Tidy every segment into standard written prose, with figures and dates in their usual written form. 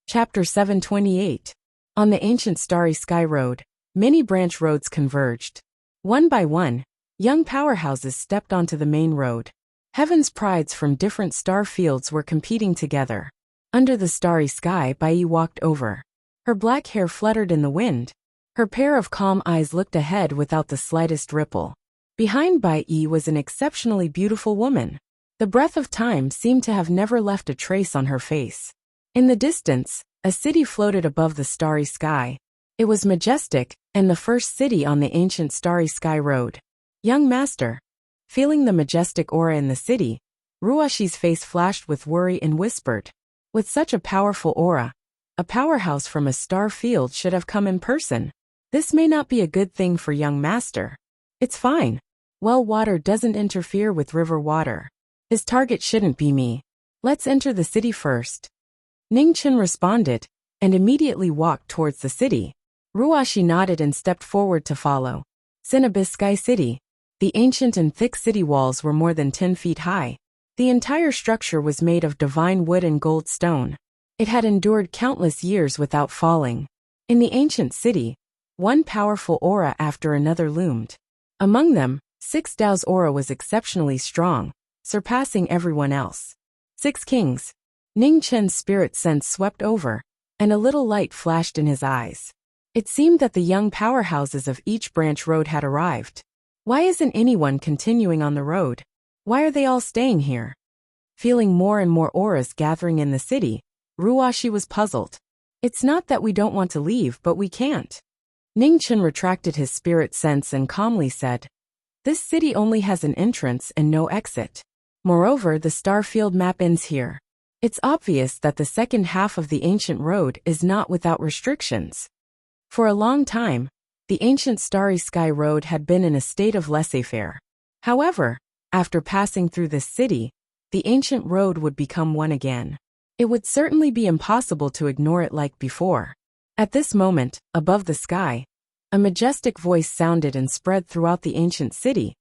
Chapter 728. On the ancient starry sky road, many branch roads converged. One by one, young powerhouses stepped onto the main road. Heaven's prides from different star fields were competing together. Under the starry sky, Bai walked over. Her black hair fluttered in the wind. Her pair of calm eyes looked ahead without the slightest ripple. Behind Bai was an exceptionally beautiful woman. The breath of time seemed to have never left a trace on her face. In the distance, a city floated above the starry sky. It was majestic, and the first city on the ancient starry sky road. Young master. Feeling the majestic aura in the city, Ruashi's face flashed with worry and whispered, "With such a powerful aura, a powerhouse from a star field should have come in person. This may not be a good thing for young master." "It's fine. Well water doesn't interfere with river water. His target shouldn't be me. Let's enter the city first." Ningchen responded, and immediately walked towards the city. Ruashi nodded and stepped forward to follow. Cinnabis Sky City. The ancient and thick city walls were more than 10 feet high. The entire structure was made of divine wood and gold stone. It had endured countless years without falling. In the ancient city, one powerful aura after another loomed. Among them, Six Dao's aura was exceptionally strong, surpassing everyone else. Six Kings. Ning Chen's spirit sense swept over, and a little light flashed in his eyes. It seemed that the young powerhouses of each branch road had arrived. Why isn't anyone continuing on the road? Why are they all staying here? Feeling more and more auras gathering in the city, Ruashi was puzzled. It's not that we don't want to leave, but we can't. Ning Chen retracted his spirit sense and calmly said, "This city only has an entrance and no exit. Moreover, the star field map ends here. It's obvious that the second half of the ancient road is not without restrictions." For a long time, the ancient starry sky road had been in a state of laissez-faire. However, after passing through this city, the ancient road would become one again. It would certainly be impossible to ignore it like before. At this moment, above the sky, a majestic voice sounded and spread throughout the ancient city.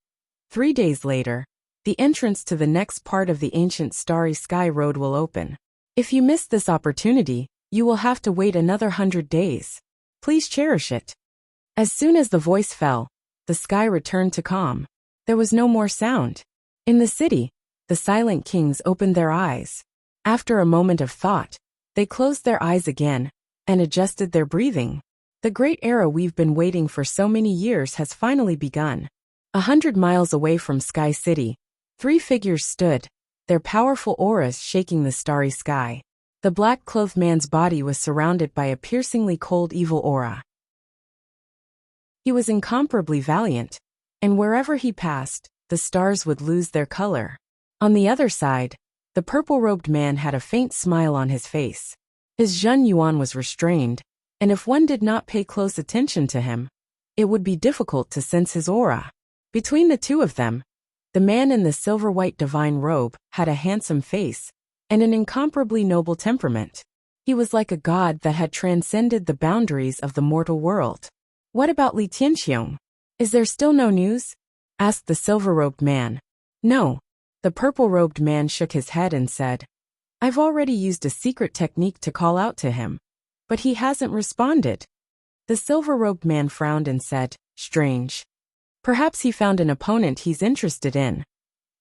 3 days later, the entrance to the next part of the ancient starry sky road will open. If you miss this opportunity, you will have to wait another 100 days. Please cherish it. As soon as the voice fell, the sky returned to calm. There was no more sound. In the city, the silent kings opened their eyes. After a moment of thought, they closed their eyes again and adjusted their breathing. The great era we've been waiting for so many years has finally begun. 100 miles away from Sky City, 3 figures stood, their powerful auras shaking the starry sky. The black-clothed man's body was surrounded by a piercingly cold evil aura. He was incomparably valiant, and wherever he passed, the stars would lose their color. On the other side, the purple-robed man had a faint smile on his face. His Zhen Yuan was restrained, and if one did not pay close attention to him, it would be difficult to sense his aura. Between the two of them, the man in the silver-white divine robe had a handsome face and an incomparably noble temperament. He was like a god that had transcended the boundaries of the mortal world. "What about Li Tianxiong? Is there still no news?" asked the silver-robed man. "No." The purple-robed man shook his head and said, "I've already used a secret technique to call out to him, but he hasn't responded." The silver-robed man frowned and said, "Strange. Perhaps he found an opponent he's interested in."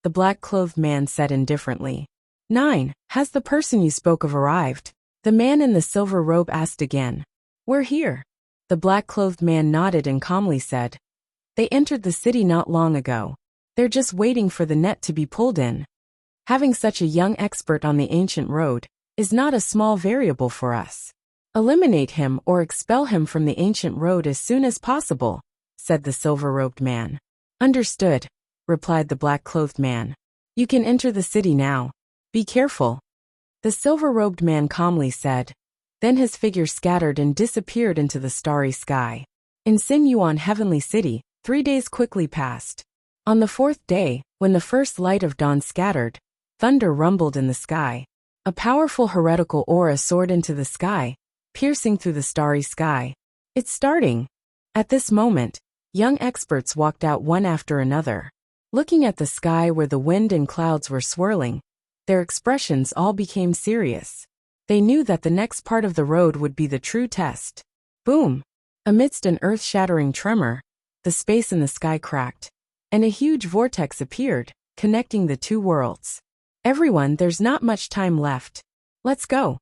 The black-clothed man said indifferently, "9, has the person you spoke of arrived?" The man in the silver robe asked again. "We're here." The black-clothed man nodded and calmly said, "They entered the city not long ago. They're just waiting for the net to be pulled in. Having such a young expert on the ancient road is not a small variable for us. Eliminate him or expel him from the ancient road as soon as possible," said the silver-robed man. "Understood," replied the black-clothed man. "You can enter the city now. Be careful." The silver-robed man calmly said. Then his figure scattered and disappeared into the starry sky. In Xin Yuan Heavenly City, 3 days quickly passed. On the 4th day, when the first light of dawn scattered, thunder rumbled in the sky. A powerful heretical aura soared into the sky, piercing through the starry sky. "It's starting." At this moment, young experts walked out one after another. Looking at the sky where the wind and clouds were swirling, their expressions all became serious. They knew that the next part of the road would be the true test. Boom! Amidst an earth-shattering tremor, the space in the sky cracked, and a huge vortex appeared, connecting the two worlds. Everyone, there's not much time left. Let's go.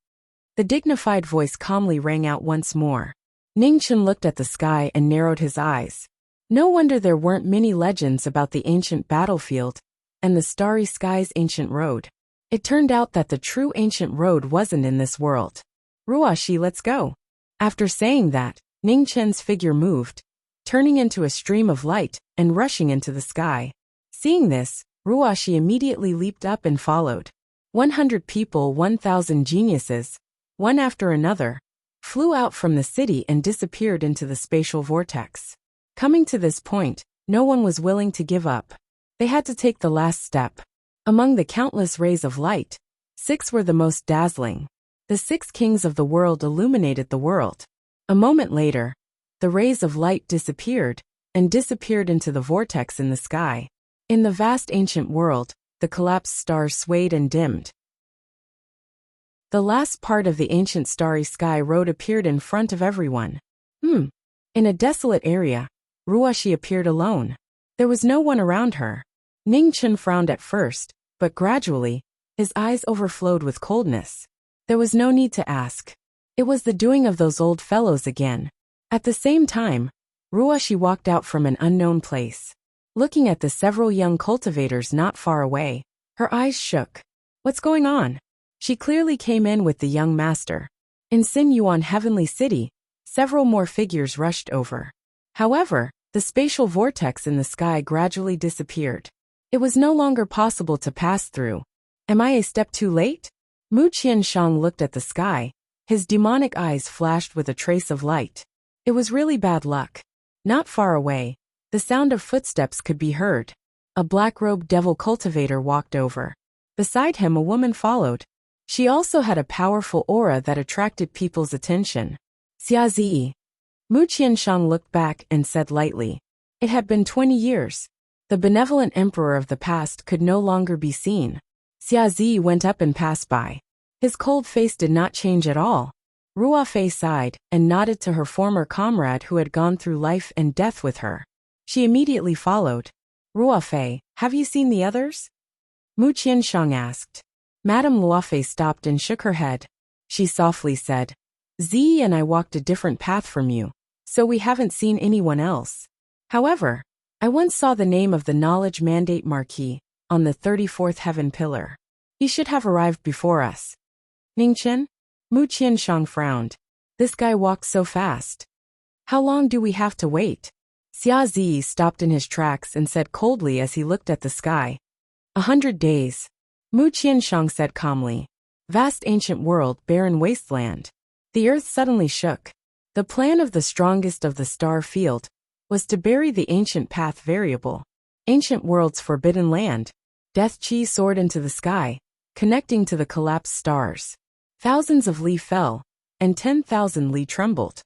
The dignified voice calmly rang out once more. Ningchen looked at the sky and narrowed his eyes. No wonder there weren't many legends about the ancient battlefield and the starry sky's ancient road. It turned out that the true ancient road wasn't in this world. Ruashi, let's go. After saying that, Ningchen's figure moved, turning into a stream of light and rushing into the sky. Seeing this, Ruashi immediately leaped up and followed. 100 people, 1,000 geniuses, one after another, flew out from the city and disappeared into the spatial vortex. Coming to this point, no one was willing to give up. They had to take the last step. Among the countless rays of light, 6 were the most dazzling. The 6 kings of the world illuminated the world. A moment later, the rays of light disappeared into the vortex in the sky. In the vast ancient world, the collapsed stars swayed and dimmed. The last part of the ancient starry sky road appeared in front of everyone. In a desolate area, Ruashi appeared alone. There was no one around her. Ningchen frowned at first, but gradually, his eyes overflowed with coldness. There was no need to ask. It was the doing of those old fellows again. At the same time, Ruashi walked out from an unknown place. Looking at the several young cultivators not far away, her eyes shook. What's going on? She clearly came in with the young master. In Sin Yuan Heavenly City, several more figures rushed over. However, the spatial vortex in the sky gradually disappeared. It was no longer possible to pass through. Am I a step too late? Mu Qianshang looked at the sky. His demonic eyes flashed with a trace of light. It was really bad luck. Not far away, the sound of footsteps could be heard. A black-robed devil cultivator walked over. Beside him a woman followed. She also had a powerful aura that attracted people's attention. Xia Zi. Mu Qianshang looked back and said lightly. It had been 20 years. The benevolent emperor of the past could no longer be seen. Xia Zi went up and passed by. His cold face did not change at all. Ruafei sighed and nodded to her former comrade who had gone through life and death with her. She immediately followed. Ruafei, have you seen the others? Mu Qianshang asked. Madame Luofei stopped and shook her head. She softly said, Zi and I walked a different path from you, so we haven't seen anyone else. However, I once saw the name of the knowledge mandate Marquis on the 34th heaven pillar. He should have arrived before us. Ningchen? Mu Qianshang frowned. This guy walks so fast. How long do we have to wait? Xia Zi stopped in his tracks and said coldly as he looked at the sky. 100 days. Mu Qianshang said calmly. Vast ancient world, barren wasteland. The earth suddenly shook. The plan of the strongest of the star field was to bury the ancient path variable. Ancient world's forbidden land. Death Qi soared into the sky, connecting to the collapsed stars. Thousands of li fell, and 10,000 li trembled.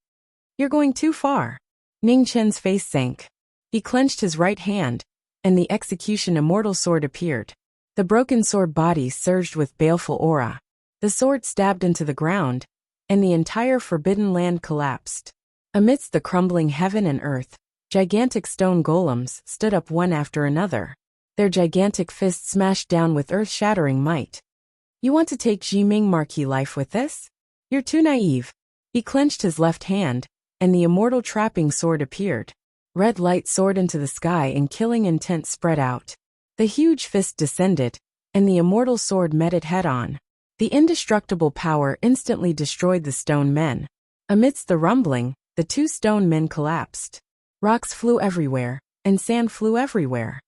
You're going too far. Ning Chen's face sank. He clenched his right hand, and the execution immortal sword appeared. The broken sword body surged with baleful aura. The sword stabbed into the ground, and the entire forbidden land collapsed. Amidst the crumbling heaven and earth, gigantic stone golems stood up one after another. Their gigantic fists smashed down with earth-shattering might. You want to take Jiming Marquis life with this? You're too naive. He clenched his left hand, and the immortal trapping sword appeared. Red light soared into the sky and killing intent spread out. The huge fist descended, and the immortal sword met it head-on. The indestructible power instantly destroyed the stone men. Amidst the rumbling, the two stone men collapsed. Rocks flew everywhere, and sand flew everywhere.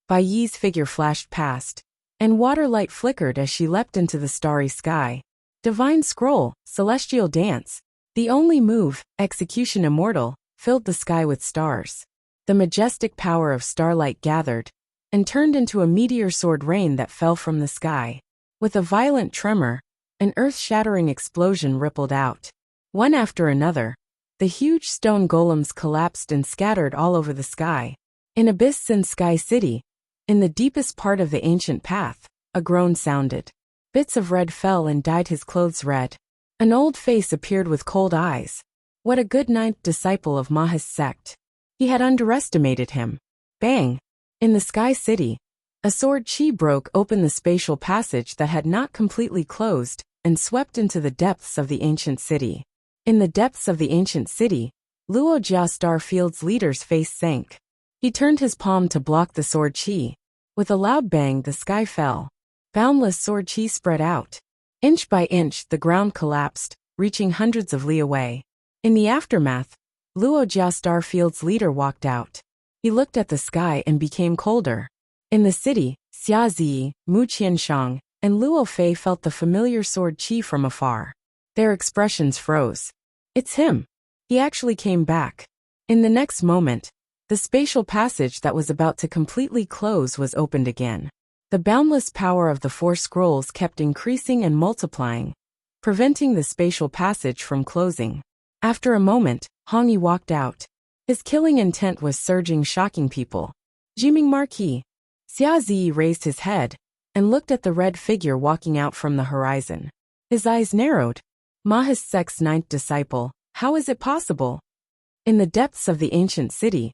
Bai Yi's figure flashed past, and water light flickered as she leapt into the starry sky. Divine scroll, celestial dance, the only move, execution immortal, filled the sky with stars. The majestic power of starlight gathered, and turned into a meteor sword rain that fell from the sky. With a violent tremor, an earth-shattering explosion rippled out. One after another, the huge stone golems collapsed and scattered all over the sky. In Abyss and Sky City, in the deepest part of the ancient path, a groan sounded. Bits of red fell and dyed his clothes red. An old face appeared with cold eyes. What a good ninth disciple of Maha's sect. He had underestimated him. Bang! In the Sky City, a sword chi broke open the spatial passage that had not completely closed and swept into the depths of the ancient city. In the depths of the ancient city, Luo Jia Starfield's leader's face sank. He turned his palm to block the sword chi. With a loud bang, the sky fell. Boundless sword chi spread out. Inch by inch, the ground collapsed, reaching hundreds of li away. In the aftermath, Luo Jia Starfield's leader walked out. He looked at the sky and became colder. In the city, Xia Zi, Mu Qianshang, and Luo Fei felt the familiar sword chi from afar. Their expressions froze. It's him. He actually came back. In the next moment, the spatial passage that was about to completely close was opened again. The boundless power of the four scrolls kept increasing and multiplying, preventing the spatial passage from closing. After a moment, Hong Yi walked out. His killing intent was surging, shocking people. Jiming Marquis. Xia Zi raised his head and looked at the red figure walking out from the horizon. His eyes narrowed. Maha's sect's ninth disciple, how is it possible? In the depths of the ancient city,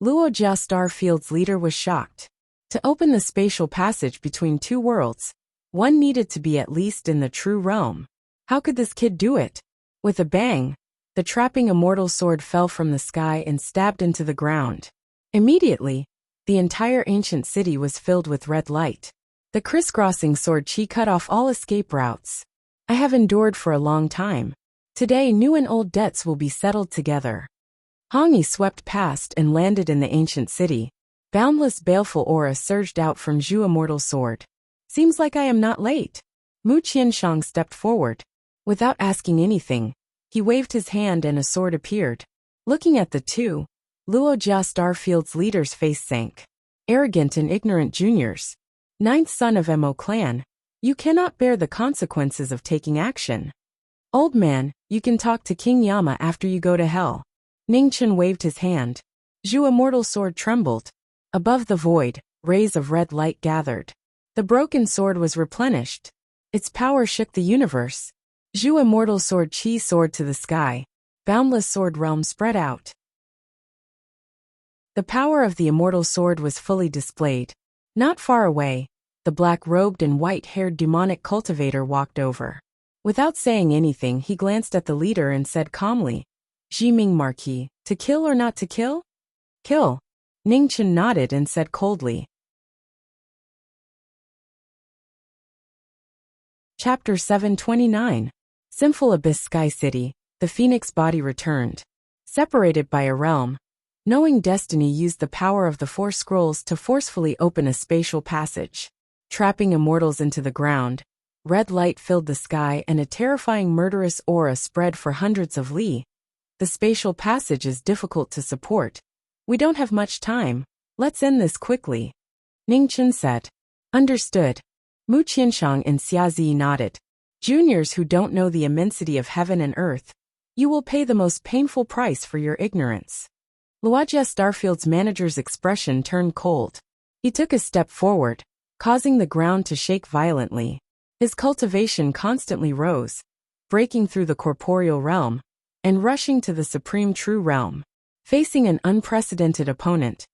Luo Jia Starfield's leader was shocked. To open the spatial passage between two worlds, one needed to be at least in the true realm. How could this kid do it? With a bang, the trapping immortal sword fell from the sky and stabbed into the ground. Immediately, the entire ancient city was filled with red light. The crisscrossing sword chi cut off all escape routes. I have endured for a long time. Today new and old debts will be settled together. Hong Yi swept past and landed in the ancient city. Boundless baleful aura surged out from Zhu Immortal Sword. Seems like I am not late. Mu Qianshang stepped forward. Without asking anything, he waved his hand and a sword appeared. Looking at the two, Luo Jia Starfield's leader's face sank. Arrogant and ignorant juniors. Ninth son of Mo clan, you cannot bear the consequences of taking action. Old man, you can talk to King Yama after you go to hell. Ningchen waved his hand. Zhu Immortal Sword trembled. Above the void, rays of red light gathered. The broken sword was replenished. Its power shook the universe. Zhu Immortal Sword chi soared to the sky. Boundless sword realm spread out. The power of the immortal sword was fully displayed. Not far away, the black-robed and white-haired demonic cultivator walked over. Without saying anything, he glanced at the leader and said calmly, Jiming Marquis, to kill or not to kill? Kill. Ningchen nodded and said coldly. Chapter 729. Sinful Abyss Sky City, the Phoenix body returned. Separated by a realm, knowing destiny used the power of the four scrolls to forcefully open a spatial passage. Trapping immortals into the ground, red light filled the sky and a terrifying murderous aura spread for hundreds of li. The spatial passage is difficult to support. We don't have much time. Let's end this quickly. Ningchen said. Understood. Mu Qianshang and Xia Zi nodded. Juniors who don't know the immensity of heaven and earth, you will pay the most painful price for your ignorance. Luojia Starfield's manager's expression turned cold. He took a step forward, causing the ground to shake violently. His cultivation constantly rose, breaking through the corporeal realm, and rushing to the supreme true realm. Facing an unprecedented opponent,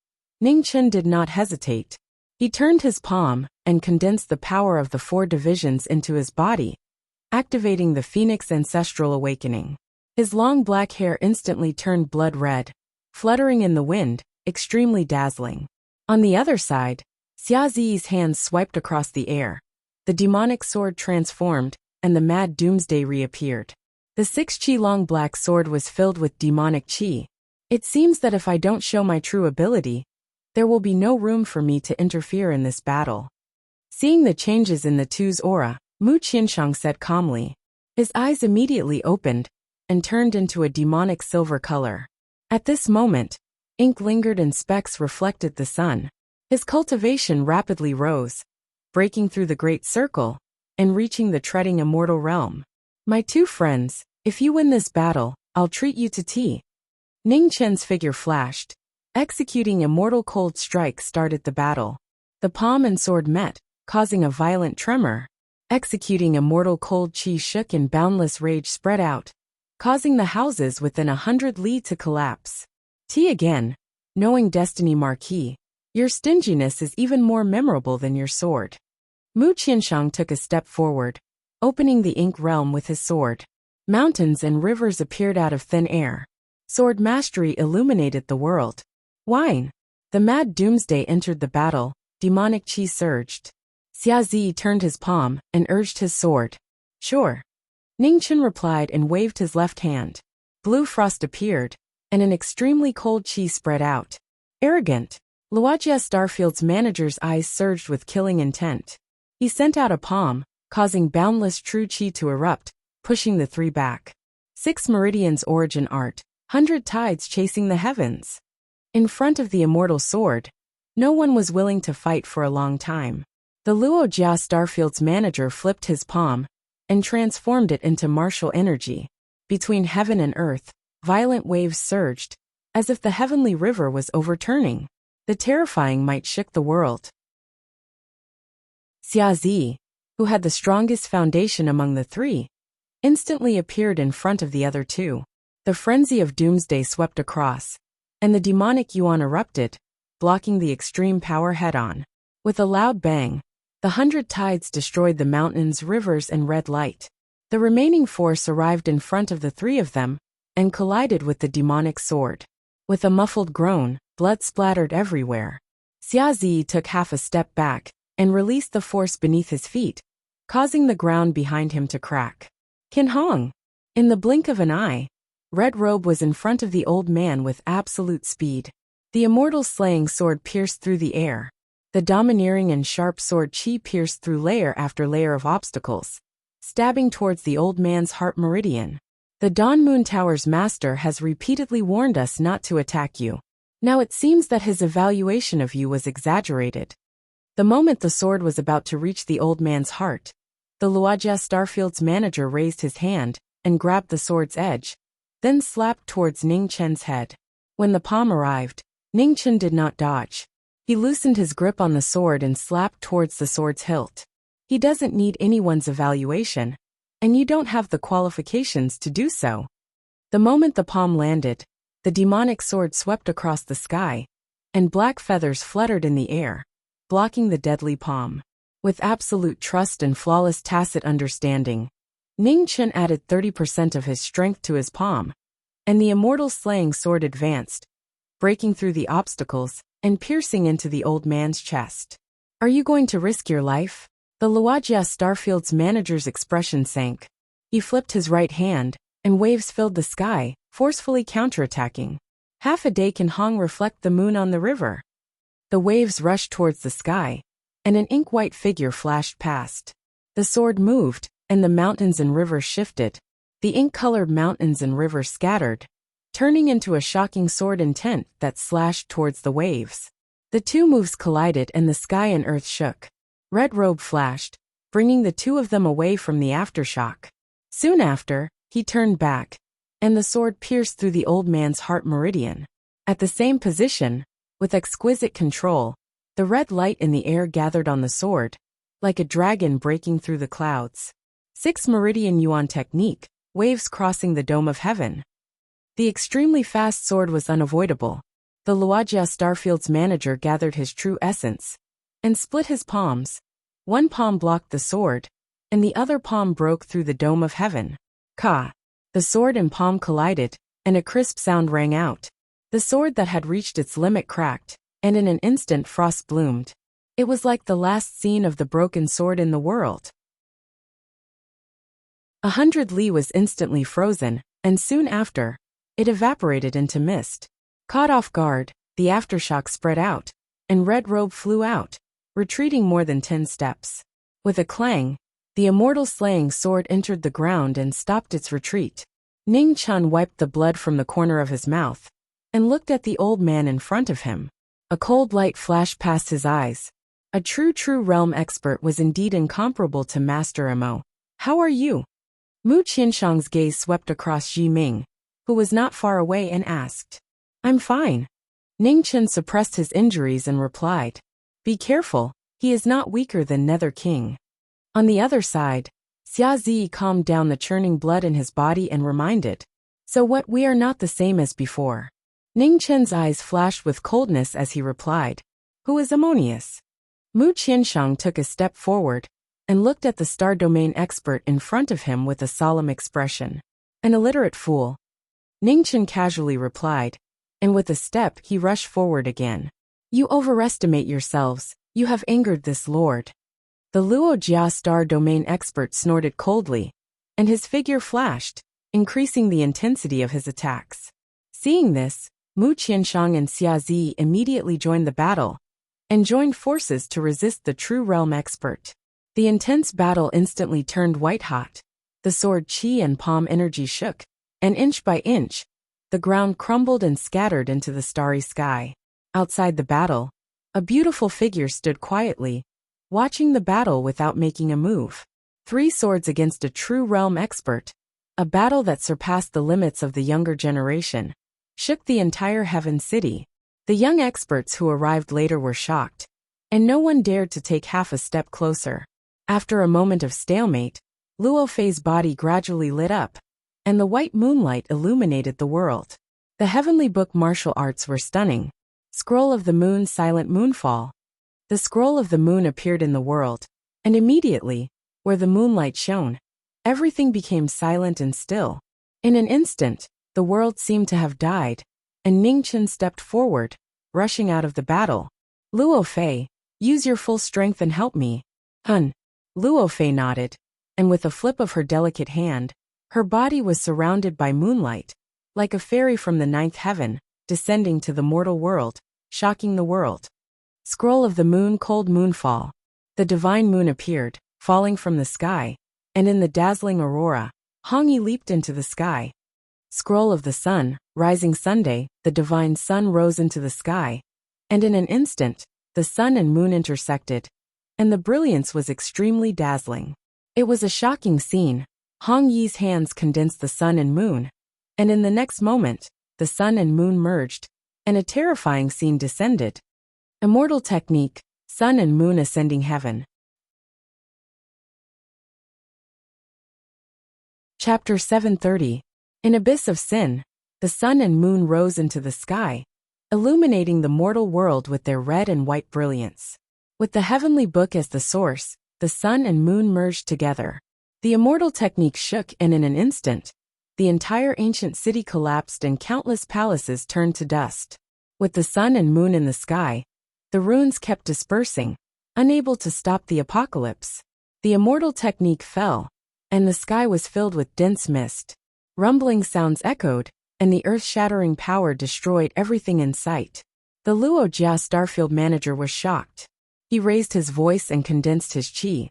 Ningchen did not hesitate. He turned his palm and condensed the power of the four divisions into his body, activating the Phoenix Ancestral Awakening. His long black hair instantly turned blood red, fluttering in the wind, extremely dazzling. On the other side, Xia Zi's hands swiped across the air. The demonic sword transformed, and the mad doomsday reappeared. The 6 chi long black sword was filled with demonic chi. It seems that if I don't show my true ability, there will be no room for me to interfere in this battle. Seeing the changes in the two's aura, Mu Qianshang said calmly. His eyes immediately opened and turned into a demonic silver color. At this moment, ink lingered and specks reflected the sun. His cultivation rapidly rose, breaking through the great circle and reaching the treading immortal realm. My two friends, if you win this battle, I'll treat you to tea. Ning Chen's figure flashed. Executing immortal cold strike started the battle. The palm and sword met, causing a violent tremor. Executing immortal cold chi shook and boundless rage spread out, causing the houses within 100 li to collapse. T again, knowing destiny Marquis, your stinginess is even more memorable than your sword. Mu Qianshang took a step forward, opening the ink realm with his sword. Mountains and rivers appeared out of thin air. Sword mastery illuminated the world. Wine. The mad doomsday entered the battle, demonic chi surged. Xia Zi turned his palm and urged his sword. Sure. Ningchen replied and waved his left hand. Blue frost appeared, and an extremely cold chi spread out. Arrogant. Luojia Starfield's manager's eyes surged with killing intent. He sent out a palm, causing boundless true chi to erupt, pushing the three back. 6 meridians origin art, 100 tides chasing the heavens. In front of the immortal sword, no one was willing to fight for a long time. The Luojia Starfield's manager flipped his palm and transformed it into martial energy. Between heaven and earth, violent waves surged, as if the heavenly river was overturning. The terrifying might shook the world. Xia Zi, who had the strongest foundation among the three, instantly appeared in front of the other two. The frenzy of doomsday swept across, and the demonic yuan erupted, blocking the extreme power head-on. With a loud bang, the 100 tides destroyed the mountains, rivers, and red light. The remaining force arrived in front of the three of them and collided with the demonic sword. With a muffled groan, blood splattered everywhere. Xia Zi took half a step back and released the force beneath his feet, causing the ground behind him to crack. Qin Hong! In the blink of an eye, Red Robe was in front of the old man with absolute speed. The immortal slaying sword pierced through the air. The domineering and sharp sword chi pierced through layer after layer of obstacles, stabbing towards the old man's heart meridian. The Dawn Moon Tower's master has repeatedly warned us not to attack you. Now it seems that his evaluation of you was exaggerated. The moment the sword was about to reach the old man's heart, the Luojia Starfield's manager raised his hand and grabbed the sword's edge, then slapped towards Ning Chen's head. When the palm arrived, Ning Chen did not dodge. He loosened his grip on the sword and slapped towards the sword's hilt. He doesn't need anyone's evaluation, and you don't have the qualifications to do so. The moment the palm landed, the demonic sword swept across the sky, and black feathers fluttered in the air, blocking the deadly palm. With absolute trust and flawless tacit understanding, Ning Chen added 30% of his strength to his palm, and the immortal slaying sword advanced, breaking through the obstacles and piercing into the old man's chest. Are you going to risk your life? The Luojia Starfield's manager's expression sank. He flipped his right hand, and waves filled the sky, forcefully counterattacking. Half a day can Hong reflect the moon on the river. The waves rushed towards the sky, and an ink-white figure flashed past. The sword moved, and the mountains and rivers shifted. The ink-colored mountains and rivers scattered, turning into a shocking sword intent that slashed towards the waves. The two moves collided and the sky and earth shook. Red Robe flashed, bringing the two of them away from the aftershock. Soon after, he turned back, and the sword pierced through the old man's heart meridian. At the same position, with exquisite control, the red light in the air gathered on the sword, like a dragon breaking through the clouds. 6 meridian yuan technique, waves crossing the dome of heaven. The extremely fast sword was unavoidable. The Luojia Starfield's manager gathered his true essence and split his palms. One palm blocked the sword, and the other palm broke through the dome of heaven. Ka! The sword and palm collided, and a crisp sound rang out. The sword that had reached its limit cracked, and in an instant frost bloomed. It was like the last scene of the broken sword in the world. 100 li was instantly frozen, and soon after, it evaporated into mist. Caught off guard, the aftershock spread out, and Red Robe flew out, retreating more than 10 steps. With a clang, the immortal slaying sword entered the ground and stopped its retreat. Ning Chen wiped the blood from the corner of his mouth and looked at the old man in front of him. A cold light flashed past his eyes. A true realm expert was indeed incomparable to Master Mo. How are you? Mu Qianshang's gaze swept across Ji Ming, who was not far away, and asked. I'm fine. Ning Chen suppressed his injuries and replied. Be careful, he is not weaker than Nether King. On the other side, Xia Zi calmed down the churning blood in his body and reminded, "So what, we are not the same as before." Ning Chen's eyes flashed with coldness as he replied, "Who is Ammonius?" Mu Qianshang took a step forward and looked at the star domain expert in front of him with a solemn expression. "An illiterate fool," Ning Chen casually replied, and with a step he rushed forward again. "You overestimate yourselves, you have angered this lord." The Luo Jia star domain expert snorted coldly, and his figure flashed, increasing the intensity of his attacks. Seeing this, Mu Qianshang and Xia Zi immediately joined the battle and joined forces to resist the true realm expert. The intense battle instantly turned white-hot. The sword chi and palm energy shook, and inch by inch, the ground crumbled and scattered into the starry sky. Outside the battle, a beautiful figure stood quietly, watching the battle without making a move. 3 swords against a true realm expert, a battle that surpassed the limits of the younger generation, shook the entire Heaven City. The young experts who arrived later were shocked, and no one dared to take half a step closer. After a moment of stalemate, Luo Fei's body gradually lit up, and the white moonlight illuminated the world. The heavenly book martial arts were stunning. Scroll of the Moon, Silent Moonfall. The scroll of the moon appeared in the world, and immediately, where the moonlight shone, everything became silent and still. In an instant, the world seemed to have died, and Ning Chen stepped forward, rushing out of the battle. "Luo Fei, use your full strength and help me." "Hun." Luo Fei nodded, and with a flip of her delicate hand, her body was surrounded by moonlight, like a fairy from the 9th heaven, descending to the mortal world, shocking the world. Scroll of the Moon, Cold Moonfall. The divine moon appeared, falling from the sky, and in the dazzling aurora, Hong Yi leaped into the sky. Scroll of the Sun, Rising Sunday. The divine sun rose into the sky, and in an instant, the sun and moon intersected, and the brilliance was extremely dazzling. It was a shocking scene. Hong Yi's hands condensed the sun and moon, and in the next moment, the sun and moon merged, and a terrifying scene descended. Immortal technique, sun and moon ascending heaven. Chapter 730. In abyss of sin, the sun and moon rose into the sky, illuminating the mortal world with their red and white brilliance. With the heavenly book as the source, the sun and moon merged together. The immortal technique shook, and in an instant, the entire ancient city collapsed and countless palaces turned to dust. With the sun and moon in the sky, the runes kept dispersing, unable to stop the apocalypse. The immortal technique fell, and the sky was filled with dense mist. Rumbling sounds echoed, and the earth-shattering power destroyed everything in sight. The Luo Jia Starfield manager was shocked. He raised his voice and condensed his qi,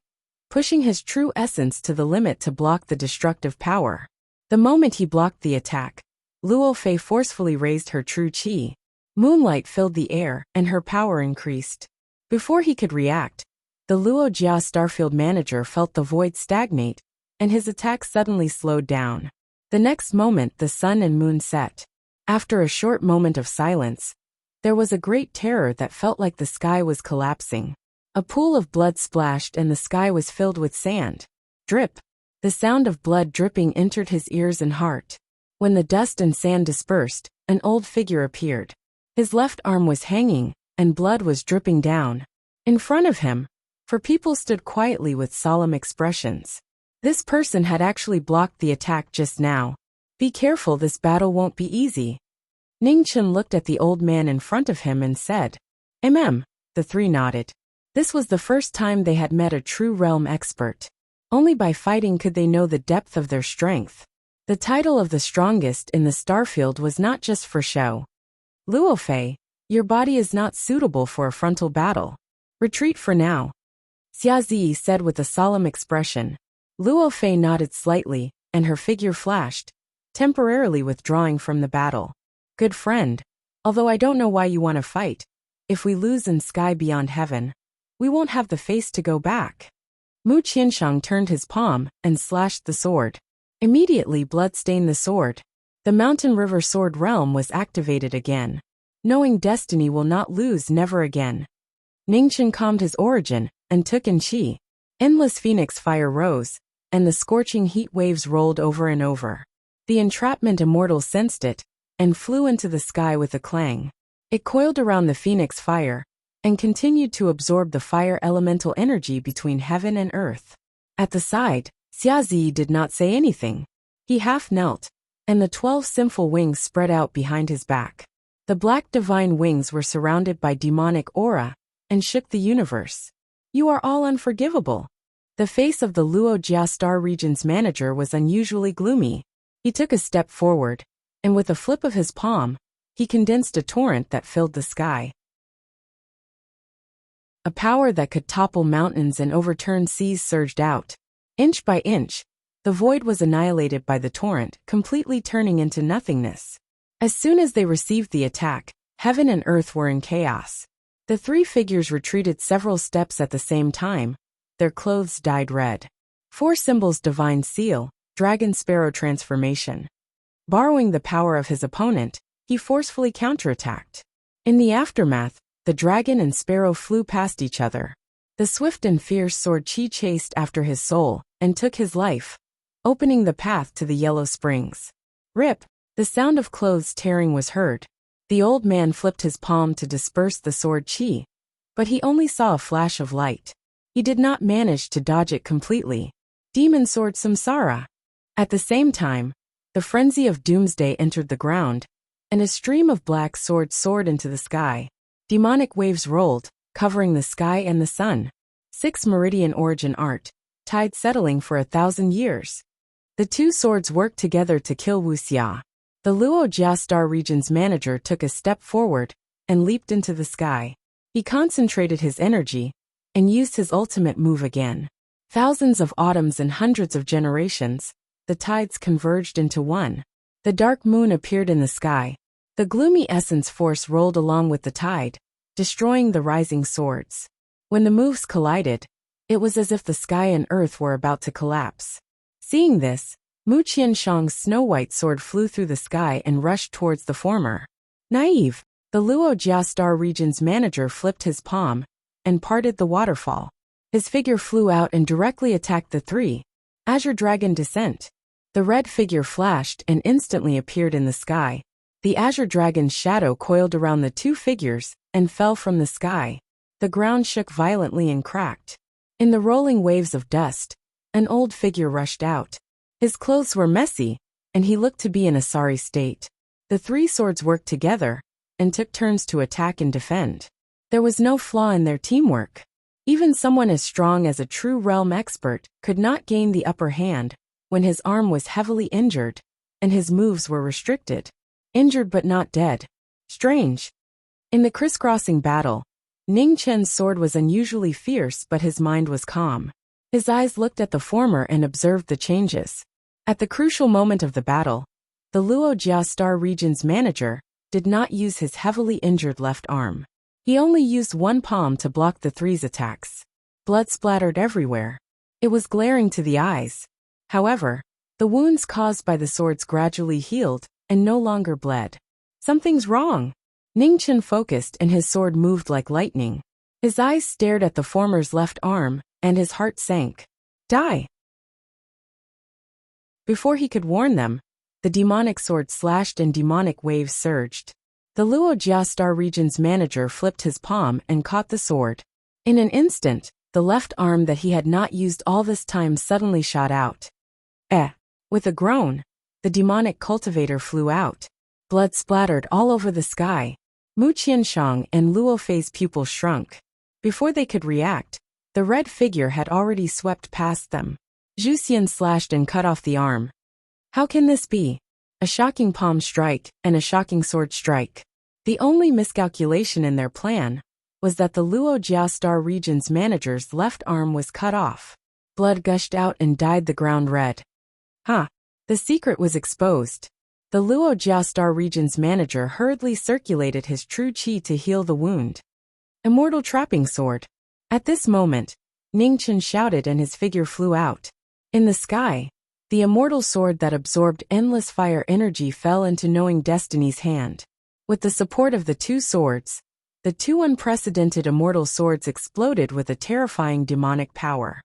pushing his true essence to the limit to block the destructive power. The moment he blocked the attack, Luo Fei forcefully raised her true qi. Moonlight filled the air, and her power increased. Before he could react, the Luo Jia Starfield manager felt the void stagnate, and his attack suddenly slowed down. The next moment the sun and moon set. After a short moment of silence, there was a great terror that felt like the sky was collapsing. A pool of blood splashed and the sky was filled with sand. Drip. The sound of blood dripping entered his ears and heart. When the dust and sand dispersed, an old figure appeared. His left arm was hanging, and blood was dripping down. In front of him, 4 people stood quietly with solemn expressions. This person had actually blocked the attack just now. "Be careful, this battle won't be easy." Ning Chen looked at the old man in front of him and said, The 3 nodded. This was the first time they had met a true realm expert. Only by fighting could they know the depth of their strength. The title of the strongest in the starfield was not just for show. "Luo Fei, your body is not suitable for a frontal battle. Retreat for now," Xia Zi said with a solemn expression. Luo Fei nodded slightly, and her figure flashed, temporarily withdrawing from the battle. "Good friend, although I don't know why you want to fight, if we lose in sky beyond heaven, we won't have the face to go back." Mu Qianshang turned his palm and slashed the sword. Immediately blood stained the sword. The mountain river sword realm was activated again. Knowing destiny will not lose, never again. Ning Chen calmed his origin and took in qi. Endless phoenix fire rose, and the scorching heat waves rolled over and over. The entrapment immortal sensed it, and flew into the sky with a clang. It coiled around the phoenix fire, and continued to absorb the fire elemental energy between heaven and earth. At the side, Xiazi did not say anything. He half knelt, and the 12 sinful wings spread out behind his back. The black divine wings were surrounded by demonic aura, and shook the universe. You are all unforgivable. The face of the Luojia Star Region's manager was unusually gloomy. He took a step forward, and with a flip of his palm, he condensed a torrent that filled the sky. A power that could topple mountains and overturn seas surged out. Inch by inch, the void was annihilated by the torrent, completely turning into nothingness. As soon as they received the attack, heaven and earth were in chaos. The three figures retreated several steps at the same time, their clothes dyed red. 4 symbols: divine seal, dragon sparrow transformation. Borrowing the power of his opponent, he forcefully counterattacked. In the aftermath, the dragon and sparrow flew past each other. The swift and fierce sword Qi chased after his soul, and took his life, opening the path to the yellow springs. Rip! The sound of clothes tearing was heard. The old man flipped his palm to disperse the sword Qi, but he only saw a flash of light. He did not manage to dodge it completely. Demon sword Samsara. At the same time, the frenzy of doomsday entered the ground, and a stream of black swords soared into the sky. Demonic waves rolled, covering the sky and the sun. 6 meridian origin art, tide settling for 1,000 years. The 2 swords worked together to kill Wuxia. The Luojia Star Region's manager took a step forward and leaped into the sky. He concentrated his energy and used his ultimate move again. Thousands of autumns and hundreds of generations, the tides converged into one. The dark moon appeared in the sky. The gloomy essence force rolled along with the tide, destroying the rising swords. When the moves collided, it was as if the sky and earth were about to collapse. Seeing this, Mu Qianshang's snow-white sword flew through the sky and rushed towards the former. Naive, the Luojia Star Region's manager flipped his palm and parted the waterfall. His figure flew out and directly attacked the 3. Azure Dragon Descent. The red figure flashed and instantly appeared in the sky. The Azure Dragon's shadow coiled around the 2 figures and fell from the sky. The ground shook violently and cracked. In the rolling waves of dust, an old figure rushed out. His clothes were messy, and he looked to be in a sorry state. The 3 swords worked together and took turns to attack and defend. There was no flaw in their teamwork. Even someone as strong as a true realm expert could not gain the upper hand when his arm was heavily injured and his moves were restricted. Injured but not dead. Strange. In the crisscrossing battle, Ning Chen's sword was unusually fierce, but his mind was calm. His eyes looked at the former and observed the changes. At the crucial moment of the battle, the Luojia Star Region's manager did not use his heavily injured left arm. He only used one palm to block the 3's attacks. Blood splattered everywhere. It was glaring to the eyes. However, the wounds caused by the swords gradually healed and no longer bled. Something's wrong. Ning Chen focused and his sword moved like lightning. His eyes stared at the former's left arm, and his heart sank. Die! Before he could warn them, the demonic sword slashed and demonic waves surged. The Luojia Star Region's manager flipped his palm and caught the sword. In an instant, the left arm that he had not used all this time suddenly shot out. With a groan, the demonic cultivator flew out. Blood splattered all over the sky. Mu Qianshang and Luo Fei's pupils shrunk. Before they could react, the red figure had already swept past them. Zhu Xian slashed and cut off the arm. How can this be? A shocking palm strike and a shocking sword strike. The only miscalculation in their plan was that the Luojia Star Region's manager's left arm was cut off. Blood gushed out and dyed the ground red. The secret was exposed. The Luojia Star Region's manager hurriedly circulated his true qi to heal the wound. Immortal trapping sword. At this moment, Ning Chen shouted and his figure flew out. In the sky, the immortal sword that absorbed endless fire energy fell into Knowing Destiny's hand. With the support of the 2 swords, the 2 unprecedented immortal swords exploded with a terrifying demonic power.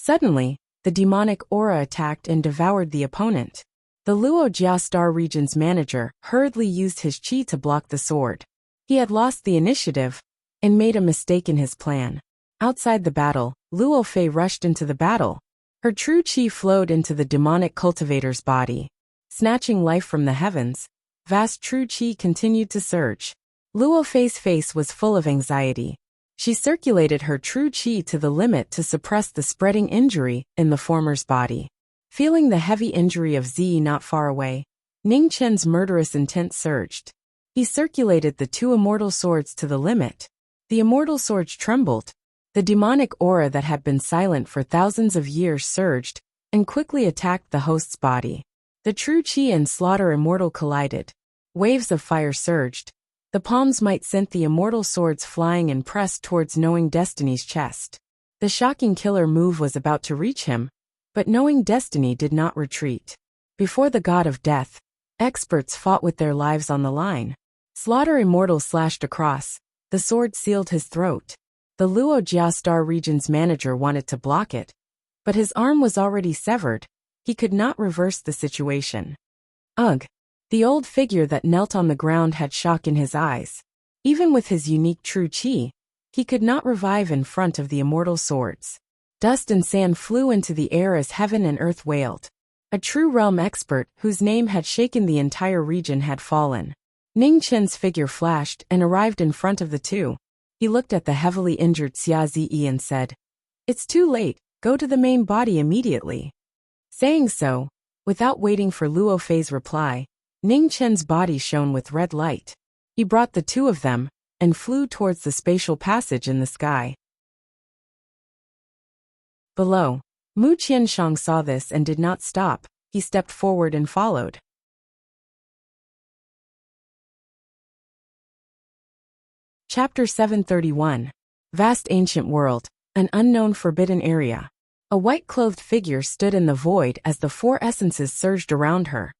Suddenly, the demonic aura attacked and devoured the opponent. The Luojia Star Region's manager hurriedly used his chi to block the sword. He had lost the initiative and made a mistake in his plan. Outside the battle, Luo Fei rushed into the battle. Her true chi flowed into the demonic cultivator's body. Snatching life from the heavens, vast true chi continued to surge. Luo Fei's face was full of anxiety. She circulated her true chi to the limit to suppress the spreading injury in the former's body. Feeling the heavy injury of Zi not far away, Ning Chen's murderous intent surged. He circulated the two immortal swords to the limit. The immortal swords trembled. The demonic aura that had been silent for thousands of years surged and quickly attacked the host's body. The true chi and slaughter immortal collided. Waves of fire surged. The palm's might sent the immortal swords flying and pressed towards Knowing Destiny's chest. The shocking killer move was about to reach him, but Knowing Destiny did not retreat. Before the god of death, experts fought with their lives on the line. Slaughter immortal slashed across. The sword sealed his throat. The Luojia Star Region's manager wanted to block it, but his arm was already severed. He could not reverse the situation. Ugh! The old figure that knelt on the ground had shock in his eyes. Even with his unique true chi, he could not revive in front of the immortal swords. Dust and sand flew into the air as heaven and earth wailed. A true realm expert whose name had shaken the entire region had fallen. Ning Chen's figure flashed and arrived in front of the two. He looked at the heavily injured Xia Ziyi and said, "It's too late, go to the main body immediately." Saying so, without waiting for Luo Fei's reply, Ning Chen's body shone with red light. He brought the two of them and flew towards the spatial passage in the sky. Below, Mu Qianshang saw this and did not stop. He stepped forward and followed. Chapter 731. Vast Ancient World, an unknown forbidden area. A white-clothed figure stood in the void as the four essences surged around her,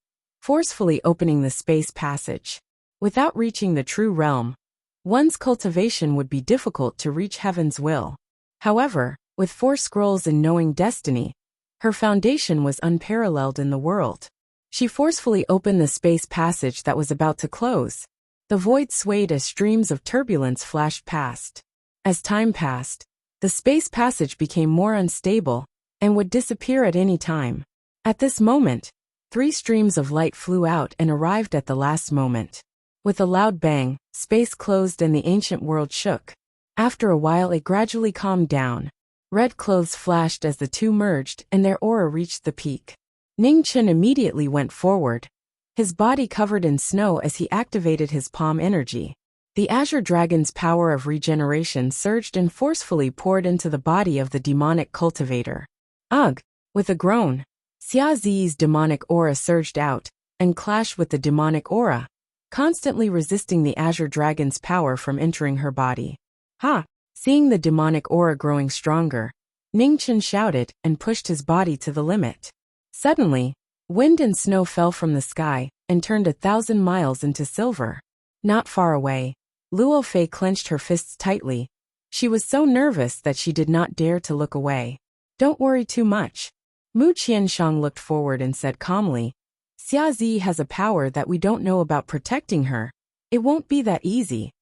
forcefully opening the space passage. Without reaching the true realm, one's cultivation would be difficult to reach heaven's will. However, with 4 scrolls in Knowing Destiny, her foundation was unparalleled in the world. She forcefully opened the space passage that was about to close. The void swayed as streams of turbulence flashed past. As time passed, the space passage became more unstable and would disappear at any time. At this moment, 3 streams of light flew out and arrived at the last moment. With a loud bang, space closed and the ancient world shook. After a while it gradually calmed down. Red clothes flashed as the two merged and their aura reached the peak. Ning Chen immediately went forward, his body covered in snow as he activated his palm energy. The Azure Dragon's power of regeneration surged and forcefully poured into the body of the demonic cultivator. Ugh! With a groan, Xia Zi's demonic aura surged out and clashed with the demonic aura, constantly resisting the Azure Dragon's power from entering her body. Ha! Seeing the demonic aura growing stronger, Ning Chen shouted and pushed his body to the limit. Suddenly, wind and snow fell from the sky and turned 1,000 miles into silver. Not far away, Luo Fei clenched her fists tightly. She was so nervous that she did not dare to look away. "Don't worry too much." Mu Qianshang looked forward and said calmly, "Xia Zi has a power that we don't know about protecting her. It won't be that easy."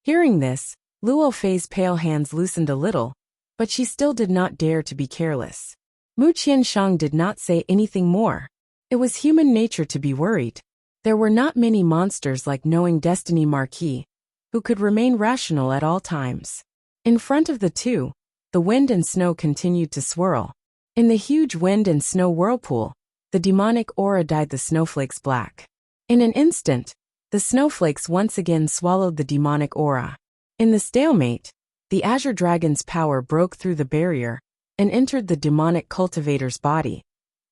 Hearing this, Luo Fei's pale hands loosened a little, but she still did not dare to be careless. Mu Qianshang did not say anything more. It was human nature to be worried. There were not many monsters like Knowing Destiny Marquis, who could remain rational at all times. In front of the two, the wind and snow continued to swirl. In the huge wind and snow whirlpool, the demonic aura dyed the snowflakes black. In an instant, the snowflakes once again swallowed the demonic aura. In the stalemate, the Azure Dragon's power broke through the barrier and entered the demonic cultivator's body,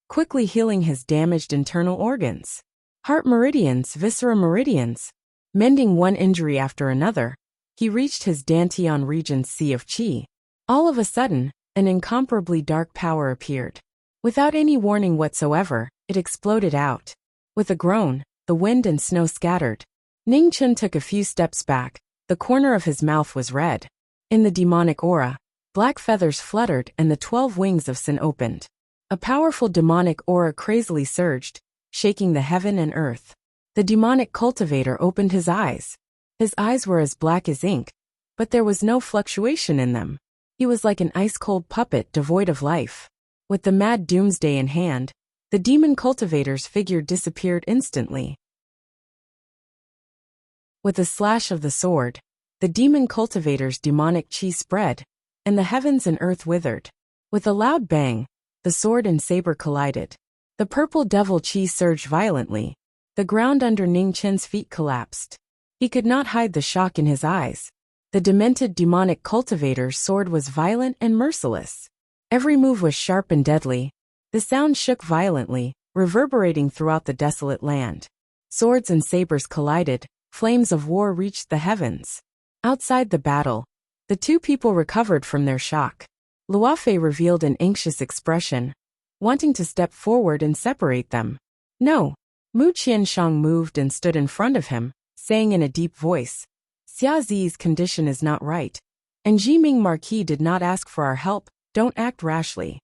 quickly healing his damaged internal organs. Heart meridians, viscera meridians. Mending one injury after another, he reached his Dantian region's sea of qi. All of a sudden, an incomparably dark power appeared. Without any warning whatsoever, it exploded out. With a groan, the wind and snow scattered. Ning Chen took a few steps back. The corner of his mouth was red. In the demonic aura, Black feathers fluttered and the 12 wings of Sin opened. A powerful demonic aura crazily surged, shaking the heaven and earth. The demonic cultivator opened his eyes. His eyes were as black as ink, but there was no fluctuation in them. He was like an ice-cold puppet devoid of life. With the mad doomsday in hand, the demon cultivator's figure disappeared instantly. With a slash of the sword, the demon cultivator's demonic chi spread, and the heavens and earth withered. With a loud bang, the sword and saber collided. The purple devil chi surged violently. The ground under Ning Chen's feet collapsed. He could not hide the shock in his eyes. The demented demonic cultivator's sword was violent and merciless. Every move was sharp and deadly. The sound shook violently, reverberating throughout the desolate land. Swords and sabers collided, flames of war reached the heavens. Outside the battle, the two people recovered from their shock. Luofei revealed an anxious expression, wanting to step forward and separate them. No. Mu Qianshang moved and stood in front of him, saying in a deep voice, "Xia Zi's condition is not right. And Jiming Marquis did not ask for our help, don't act rashly."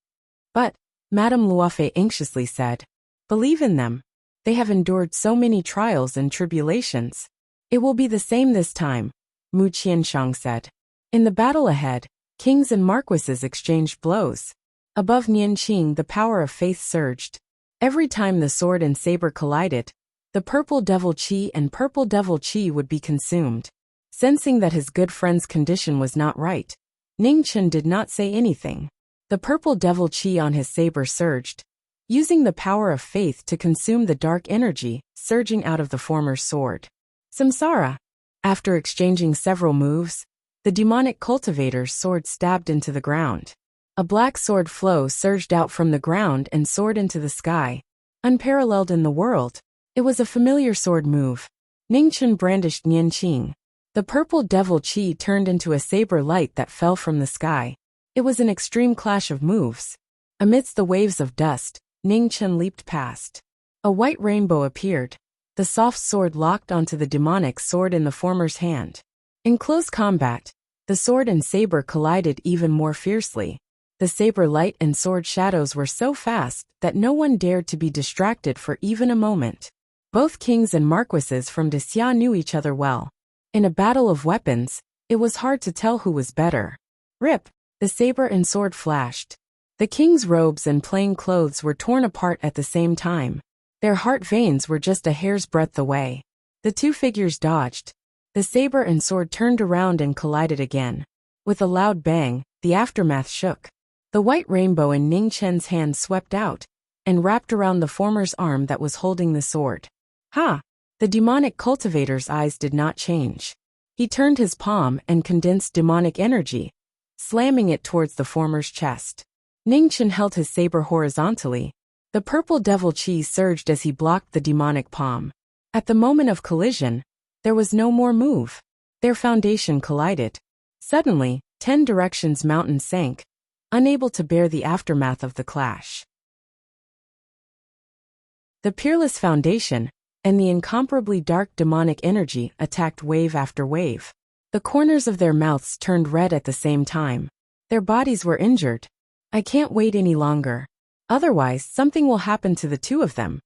"But," Madame Luofei anxiously said, "believe in them. They have endured so many trials and tribulations. It will be the same this time," Mu Qianshang said. In the battle ahead, kings and marquises exchanged blows. Above Nianqing, the power of faith surged. Every time the sword and saber collided, the purple devil chi and purple devil chi would be consumed. Sensing that his good friend's condition was not right, Ning Chen did not say anything. The purple devil chi on his saber surged, using the power of faith to consume the dark energy surging out of the former sword. Samsara. After exchanging several moves, the demonic cultivator's sword stabbed into the ground. A black sword flow surged out from the ground and soared into the sky. Unparalleled in the world, it was a familiar sword move. Ning Chen brandished Nianqing. The purple devil chi turned into a saber light that fell from the sky. It was an extreme clash of moves. Amidst the waves of dust, Ning Chen leaped past. A white rainbow appeared. The soft sword locked onto the demonic sword in the former's hand. In close combat, the sword and saber collided even more fiercely. The saber light and sword shadows were so fast that no one dared to be distracted for even a moment. Both kings and marquises from Xia knew each other well. In a battle of weapons, it was hard to tell who was better. Rip! The saber and sword flashed. The king's robes and plain clothes were torn apart at the same time. Their heart veins were just a hair's breadth away. The two figures dodged. The saber and sword turned around and collided again. With a loud bang, the aftermath shook. The white rainbow in Ning Chen's hand swept out and wrapped around the former's arm that was holding the sword. Ha! The demonic cultivator's eyes did not change. He turned his palm and condensed demonic energy, slamming it towards the former's chest. Ning Chen held his saber horizontally. The purple devil chi surged as he blocked the demonic palm. At the moment of collision, there was no more move. Their foundation collided. Suddenly, 10 directions mountain sank, unable to bear the aftermath of the clash. The peerless foundation and the incomparably dark demonic energy attacked wave after wave. The corners of their mouths turned red at the same time. Their bodies were injured. "I can't wait any longer. Otherwise, something will happen to the two of them."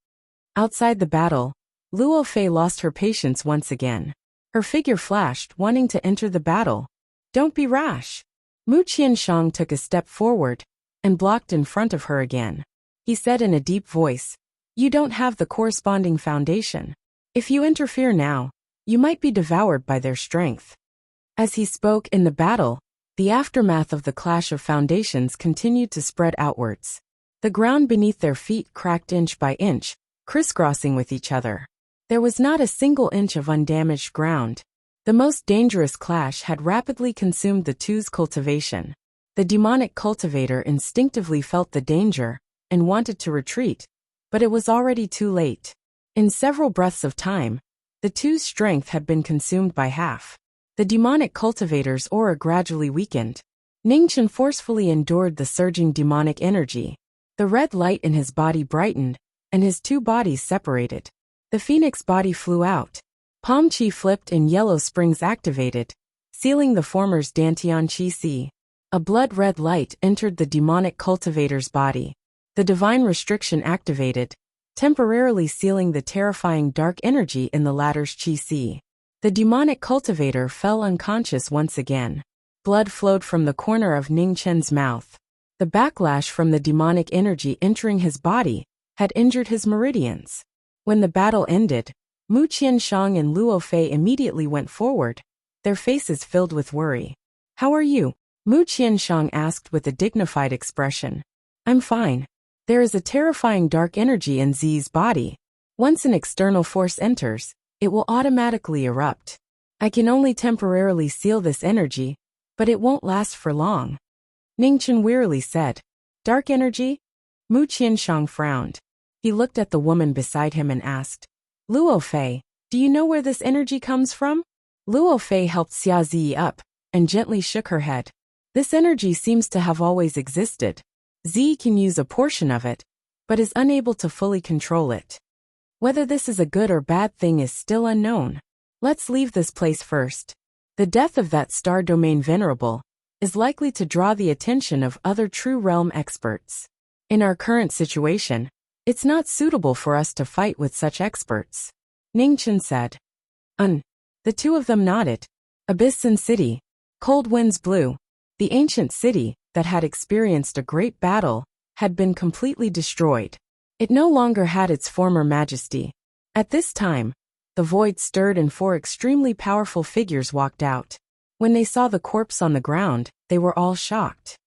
Outside the battle, Luo Fei lost her patience once again. Her figure flashed, wanting to enter the battle. "Don't be rash." Mu Qianshang took a step forward and blocked in front of her again. He said in a deep voice, "You don't have the corresponding foundation. If you interfere now, you might be devoured by their strength." As he spoke in the battle, the aftermath of the clash of foundations continued to spread outwards. The ground beneath their feet cracked inch by inch, crisscrossing with each other. There was not a single inch of undamaged ground. The most dangerous clash had rapidly consumed the two's cultivation. The demonic cultivator instinctively felt the danger and wanted to retreat, but it was already too late. In several breaths of time, the two's strength had been consumed by half. The demonic cultivator's aura gradually weakened. Ning Chen forcefully endured the surging demonic energy. The red light in his body brightened, and his two bodies separated. The phoenix body flew out. Palm Chi flipped and yellow springs activated, sealing the former's Dantian Chi Si. A blood-red light entered the demonic cultivator's body. The divine restriction activated, temporarily sealing the terrifying dark energy in the latter's chi. The demonic cultivator fell unconscious once again. Blood flowed from the corner of Ning Chen's mouth. The backlash from the demonic energy entering his body had injured his meridians. When the battle ended, Mu Qianshang and Luo Fei immediately went forward, their faces filled with worry. "How are you?" Mu Qianshang asked with a dignified expression. "I'm fine. There is a terrifying dark energy in Zi's body. Once an external force enters, it will automatically erupt. I can only temporarily seal this energy, but it won't last for long." Ningchen wearily said. "Dark energy?" Mu Qianshang frowned. He looked at the woman beside him and asked, "Luo Fei, do you know where this energy comes from?" Luo Fei helped Xia Zi up and gently shook her head. "This energy seems to have always existed. Zi can use a portion of it, but is unable to fully control it. Whether this is a good or bad thing is still unknown. Let's leave this place first. The death of that star domain venerable is likely to draw the attention of other true realm experts. In our current situation, it's not suitable for us to fight with such experts," Ningchen said. The two of them nodded. Abyssin City. Cold winds blew. The ancient city, that had experienced a great battle, had been completely destroyed. It no longer had its former majesty. At this time, the void stirred and four extremely powerful figures walked out. When they saw the corpse on the ground, they were all shocked.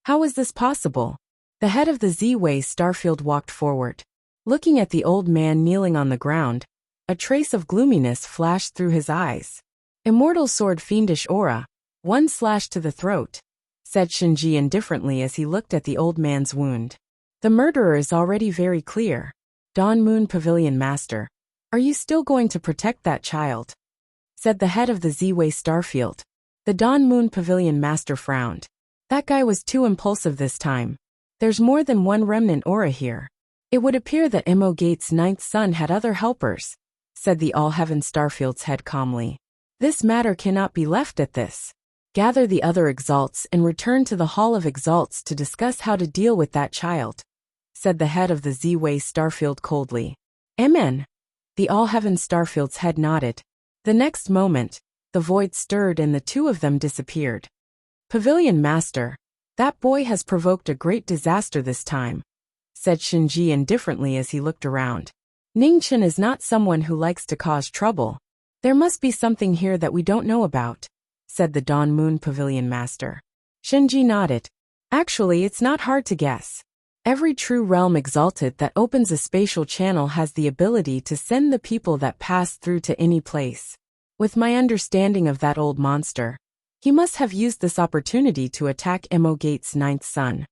How is this possible? The head of the Z-Way Starfield walked forward. Looking at the old man kneeling on the ground, a trace of gloominess flashed through his eyes. "Immortal sword fiendish aura, one slash to the throat," said Shinji indifferently as he looked at the old man's wound. "The murderer is already very clear. Dawn Moon Pavilion Master, are you still going to protect that child?" said the head of the Z-Way Starfield. The Dawn Moon Pavilion Master frowned. "That guy was too impulsive this time. There's more than one remnant aura here. It would appear that Mo Gates' ninth son had other helpers," said the All-Heaven Starfield's head calmly. "This matter cannot be left at this. Gather the other exalts and return to the Hall of Exalts to discuss how to deal with that child," said the head of the Z-Way Starfield coldly. "Amen." The All-Heaven Starfield's head nodded. The next moment, the void stirred and the two of them disappeared. "Pavilion Master, that boy has provoked a great disaster this time," said Shinji indifferently as he looked around. "Ningchen is not someone who likes to cause trouble. There must be something here that we don't know about," said the Dawn Moon Pavilion Master. Shinji nodded. "Actually, it's not hard to guess. Every true realm exalted that opens a spatial channel has the ability to send the people that pass through to any place. With my understanding of that old monster, he must have used this opportunity to attack Mo Gates' ninth son.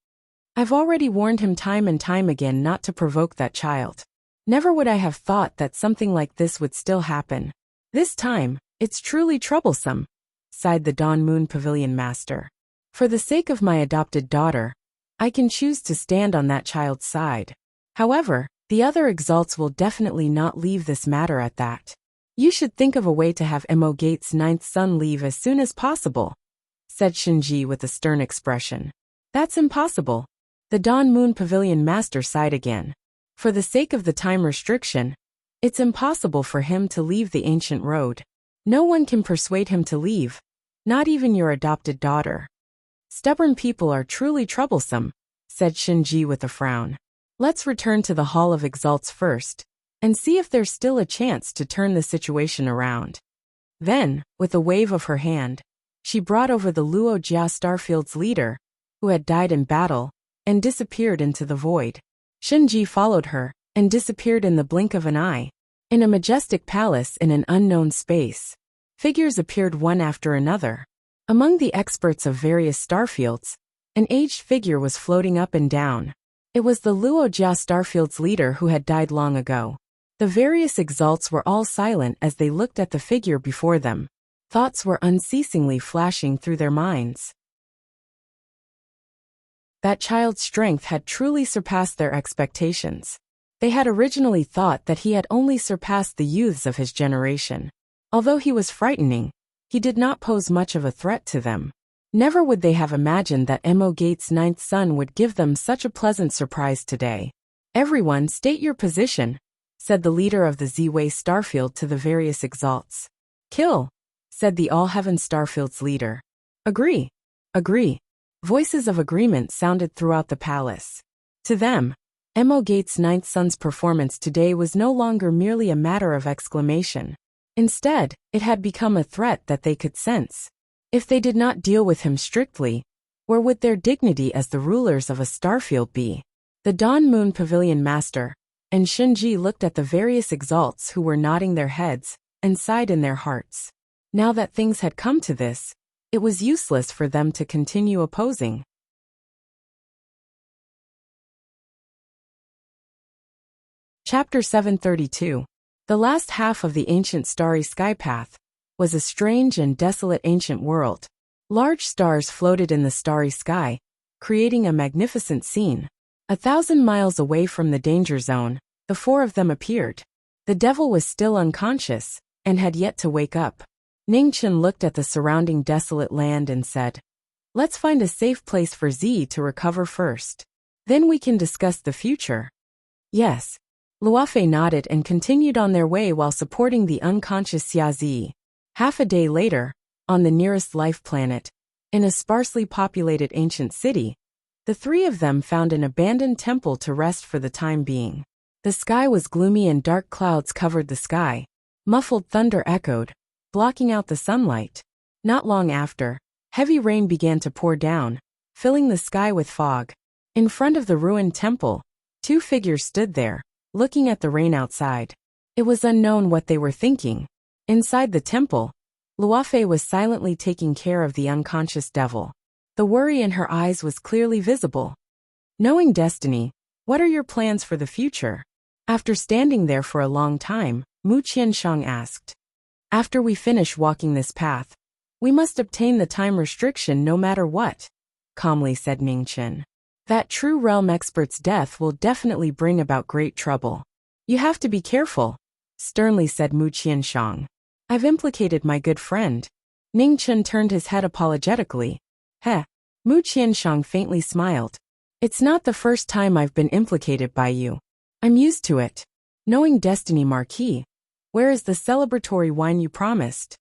I've already warned him time and time again not to provoke that child. Never would I have thought that something like this would still happen. This time, it's truly troublesome," sighed the Dawn Moon Pavilion Master. "For the sake of my adopted daughter, I can choose to stand on that child's side. However, the other exalts will definitely not leave this matter at that. You should think of a way to have Mo Gates' ninth son leave as soon as possible," said Shinji with a stern expression. "That's impossible." The Dawn Moon Pavilion Master sighed again. "For the sake of the time restriction, it's impossible for him to leave the ancient road. No one can persuade him to leave, not even your adopted daughter. Stubborn people are truly troublesome," said Shinji with a frown. "Let's return to the Hall of Exalts first, and see if there's still a chance to turn the situation around." Then, with a wave of her hand, she brought over the Luo Jia Starfield's leader, who had died in battle, and disappeared into the void. Shinji followed her, and disappeared in the blink of an eye. In a majestic palace in an unknown space, figures appeared one after another. Among the experts of various starfields, an aged figure was floating up and down. It was the Luo Jia Starfield's leader who had died long ago. The various exalts were all silent as they looked at the figure before them. Thoughts were unceasingly flashing through their minds. That child's strength had truly surpassed their expectations. They had originally thought that he had only surpassed the youths of his generation. Although he was frightening, he did not pose much of a threat to them. Never would they have imagined that Mo Gates' ninth son would give them such a pleasant surprise today. Everyone state your position, said the leader of the Z-Way Starfield to the various exalts. Kill, said the All-Heaven Starfield's leader. Agree. Agree. Voices of agreement sounded throughout the palace. To them, Mo Gates' ninth son's performance today was no longer merely a matter of exclamation. Instead, it had become a threat that they could sense. If they did not deal with him strictly, where would their dignity as the rulers of a starfield be? The Dawn Moon Pavilion Master and Shinji looked at the various exalts who were nodding their heads and sighed in their hearts. Now that things had come to this, it was useless for them to continue opposing. Chapter 732. The last half of the ancient starry sky path was a strange and desolate ancient world. Large stars floated in the starry sky, creating a magnificent scene. 1,000 miles away from the danger zone, the four of them appeared. The devil was still unconscious and had yet to wake up. Ningchen looked at the surrounding desolate land and said, "Let's find a safe place for Z to recover first. Then we can discuss the future." Yes. Luofei nodded and continued on their way while supporting the unconscious Xia Zi. Half a day later, on the nearest life planet, in a sparsely populated ancient city, the three of them found an abandoned temple to rest for the time being. The sky was gloomy and dark clouds covered the sky. Muffled thunder echoed, blocking out the sunlight. Not long after, heavy rain began to pour down, filling the sky with fog. In front of the ruined temple, two figures stood there, looking at the rain outside. It was unknown what they were thinking. Inside the temple, Luofei was silently taking care of the unconscious devil. The worry in her eyes was clearly visible. Knowing destiny, what are your plans for the future? After standing there for a long time, Mu Qianshang asked. After we finish walking this path, we must obtain the time restriction no matter what, calmly said Ningchen. That true realm expert's death will definitely bring about great trouble. You have to be careful, sternly said Mu Qianshang. I've implicated my good friend. Ningchen turned his head apologetically. Heh. Mu Qianshang faintly smiled. It's not the first time I've been implicated by you. I'm used to it. Knowing destiny, Marquis, where is the celebratory wine you promised?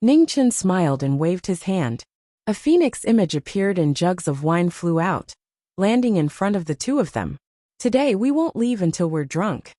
Ningchen smiled and waved his hand. A phoenix image appeared and jugs of wine flew out, landing in front of the two of them. Today we won't leave until we're drunk.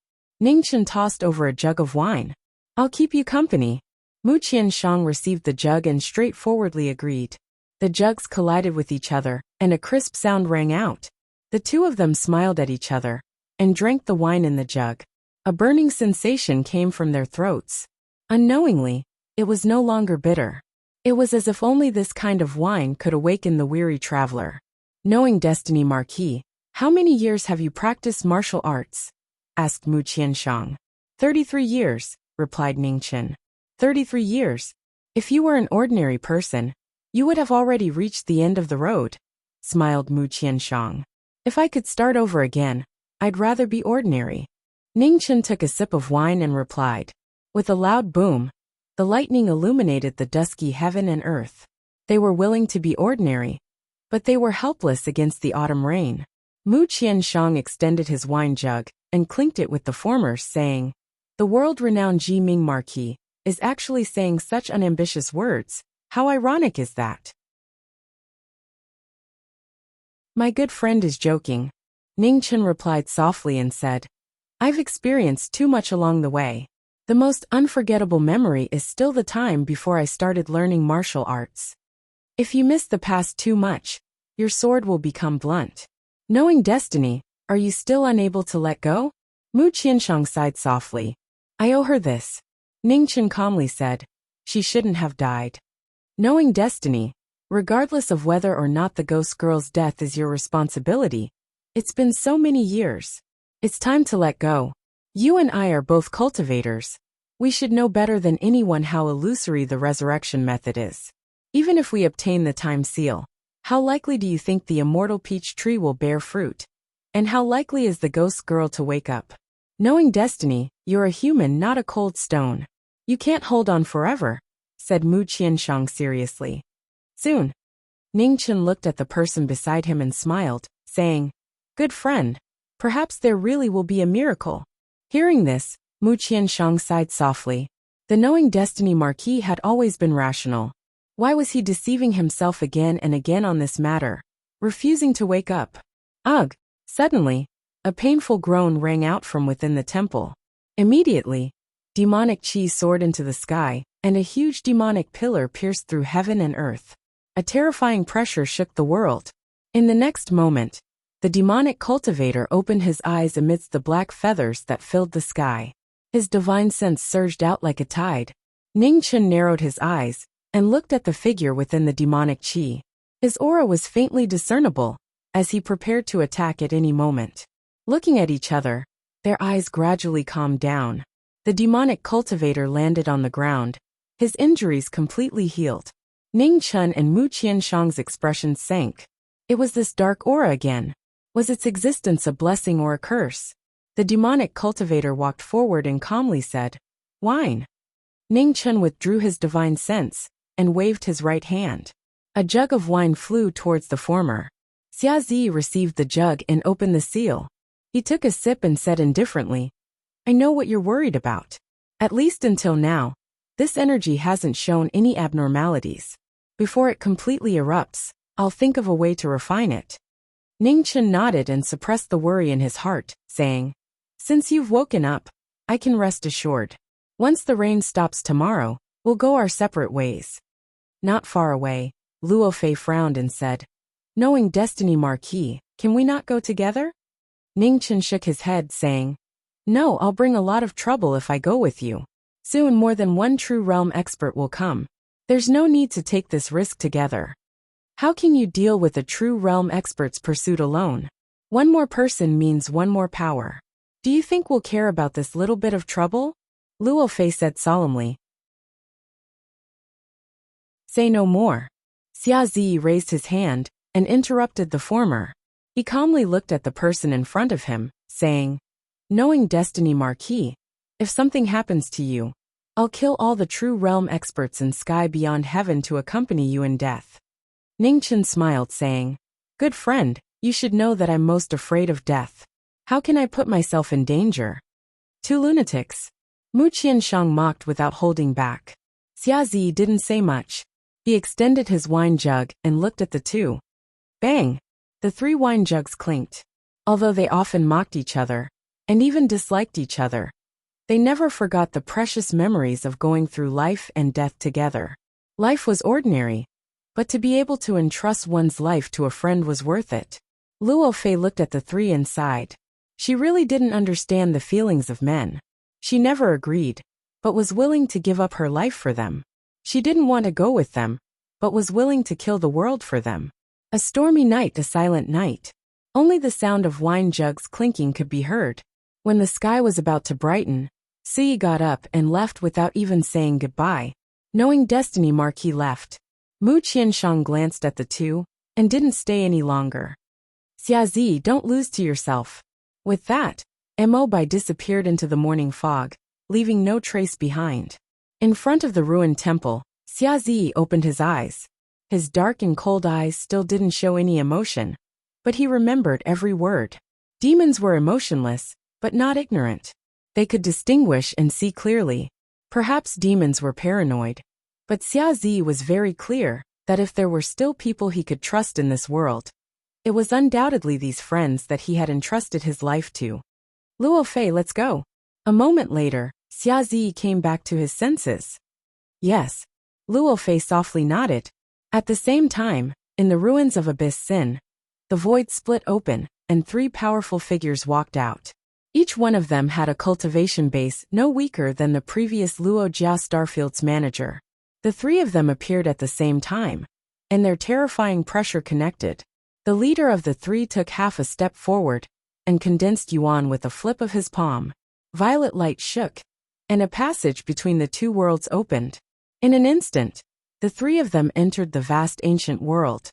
Ningchen tossed over a jug of wine. I'll keep you company. Mu Qianshang received the jug and straightforwardly agreed. The jugs collided with each other, and a crisp sound rang out. The two of them smiled at each other and drank the wine in the jug. A burning sensation came from their throats. Unknowingly, it was no longer bitter. It was as if only this kind of wine could awaken the weary traveler. Knowing destiny, Marquis, how many years have you practiced martial arts? Asked Mu Qianshang. 33 years, replied Ningchen. 33 years. If you were an ordinary person, you would have already reached the end of the road, smiled Mu Qianshang. If I could start over again, I'd rather be ordinary. Ningchen took a sip of wine and replied. With a loud boom, the lightning illuminated the dusky heaven and earth. They were willing to be ordinary, but they were helpless against the autumn rain. Mu Qianshang extended his wine jug and clinked it with the former, saying, "The world-renowned Ji Ming Marquis is actually saying such unambitious words. How ironic is that?" My good friend is joking, Ningchen replied softly and said, I've experienced too much along the way. The most unforgettable memory is still the time before I started learning martial arts. If you miss the past too much, your sword will become blunt. Knowing destiny, are you still unable to let go? Mu Qianshang sighed softly. I owe her this. Ningchen calmly said, she shouldn't have died. Knowing destiny, regardless of whether or not the ghost girl's death is your responsibility, it's been so many years. It's time to let go. You and I are both cultivators. We should know better than anyone how illusory the resurrection method is. Even if we obtain the time seal, how likely do you think the immortal peach tree will bear fruit? And how likely is the ghost girl to wake up? Knowing destiny, you're a human, not a cold stone. You can't hold on forever, said Mu Qianshang seriously. Soon. Ning Chen looked at the person beside him and smiled, saying, Good friend. Perhaps there really will be a miracle. Hearing this, Mu Qianshang sighed softly. The knowing destiny Marquis had always been rational. Why was he deceiving himself again and again on this matter? Refusing to wake up. Ugh! Suddenly, a painful groan rang out from within the temple. Immediately, demonic chi soared into the sky, and a huge demonic pillar pierced through heaven and earth. A terrifying pressure shook the world. In the next moment, the demonic cultivator opened his eyes amidst the black feathers that filled the sky. His divine sense surged out like a tide. Ning Chen narrowed his eyes and looked at the figure within the demonic chi. His aura was faintly discernible, as he prepared to attack at any moment. Looking at each other, their eyes gradually calmed down. The demonic cultivator landed on the ground, his injuries completely healed. Ning Chen and Mu Qianshang's expressions sank. It was this dark aura again. Was its existence a blessing or a curse? The demonic cultivator walked forward and calmly said, Wine. Ning Chen withdrew his divine sense and waved his right hand. A jug of wine flew towards the former. Xia Zi received the jug and opened the seal. He took a sip and said indifferently, I know what you're worried about. At least until now, this energy hasn't shown any abnormalities. Before it completely erupts, I'll think of a way to refine it. Ning Chen nodded and suppressed the worry in his heart, saying, Since you've woken up, I can rest assured. Once the rain stops tomorrow, we'll go our separate ways. Not far away, Luo Fei frowned and said, Knowing destiny Marquis, can we not go together? Ning Chen shook his head, saying, No, I'll bring a lot of trouble if I go with you. Soon more than one true realm expert will come. There's no need to take this risk together. How can you deal with a true realm expert's pursuit alone? One more person means one more power. Do you think we'll care about this little bit of trouble? Luo Fei said solemnly. Say no more. Xia Zi raised his hand and interrupted the former. He calmly looked at the person in front of him, saying, Knowing destiny Marquis, if something happens to you, I'll kill all the true realm experts in sky beyond heaven to accompany you in death. Ning Chen smiled, saying, Good friend, you should know that I'm most afraid of death. How can I put myself in danger? Two lunatics. Mu Qianshang mocked without holding back. Xia Zi didn't say much. He extended his wine jug and looked at the two. Bang! The 3 wine jugs clinked. Although they often mocked each other, and even disliked each other, they never forgot the precious memories of going through life and death together. Life was ordinary, but to be able to entrust one's life to a friend was worth it. Luo Fei looked at the 3 and sighed. She really didn't understand the feelings of men. She never agreed, but was willing to give up her life for them. She didn't want to go with them, but was willing to kill the world for them. A stormy night, a silent night. Only the sound of wine jugs clinking could be heard. When the sky was about to brighten, Sui got up and left without even saying goodbye. Knowing destiny Marquis left. Mu Qianshang glanced at the two and didn't stay any longer. Xia Zi, don't lose to yourself. With that, Mo Bai disappeared into the morning fog, leaving no trace behind. In front of the ruined temple, Xia Zi opened his eyes. His dark and cold eyes still didn't show any emotion, but he remembered every word. Demons were emotionless, but not ignorant. They could distinguish and see clearly. Perhaps demons were paranoid, but Xia Zi was very clear that if there were still people he could trust in this world, it was undoubtedly these friends that he had entrusted his life to. Luo Fei, let's go. A moment later, Xia Zi came back to his senses. Yes. Luo Fei softly nodded. At the same time, in the ruins of Abyss Sin, the void split open, and 3 powerful figures walked out. Each one of them had a cultivation base no weaker than the previous Luo Jia Starfield's manager. The 3 of them appeared at the same time, and their terrifying pressure connected. The leader of the 3 took half a step forward and condensed Yuan with a flip of his palm. Violet light shook, and a passage between the 2 worlds opened. In an instant, the 3 of them entered the vast ancient world.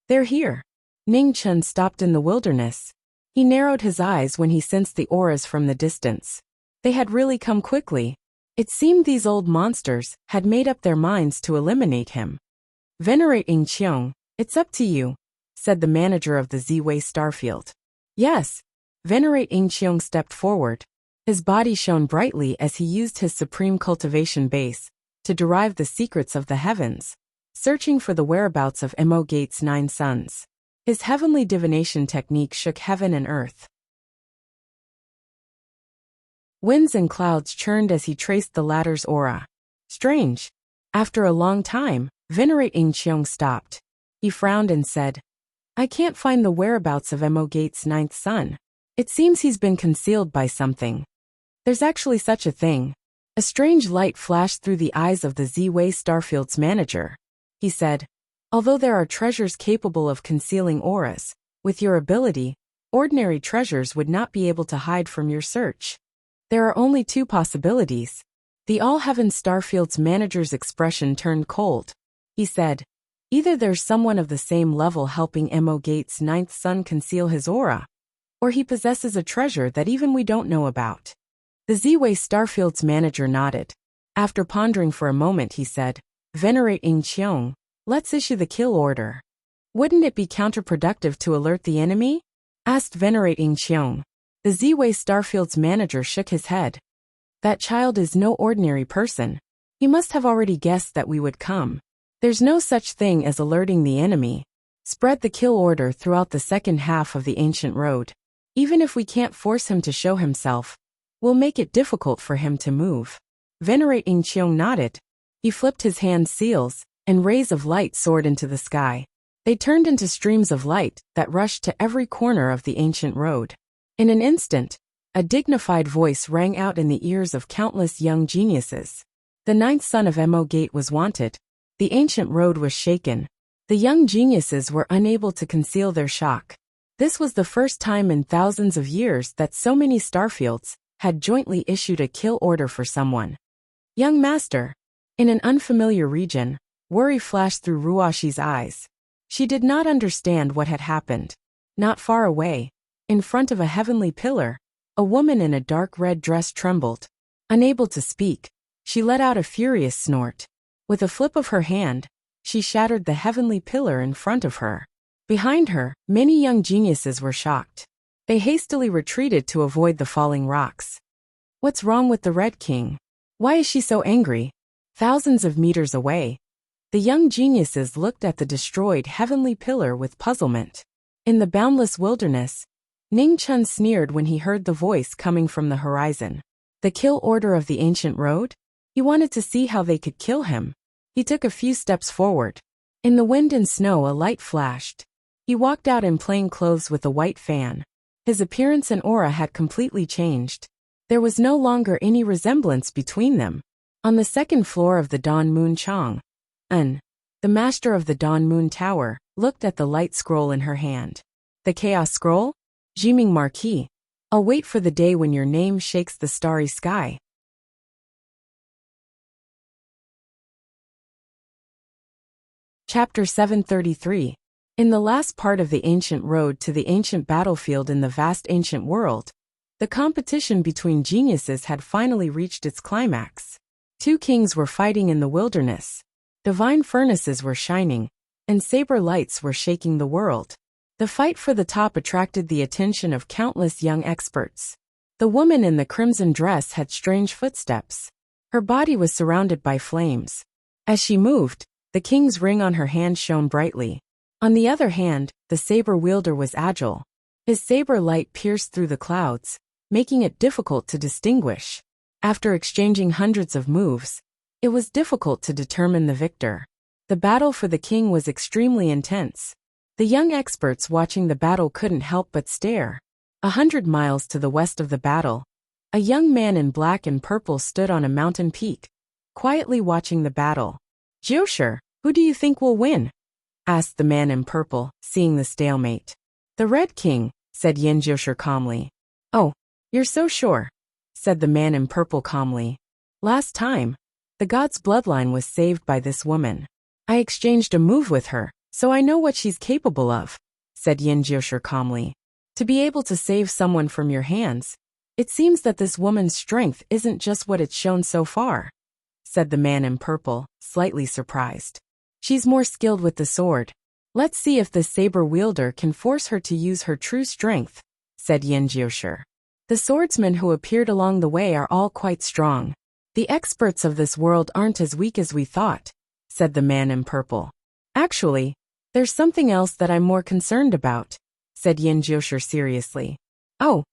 They're here. Ning Chen stopped in the wilderness. He narrowed his eyes when he sensed the auras from the distance. They had really come quickly. It seemed these old monsters had made up their minds to eliminate him. Venerating Qiong, it's up to you, said the manager of the Z-Way Starfield. Yes. Venerating Qiong stepped forward. His body shone brightly as he used his supreme cultivation base to derive the secrets of the heavens, searching for the whereabouts of Mo Gate's 9 sons. His heavenly divination technique shook heaven and earth. Winds and clouds churned as he traced the latter's aura. Strange. After a long time, Venerating Qiong stopped. He frowned and said, I can't find the whereabouts of Mo Gate's 9th son. It seems he's been concealed by something. There's actually such a thing. A strange light flashed through the eyes of the Z-Way Starfield's manager. He said, although there are treasures capable of concealing auras, with your ability, ordinary treasures would not be able to hide from your search. There are only 2 possibilities. The All-Heaven Starfield's manager's expression turned cold. He said, either there's someone of the same level helping Mo Gate's 9th son conceal his aura, or he possesses a treasure that even we don't know about. The Z-Way Starfield's manager nodded. After pondering for a moment he said, Venerating Qiong, let's issue the kill order. Wouldn't it be counterproductive to alert the enemy? Asked Venerating Qiong. The Z-Way Starfield's manager shook his head. That child is no ordinary person. He must have already guessed that we would come. There's no such thing as alerting the enemy. Spread the kill order throughout the second half of the ancient road. Even if we can't force him to show himself, we'll make it difficult for him to move. Venerating Qiong nodded. He flipped his hand seals, and rays of light soared into the sky. They turned into streams of light that rushed to every corner of the ancient road. In an instant, a dignified voice rang out in the ears of countless young geniuses. The 9th son of Mo Gate was wanted. The ancient road was shaken. The young geniuses were unable to conceal their shock. This was the first time in thousands of years that so many Starfields had jointly issued a kill order for someone. Young master. In an unfamiliar region, worry flashed through Ruashi's eyes. She did not understand what had happened. Not far away, in front of a heavenly pillar, a woman in a dark red dress trembled. Unable to speak, she let out a furious snort. With a flip of her hand, she shattered the heavenly pillar in front of her. Behind her, many young geniuses were shocked. They hastily retreated to avoid the falling rocks. What's wrong with the Red King? Why is she so angry? Thousands of meters away, the young geniuses looked at the destroyed heavenly pillar with puzzlement. In the boundless wilderness, Ning Chun sneered when he heard the voice coming from the horizon. The kill order of the ancient road? He wanted to see how they could kill him. He took a few steps forward. In the wind and snow a light flashed. He walked out in plain clothes with a white fan. His appearance and aura had completely changed. There was no longer any resemblance between them. On the second floor of the Dawn Moon Chong, the master of the Dawn Moon Tower, looked at the light scroll in her hand. The Chaos Scroll? Jiming Marquis. I'll wait for the day when your name shakes the starry sky. Chapter 733. In the last part of the ancient road to the ancient battlefield in the vast ancient world, the competition between geniuses had finally reached its climax. 2 kings were fighting in the wilderness. Divine furnaces were shining, and saber lights were shaking the world. The fight for the top attracted the attention of countless young experts. The woman in the crimson dress had strange footsteps. Her body was surrounded by flames. As she moved, the king's ring on her hand shone brightly. On the other hand, the saber wielder was agile. His saber light pierced through the clouds, making it difficult to distinguish. After exchanging hundreds of moves, it was difficult to determine the victor. The battle for the king was extremely intense. The young experts watching the battle couldn't help but stare. 100 miles to the west of the battle, a young man in black and purple stood on a mountain peak, quietly watching the battle. "Jiushi, who do you think will win?" asked the man in purple, seeing the stalemate. "The Red King," said Yin Jiushi calmly. "Oh, you're so sure," said the man in purple calmly. "Last time, the god's bloodline was saved by this woman. I exchanged a move with her, so I know what she's capable of," said Yin Jiushi calmly. "To be able to save someone from your hands, It seems that this woman's strength isn't just what it's shown so far, said the man in purple, slightly surprised. She's more skilled with the sword. Let's see if this saber wielder can force her to use her true strength, said Yin Jiushi. The swordsmen who appeared along the way are all quite strong. The experts of this world aren't as weak as we thought, said the man in purple. Actually, there's something else that I'm more concerned about, said Yin Jiushi seriously. Oh.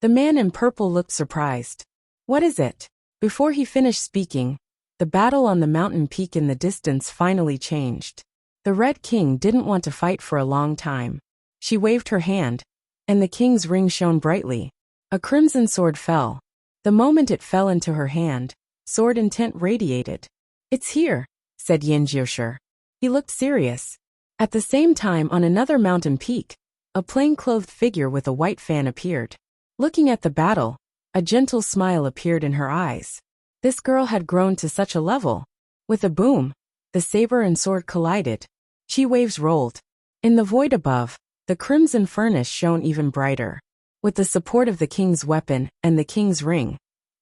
The man in purple looked surprised. What is it? Before he finished speaking, the battle on the mountain peak in the distance finally changed. The Red King didn't want to fight for a long time. She waved her hand, and the king's ring shone brightly. A crimson sword fell. The moment it fell into her hand, sword intent radiated. It's here, said Yin Jiushi. He looked serious. At the same time, on another mountain peak, a plain-clothed figure with a white fan appeared. Looking at the battle, a gentle smile appeared in her eyes. This girl had grown to such a level. With a boom, the saber and sword collided. Chi waves rolled. In the void above, the crimson furnace shone even brighter. With the support of the king's weapon and the king's ring,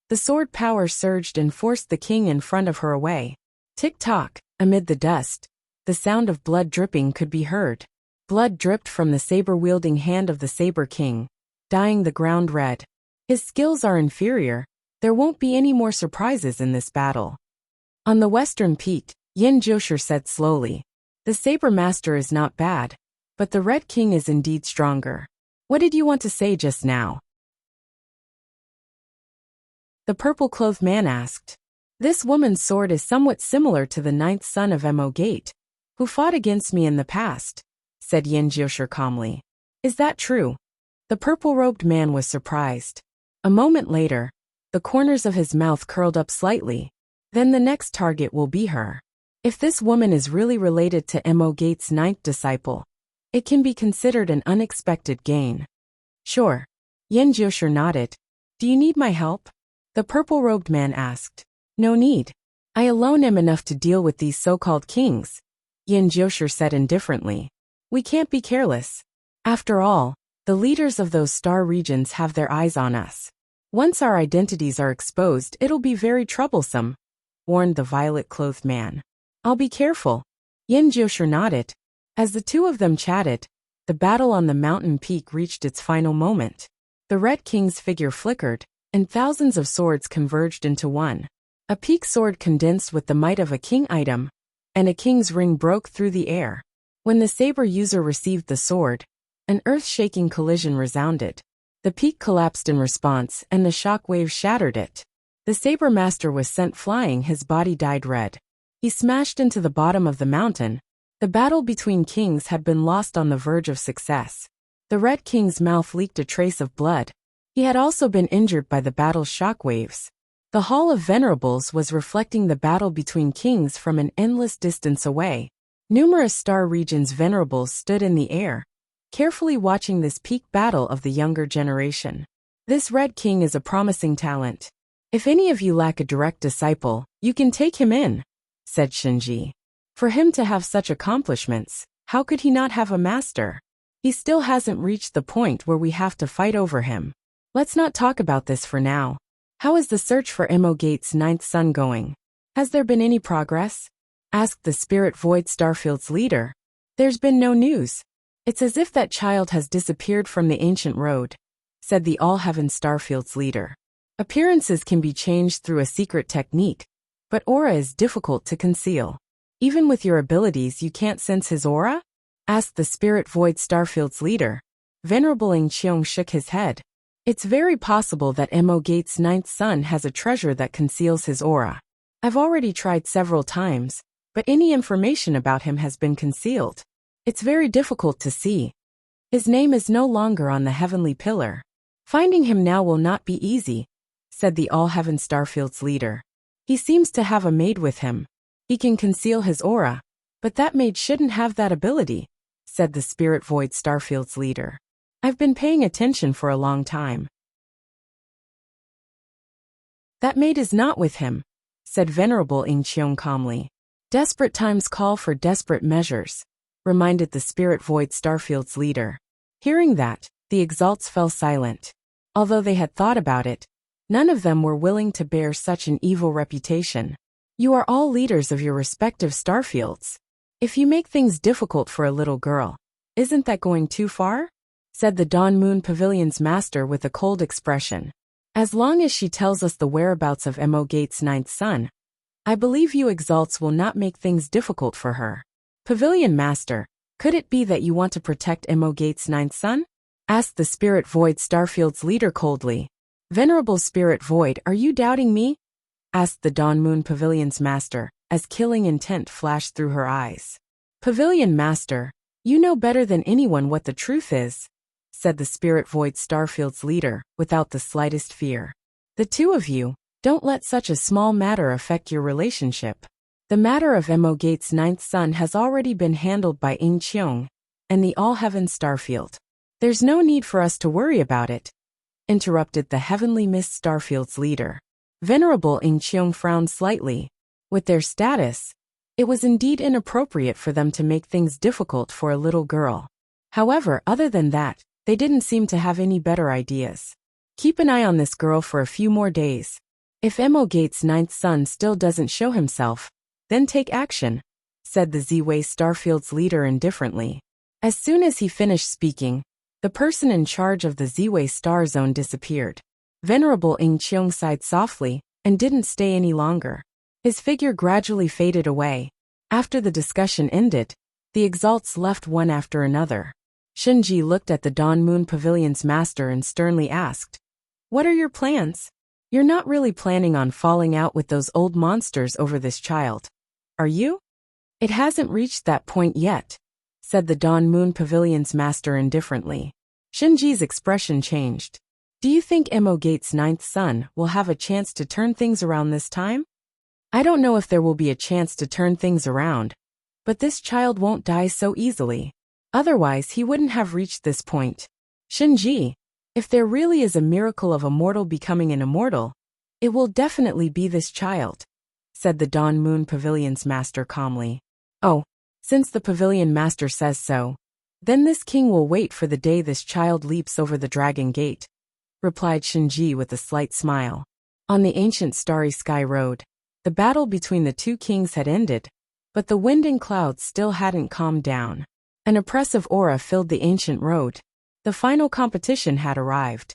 the sword power surged and forced the king in front of her away. Tick-tock, amid the dust, the sound of blood dripping could be heard. Blood dripped from the saber-wielding hand of the saber king, dyeing the ground red. His skills are inferior. There won't be any more surprises in this battle. On the western peak, Yin Jiushi said slowly, the saber master is not bad, but the Red King is indeed stronger. What did you want to say just now? The purple-clothed man asked. This woman's sword is somewhat similar to the ninth son of Mo Gate, who fought against me in the past, said Yin Jiushi calmly. Is that true? The purple-robed man was surprised. A moment later, the corners of his mouth curled up slightly. Then the next target will be her. If this woman is really related to Mo Gate's ninth disciple, it can be considered an unexpected gain. Sure. Yin Jiushi nodded. Do you need my help? The purple-robed man asked. No need. I alone am enough to deal with these so-called kings, Yin Jiushi said indifferently. We can't be careless. After all, the leaders of those star regions have their eyes on us. Once our identities are exposed, it'll be very troublesome, warned the violet-clothed man. I'll be careful. Yin Jiushi nodded. As the two of them chatted, the battle on the mountain peak reached its final moment. The Red King's figure flickered, and thousands of swords converged into one. A peak sword condensed with the might of a king item, and a king's ring broke through the air. When the saber user received the sword, an earth-shaking collision resounded. The peak collapsed in response, and the shock wave shattered it. The saber master was sent flying, his body dyed red. He smashed into the bottom of the mountain. The battle between kings had been lost on the verge of success. The Red King's mouth leaked a trace of blood. He had also been injured by the battle's shock waves. The Hall of Venerables was reflecting the battle between kings from an endless distance away. Numerous star regions' venerables stood in the air, carefully watching this peak battle of the younger generation. This Red King is a promising talent. If any of you lack a direct disciple, you can take him in, said Shinji. For him to have such accomplishments, how could he not have a master? He still hasn't reached the point where we have to fight over him. Let's not talk about this for now. How is the search for Mo Gate's ninth son going? Has there been any progress? Asked the Spirit Void Starfield's leader. There's been no news. It's as if that child has disappeared from the ancient road, said the All-Heaven Starfield's leader. Appearances can be changed through a secret technique, but aura is difficult to conceal. Even with your abilities, you can't sense his aura? Asked the Spirit Void Starfield's leader. Venerable Ing Cheong shook his head. It's very possible that Mo Gate's ninth son has a treasure that conceals his aura. I've already tried several times, but any information about him has been concealed. It's very difficult to see. His name is no longer on the heavenly pillar. Finding him now will not be easy, said the All-Heaven Starfield's leader. He seems to have a maid with him. He can conceal his aura, but that maid shouldn't have that ability, said the Spirit Void Starfield's leader. I've been paying attention for a long time. That maid is not with him, said Venerable Ing Cheong calmly. Desperate times call for desperate measures, reminded the Spirit Void Starfield's leader. Hearing that, the exalts fell silent. Although they had thought about it, none of them were willing to bear such an evil reputation. You are all leaders of your respective starfields. If you make things difficult for a little girl, isn't that going too far? Said the Dawn Moon Pavilion's master with a cold expression. As long as she tells us the whereabouts of Mo Gate's ninth son, I believe you exalts will not make things difficult for her. Pavilion master, could it be that you want to protect Mo Gate's ninth son? Asked the Spirit Void Starfield's leader coldly. Venerable Spirit Void, are you doubting me? Asked the Dawn Moon Pavilion's master, as killing intent flashed through her eyes. Pavilion master, you know better than anyone what the truth is, said the Spirit Void Starfield's leader, without the slightest fear. The two of you, don't let such a small matter affect your relationship. The matter of Mo Gate's ninth son has already been handled by Ing Cheong and the All-Heaven Starfield. There's no need for us to worry about it, interrupted the Heavenly Mist Starfield's leader. Venerable Ing Cheong frowned slightly. With their status, it was indeed inappropriate for them to make things difficult for a little girl. However, other than that, they didn't seem to have any better ideas. Keep an eye on this girl for a few more days. If Mo Gate's ninth son still doesn't show himself, then take action, said the Z-Way Starfield's leader indifferently. As soon as he finished speaking, the person in charge of the Z-Way Star Zone disappeared. Venerable Ing Cheong sighed softly and didn't stay any longer. His figure gradually faded away. After the discussion ended, the exalts left one after another. Shinji looked at the Dawn Moon Pavilion's master and sternly asked, "What are your plans? You're not really planning on falling out with those old monsters over this child, are you?" "It hasn't reached that point yet," said the Dawn Moon Pavilion's master indifferently. Shinji's expression changed. "Do you think Mo Gate's ninth son will have a chance to turn things around this time?" "I don't know if there will be a chance to turn things around, but this child won't die so easily. Otherwise he wouldn't have reached this point. Shinji, if there really is a miracle of a mortal becoming an immortal, it will definitely be this child," said the Dawn Moon Pavilion's master calmly. "Oh, since the Pavilion master says so, then this king will wait for the day this child leaps over the Dragon Gate," replied Shinji with a slight smile. On the ancient starry sky road, the battle between the two kings had ended, but the wind and clouds still hadn't calmed down. An oppressive aura filled the ancient road. The final competition had arrived.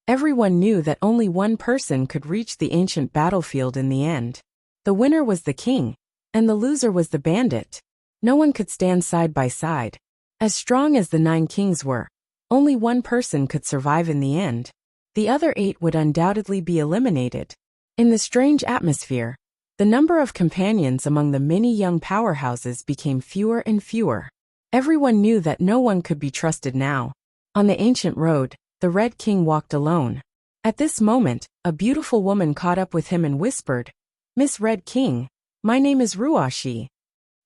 Everyone knew that only one person could reach the ancient battlefield in the end. The winner was the king, and the loser was the bandit. No one could stand side by side. As strong as the 9 kings were, only one person could survive in the end. The other 8 would undoubtedly be eliminated. In the strange atmosphere, the number of companions among the many young powerhouses became fewer and fewer. Everyone knew that no one could be trusted now. On the ancient road, the Red King walked alone. At this moment, a beautiful woman caught up with him and whispered, "Miss Red King, my name is Ruashi."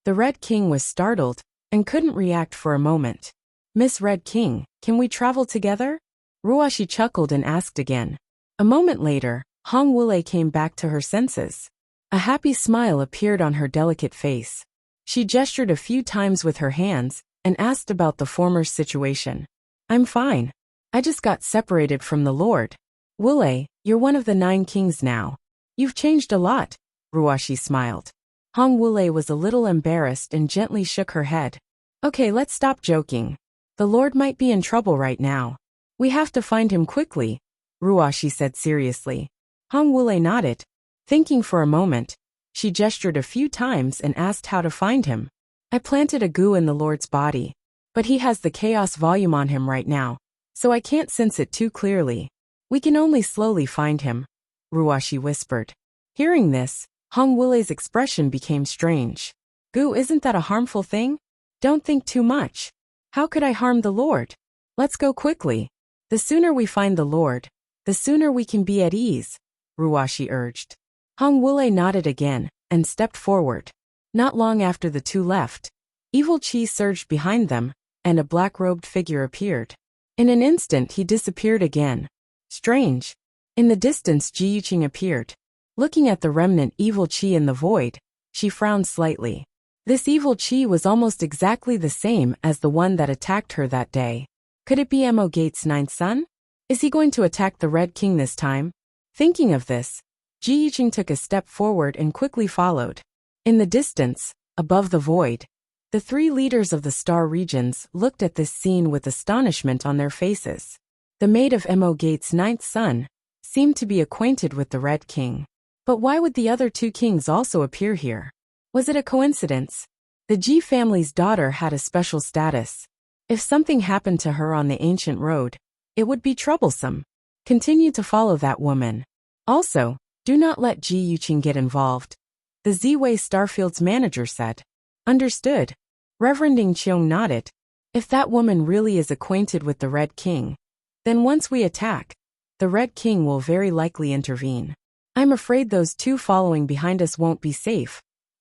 The Red King was startled and couldn't react for a moment. "Miss Red King, can we travel together?" Ruashi chuckled and asked again. A moment later, Hong Wule came back to her senses. A happy smile appeared on her delicate face. She gestured a few times with her hands and asked about the former situation. "I'm fine. I just got separated from the Lord." "Wule, you're one of the 9 kings now. You've changed a lot," Ruashi smiled. Hong Wule was a little embarrassed and gently shook her head. "Okay, let's stop joking. The Lord might be in trouble right now. We have to find him quickly," Ruashi said seriously. Hong Wule nodded. Thinking for a moment, she gestured a few times and asked how to find him. "I planted a goo in the Lord's body, but he has the chaos volume on him right now, so I can't sense it too clearly. We can only slowly find him," Ruashi whispered. Hearing this, Hong Wule's expression became strange. "Goo, isn't that a harmful thing? Don't think too much. How could I harm the Lord? Let's go quickly. The sooner we find the Lord, the sooner we can be at ease," Ruashi urged. Hong Wule nodded again and stepped forward. Not long after the two left, evil Qi surged behind them, and a black-robed figure appeared. In an instant he disappeared again. Strange. In the distance Ji Yuqing appeared. Looking at the remnant evil Qi in the void, she frowned slightly. This evil Qi was almost exactly the same as the one that attacked her that day. Could it be Mo Gate's ninth son? Is he going to attack the Red King this time? Thinking of this, Ji Yiqing took a step forward and quickly followed. In the distance, above the void, the three leaders of the star regions looked at this scene with astonishment on their faces. The maid of Mo Gate's ninth son seemed to be acquainted with the Red King. But why would the other two kings also appear here? Was it a coincidence? The Ji family's daughter had a special status. If something happened to her on the ancient road, it would be troublesome. Continue to follow that woman. Also, do not let Ji Yiqing get involved, the Ziwei Starfield's manager said. Understood. Reverend Ding Qiong nodded. If that woman really is acquainted with the Red King, then once we attack, the Red King will very likely intervene. I'm afraid those two following behind us won't be safe,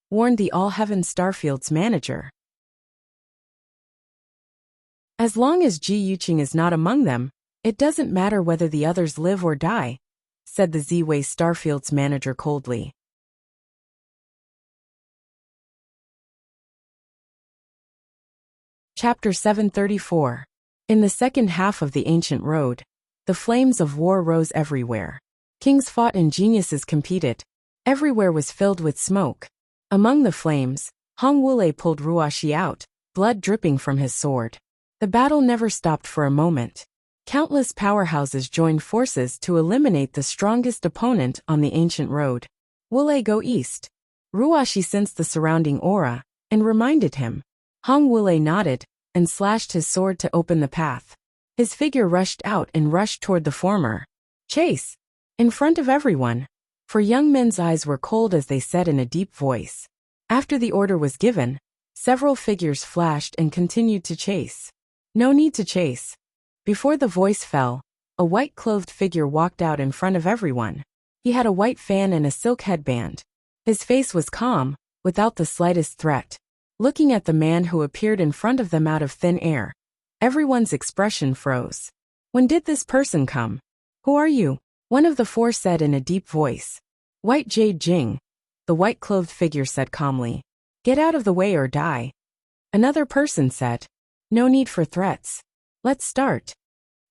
warned the All Heaven Starfield's manager. As long as Ji Yiqing is not among them, it doesn't matter whether the others live or die, said the Ziwei Starfield's manager coldly. Chapter 734. In the second half of the ancient road, the flames of war rose everywhere. Kings fought and geniuses competed. Everywhere was filled with smoke. Among the flames, Hong Wulei pulled Ruashi out, blood dripping from his sword. The battle never stopped for a moment. Countless powerhouses joined forces to eliminate the strongest opponent on the ancient road. Wulei, go east. Ruashi sensed the surrounding aura and reminded him. Hong Wulei nodded and slashed his sword to open the path. His figure rushed out and rushed toward the former. Chase! In front of everyone. For young men's eyes were cold as they said in a deep voice. After the order was given, several figures flashed and continued to chase. No need to chase. Before the voice fell, a white-clothed figure walked out in front of everyone. He had a white fan and a silk headband. His face was calm, without the slightest threat. Looking at the man who appeared in front of them out of thin air, everyone's expression froze. When did this person come? Who are you? One of the four said in a deep voice. White Jade Jing, the white-clothed figure said calmly. Get out of the way or die. Another person said. No need for threats. Let's start.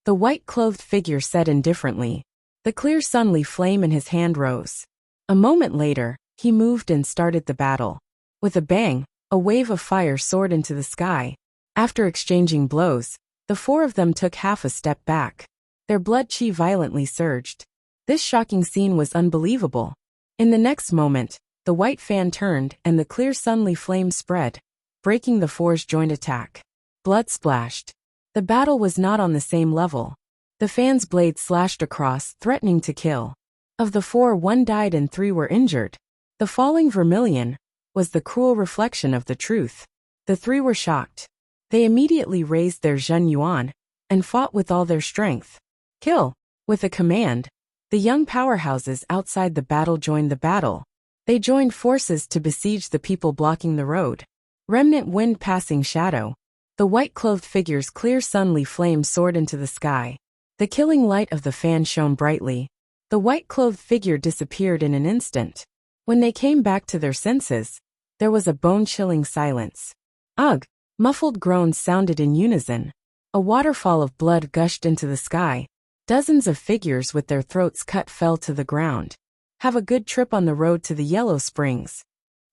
The white-clothed figure said indifferently. The clear sunly flame in his hand rose. A moment later, he moved and started the battle. With a bang, a wave of fire soared into the sky. After exchanging blows, the four of them took half a step back. Their blood chi violently surged. This shocking scene was unbelievable. In the next moment, the white fan turned and the clear sunly flame spread, breaking the four's joint attack. Blood splashed. The battle was not on the same level. The fan's blade slashed across, threatening to kill. Of the four, one died and three were injured. The falling vermilion was the cruel reflection of the truth. The three were shocked. They immediately raised their Zhen Yuan and fought with all their strength. Kill! With a command, the young powerhouses outside the battle joined the battle. They joined forces to besiege the people blocking the road. Remnant wind passing shadow. The white-clothed figure's clear sunly flame soared into the sky. The killing light of the fan shone brightly. The white-clothed figure disappeared in an instant. When they came back to their senses, there was a bone-chilling silence. Ugh! Muffled groans sounded in unison. A waterfall of blood gushed into the sky. Dozens of figures with their throats cut fell to the ground. Have a good trip on the road to the Yellow Springs.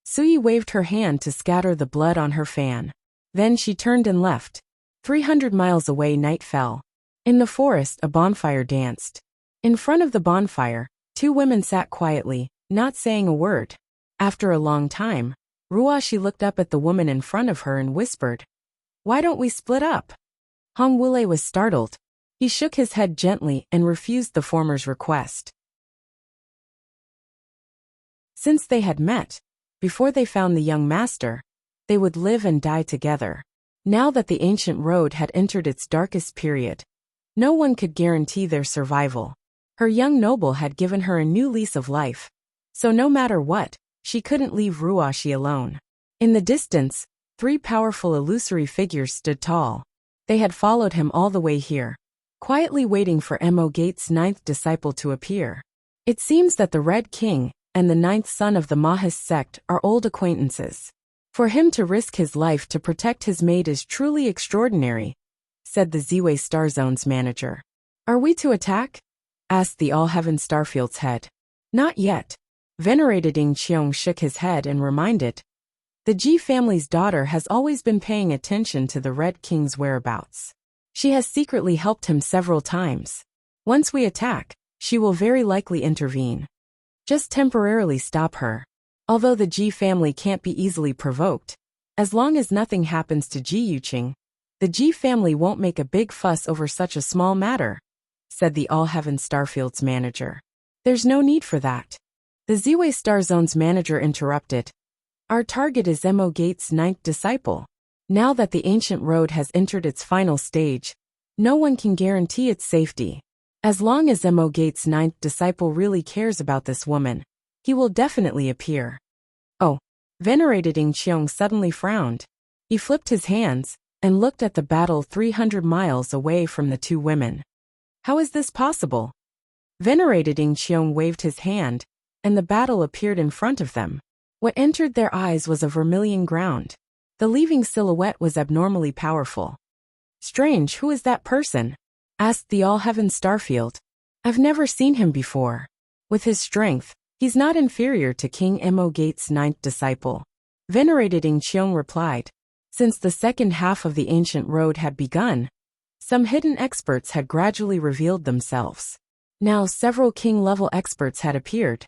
Suyi waved her hand to scatter the blood on her fan. Then she turned and left. 300 miles away, night fell. In the forest, a bonfire danced. In front of the bonfire, two women sat quietly, not saying a word. After a long time, Ruashi looked up at the woman in front of her and whispered, "Why don't we split up?" Hong Wulei was startled. He shook his head gently and refused the former's request. Since they had met, before they found the young master, they would live and die together. Now that the ancient road had entered its darkest period, no one could guarantee their survival. Her young noble had given her a new lease of life, so no matter what, she couldn't leave Ruashi alone. In the distance, three powerful illusory figures stood tall. They had followed him all the way here, quietly waiting for Mo Gate's ninth disciple to appear. It seems that the Red King and the ninth son of the Mahis sect are old acquaintances. For him to risk his life to protect his maid is truly extraordinary, said the Z-Way Star Zone's manager. Are we to attack? Asked the All-Heaven Starfield's head. Not yet. Venerated Ing Cheong shook his head and reminded. The Ji family's daughter has always been paying attention to the Red King's whereabouts. She has secretly helped him several times. Once we attack, she will very likely intervene. Just temporarily stop her. Although the Ji family can't be easily provoked, as long as nothing happens to Ji Yuqing, the Ji family won't make a big fuss over such a small matter, said the All-Heaven Starfield's manager. There's no need for that. The Z-Way Star Zone's manager interrupted. Our target is Mo Gate's 9th disciple. Now that the ancient road has entered its final stage, no one can guarantee its safety. As long as Mo Gate's 9th disciple really cares about this woman, he will definitely appear. Oh, Venerated Ing Cheong suddenly frowned. He flipped his hands and looked at the battle 300 miles away from the two women. How is this possible? Venerated Ing Cheong waved his hand, and the battle appeared in front of them. What entered their eyes was a vermilion ground. The leaving silhouette was abnormally powerful. Strange, who is that person? Asked the All-Heaven Starfield. I've never seen him before. With his strength, he's not inferior to King Mo Gate's 9th disciple. Venerated Ing Cheong replied. Since the second half of the ancient road had begun, some hidden experts had gradually revealed themselves. Now several king-level experts had appeared.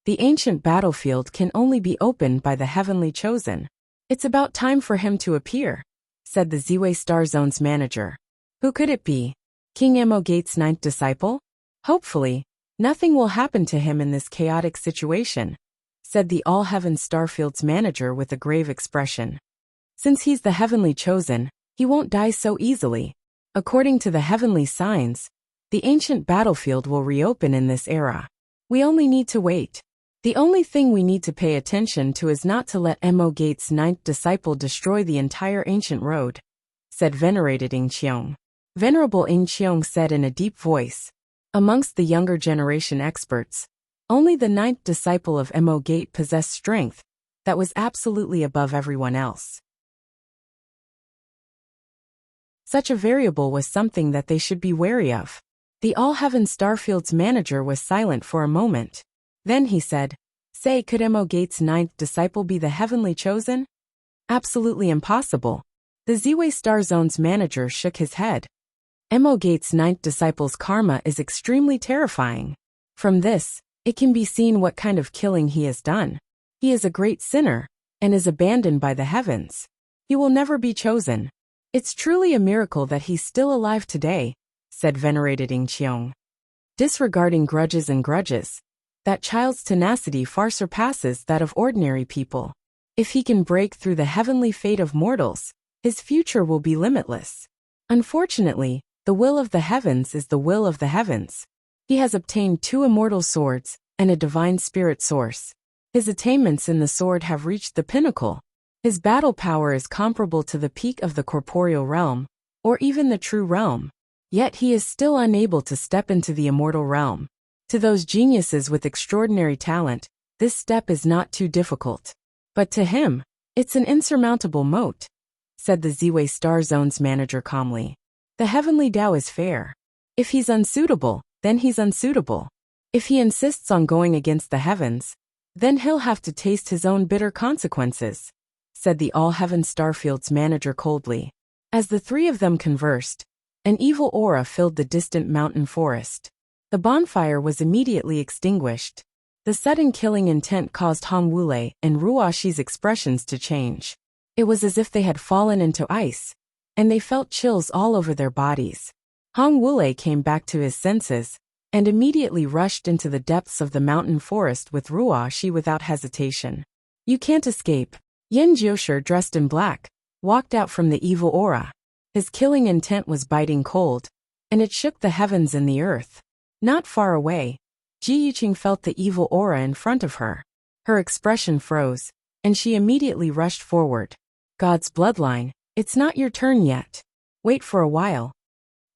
The ancient battlefield can only be opened by the Heavenly Chosen. It's about time for him to appear, said the Z-Way Star Zone's manager. Who could it be? King Mo Gate's 9th disciple? Hopefully, nothing will happen to him in this chaotic situation, said the All-Heaven Starfield's manager with a grave expression. Since he's the Heavenly Chosen, he won't die so easily. According to the heavenly signs, the ancient battlefield will reopen in this era. We only need to wait. The only thing we need to pay attention to is not to let Mo Gate's 9th disciple destroy the entire ancient road, said Venerated Ing Cheong. Venerable Ing Cheong said in a deep voice. Amongst the younger generation experts, only the 9th disciple of Mo Gate possessed strength that was absolutely above everyone else. Such a variable was something that they should be wary of. The All-Heaven Starfield's manager was silent for a moment. Then he said, Say, could Mo Gate's 9th disciple be the Heavenly Chosen? Absolutely impossible. The Z-Way Star Zone's manager shook his head. Mo Gate's 9th disciple's karma is extremely terrifying. From this, it can be seen what kind of killing he has done. He is a great sinner, and is abandoned by the heavens. He will never be chosen. It's truly a miracle that he's still alive today, said Venerated Ing Cheong. Disregarding grudges and grudges, that child's tenacity far surpasses that of ordinary people. If he can break through the heavenly fate of mortals, his future will be limitless. Unfortunately, the will of the heavens is the will of the heavens. He has obtained 2 immortal swords and a divine spirit source. His attainments in the sword have reached the pinnacle. His battle power is comparable to the peak of the corporeal realm, or even the true realm. Yet he is still unable to step into the immortal realm. To those geniuses with extraordinary talent, this step is not too difficult. But to him, it's an insurmountable moat, said the Z-Way Star Zone's manager calmly. The heavenly Tao is fair. If he's unsuitable, then he's unsuitable. If he insists on going against the heavens, then he'll have to taste his own bitter consequences, said the All-Heaven Starfield's manager coldly. As the three of them conversed, an evil aura filled the distant mountain forest. The bonfire was immediately extinguished. The sudden killing intent caused Hong Wulei and Ruoxi's expressions to change. It was as if they had fallen into ice, and they felt chills all over their bodies. Hong Wulei came back to his senses, and immediately rushed into the depths of the mountain forest with Ruoxi without hesitation. You can't escape. Yen Jiushi, dressed in black, walked out from the evil aura. His killing intent was biting cold, and it shook the heavens and the earth. Not far away, Ji Yuqing felt the evil aura in front of her. Her expression froze, and she immediately rushed forward. God's bloodline, it's not your turn yet. Wait for a while.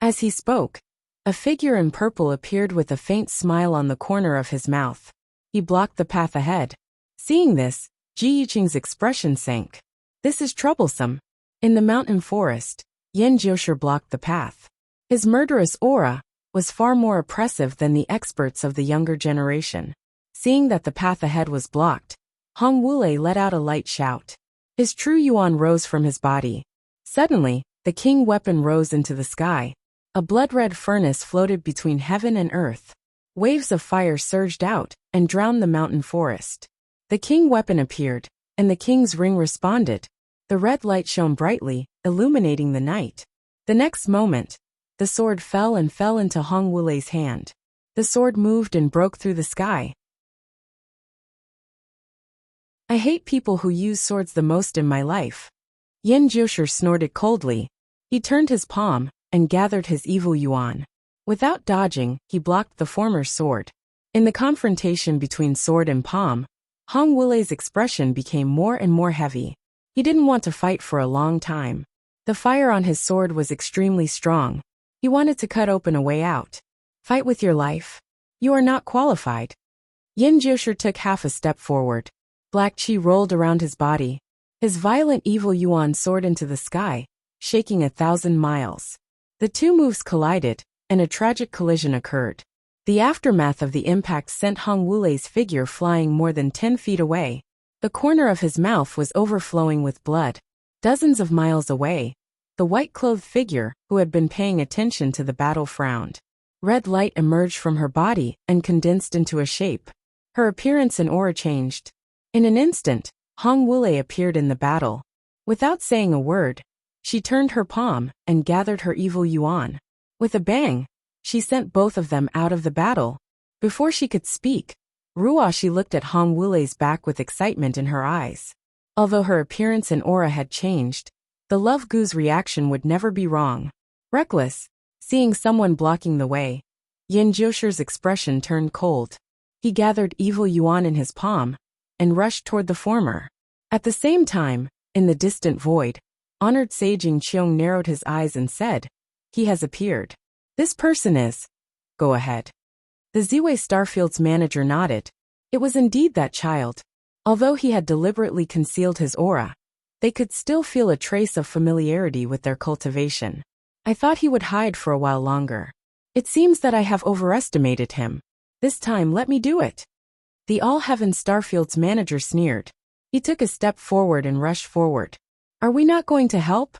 As he spoke, a figure in purple appeared with a faint smile on the corner of his mouth. He blocked the path ahead. Seeing this, Ji Yuqing's expression sank. This is troublesome. In the mountain forest, Yin Jiushi blocked the path. His murderous aura was far more oppressive than the experts of the younger generation. Seeing that the path ahead was blocked, Hong Wulei let out a light shout. His true yuan rose from his body. Suddenly, the king weapon rose into the sky. A blood-red furnace floated between heaven and earth. Waves of fire surged out and drowned the mountain forest. The king weapon appeared, and the king's ring responded. The red light shone brightly, illuminating the night. The next moment, the sword fell into Hong Wulei's hand. The sword moved and broke through the sky. I hate people who use swords the most in my life. Yin Jiushi snorted coldly. He turned his palm and gathered his evil yuan. Without dodging, he blocked the former sword. In the confrontation between sword and palm, Hong Wulei's expression became more and more heavy. He didn't want to fight for a long time. The fire on his sword was extremely strong. He wanted to cut open a way out. Fight with your life? You are not qualified. Yin Jiushi took half a step forward. Black chi rolled around his body. His violent evil yuan soared into the sky, shaking 1,000 miles. The two moves collided, and a tragic collision occurred. The aftermath of the impact sent Hong Wulei's figure flying more than 10 feet away. The corner of his mouth was overflowing with blood. Dozens of miles away, the white-clothed figure, who had been paying attention to the battle, frowned. Red light emerged from her body and condensed into a shape. Her appearance and aura changed. In an instant, Hong Wulei appeared in the battle. Without saying a word, she turned her palm and gathered her evil yuan. With a bang, she sent both of them out of the battle. Before she could speak, Ruoshi looked at Hong Wulei's back with excitement in her eyes. Although her appearance and aura had changed, the love goo's reaction would never be wrong. Reckless, seeing someone blocking the way, Yin Jiushi's expression turned cold. He gathered evil yuan in his palm and rushed toward the former. At the same time, in the distant void, honored sage Ying Qiong narrowed his eyes and said, "He has appeared. This person is..." "Go ahead." The Ziwei Starfield's manager nodded. It was indeed that child. Although he had deliberately concealed his aura, they could still feel a trace of familiarity with their cultivation. I thought he would hide for a while longer. It seems that I have overestimated him. This time let me do it. The All-Heaven Starfield's manager sneered. He took a step forward and rushed forward. "Are we not going to help?"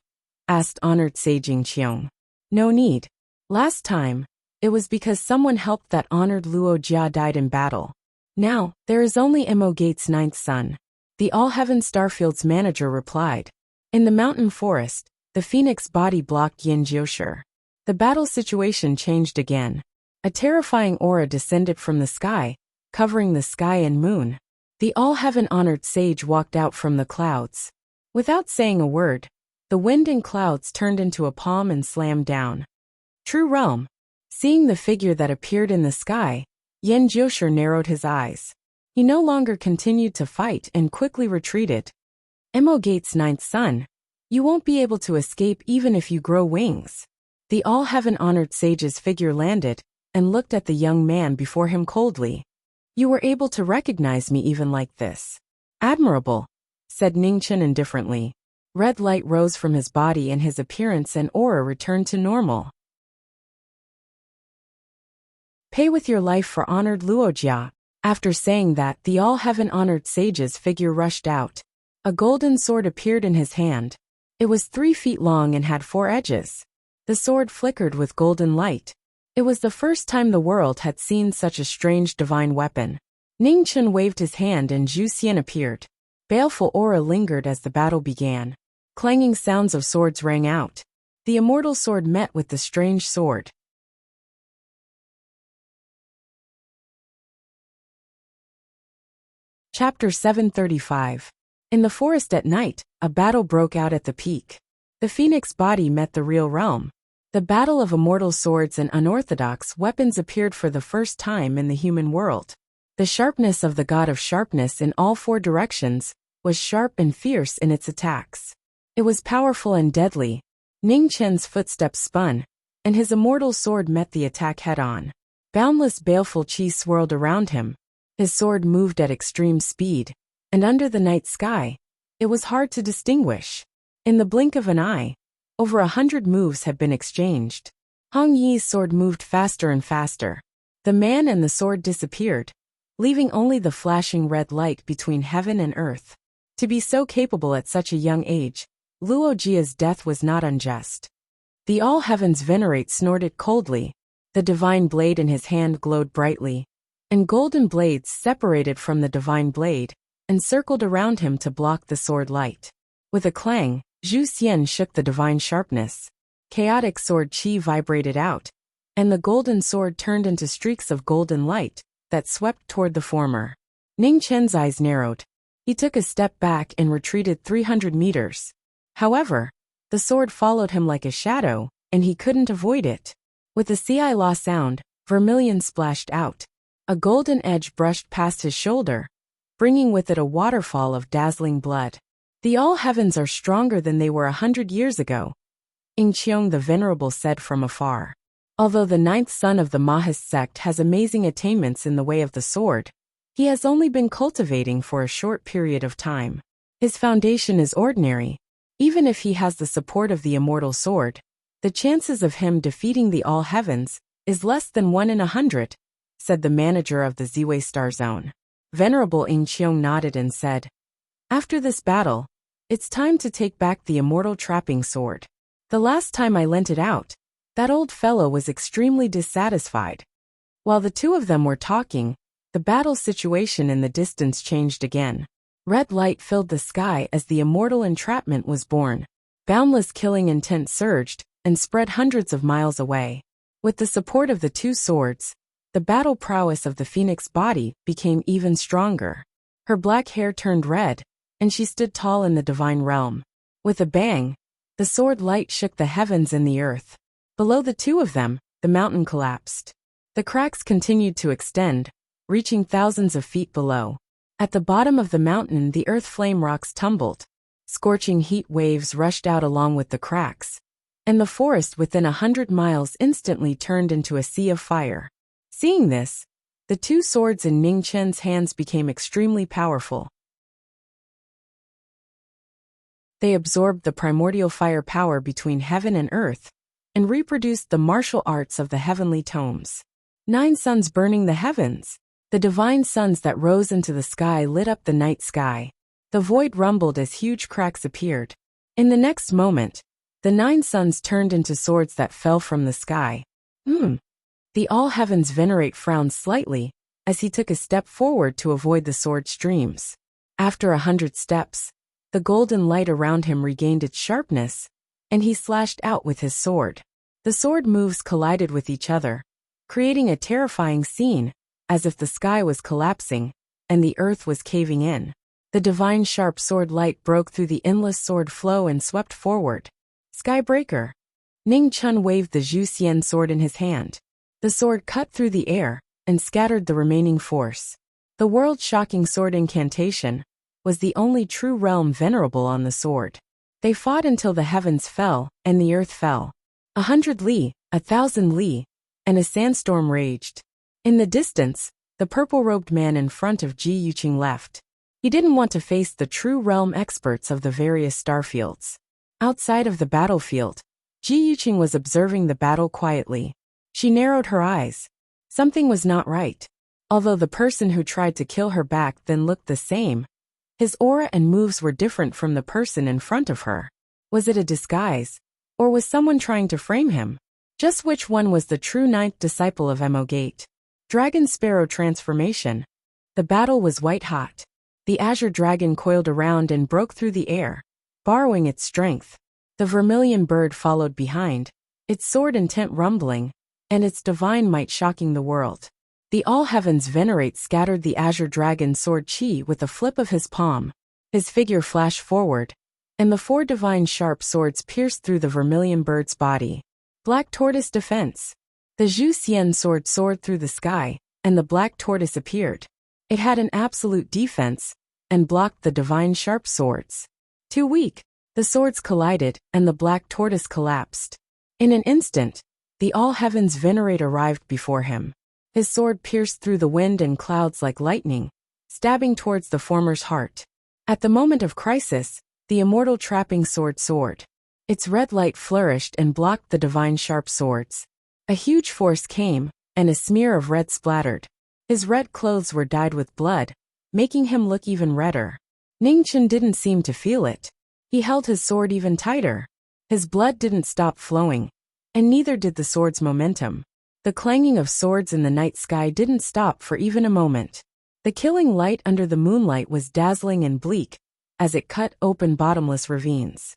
asked honored sage Ying Qiong. "No need. Last time, it was because someone helped that honored Luo Jia died in battle. Now, there is only Mo Gate's 9th son." The All-Heaven Starfield's manager replied. In the mountain forest, the phoenix body blocked Yin Jiushi. The battle situation changed again. A terrifying aura descended from the sky, covering the sky and moon. The All-Heaven honored sage walked out from the clouds. Without saying a word, the wind and clouds turned into a palm and slammed down. True realm. Seeing the figure that appeared in the sky, Yin Jiushi narrowed his eyes. He no longer continued to fight and quickly retreated. Mo Gate's 9th son. You won't be able to escape even if you grow wings. The All-Heaven honored sage's figure landed and looked at the young man before him coldly. "You were able to recognize me even like this. Admirable," said Ningchen indifferently. Red light rose from his body and his appearance and aura returned to normal. "Pay with your life for honored Luojia." After saying that, the All-Heaven honored sage's figure rushed out. A golden sword appeared in his hand. It was 3 feet long and had 4 edges. The sword flickered with golden light. It was the first time the world had seen such a strange divine weapon. Ningchen waved his hand and Zhu Xian appeared. Baleful aura lingered as the battle began. Clanging sounds of swords rang out. The immortal sword met with the strange sword. Chapter 735. In the forest at night, a battle broke out at the peak. The phoenix body met the real realm. The battle of immortal swords and unorthodox weapons appeared for the first time in the human world. The sharpness of the god of sharpness in all 4 directions was sharp and fierce in its attacks. It was powerful and deadly. Ning Chen's footsteps spun, and his immortal sword met the attack head-on. Boundless baleful chi swirled around him. His sword moved at extreme speed, and under the night sky, it was hard to distinguish. In the blink of an eye, Over 100 moves had been exchanged. Hong Yi's sword moved faster and faster. The man and the sword disappeared, leaving only the flashing red light between heaven and earth. To be so capable at such a young age, Luo Jia's death was not unjust. The all heavens venerate snorted coldly. The divine blade in his hand glowed brightly, and golden blades separated from the divine blade and circled around him to block the sword light. With a clang, Zhu Xian shook the divine sharpness. Chaotic sword qi vibrated out, and the golden sword turned into streaks of golden light that swept toward the former. Ning Chen's eyes narrowed. He took a step back and retreated 300 meters. However, the sword followed him like a shadow, and he couldn't avoid it. With a si-la sound, vermilion splashed out. A golden edge brushed past his shoulder, bringing with it a waterfall of dazzling blood. The all heavens are stronger than they were 100 years ago, Ing Qiong the Venerable said from afar. Although the ninth son of the Mahist sect has amazing attainments in the way of the sword, he has only been cultivating for a short period of time. His foundation is ordinary. Even if he has the support of the immortal sword, the chances of him defeating the all heavens is less than 1 in 100, said the manager of the Ziwei Star Zone. Venerable Ing Qiong nodded and said, "After this battle, it's time to take back the immortal trapping sword. The last time I lent it out, that old fellow was extremely dissatisfied." While the two of them were talking, the battle situation in the distance changed again. Red light filled the sky as the immortal entrapment was born. Boundless killing intent surged and spread hundreds of miles away. With the support of the two swords, the battle prowess of the phoenix body became even stronger. Her black hair turned red, and she stood tall in the divine realm. With a bang, the sword light shook the heavens and the earth. Below the two of them, the mountain collapsed. The cracks continued to extend, reaching thousands of feet below. At the bottom of the mountain, the earth flame rocks tumbled. Scorching heat waves rushed out along with the cracks, and the forest within 100 miles instantly turned into a sea of fire. Seeing this, the two swords in Ning Chen's hands became extremely powerful. They absorbed the primordial fire power between heaven and earth, and reproduced the martial arts of the heavenly tomes. 9 suns burning the heavens. The divine suns that rose into the sky lit up the night sky. The void rumbled as huge cracks appeared. In the next moment, the 9 suns turned into swords that fell from the sky. The all heavens venerate frowned slightly as he took a step forward to avoid the sword streams. After 100 steps, the golden light around him regained its sharpness, and he slashed out with his sword. The sword moves collided with each other, creating a terrifying scene, as if the sky was collapsing and the earth was caving in. The divine sharp sword light broke through the endless sword flow and swept forward. Skybreaker. Ning Chun waved the Zhu Xian sword in his hand. The sword cut through the air and scattered the remaining force. The world-shocking sword incantation was the only true realm venerable on the sword. They fought until the heavens fell and the earth fell. 100 li, 1,000 li, and a sandstorm raged. In the distance, the purple-robed man in front of Ji Yuqing left. He didn't want to face the true realm experts of the various starfields. Outside of the battlefield, Ji Yuqing was observing the battle quietly. She narrowed her eyes. Something was not right. Although the person who tried to kill her back then looked the same, his aura and moves were different from the person in front of her. Was it a disguise? Or was someone trying to frame him? Just which one was the true ninth disciple of Emo Gate? Dragon Sparrow transformation. The battle was white hot. The azure dragon coiled around and broke through the air, borrowing its strength. The vermilion bird followed behind, its sword intent rumbling, and its divine might shocking the world. The all heavens venerate scattered the azure dragon sword chi with a flip of his palm. His figure flashed forward, and the 4 divine sharp swords pierced through the vermilion bird's body. Black tortoise defense. The Zhu Xian sword soared through the sky, and the black tortoise appeared. It had an absolute defense, and blocked the divine sharp swords. Too weak, the swords collided, and the black tortoise collapsed. In an instant, the all heavens venerate arrived before him. His sword pierced through the wind and clouds like lightning, stabbing towards the former's heart. At the moment of crisis, the immortal trapping sword soared. Its red light flourished and blocked the divine sharp swords. A huge force came, and a smear of red splattered. His red clothes were dyed with blood, making him look even redder. Ningchen didn't seem to feel it. He held his sword even tighter. His blood didn't stop flowing, and neither did the sword's momentum. The clanging of swords in the night sky didn't stop for even a moment. The killing light under the moonlight was dazzling and bleak, as it cut open bottomless ravines.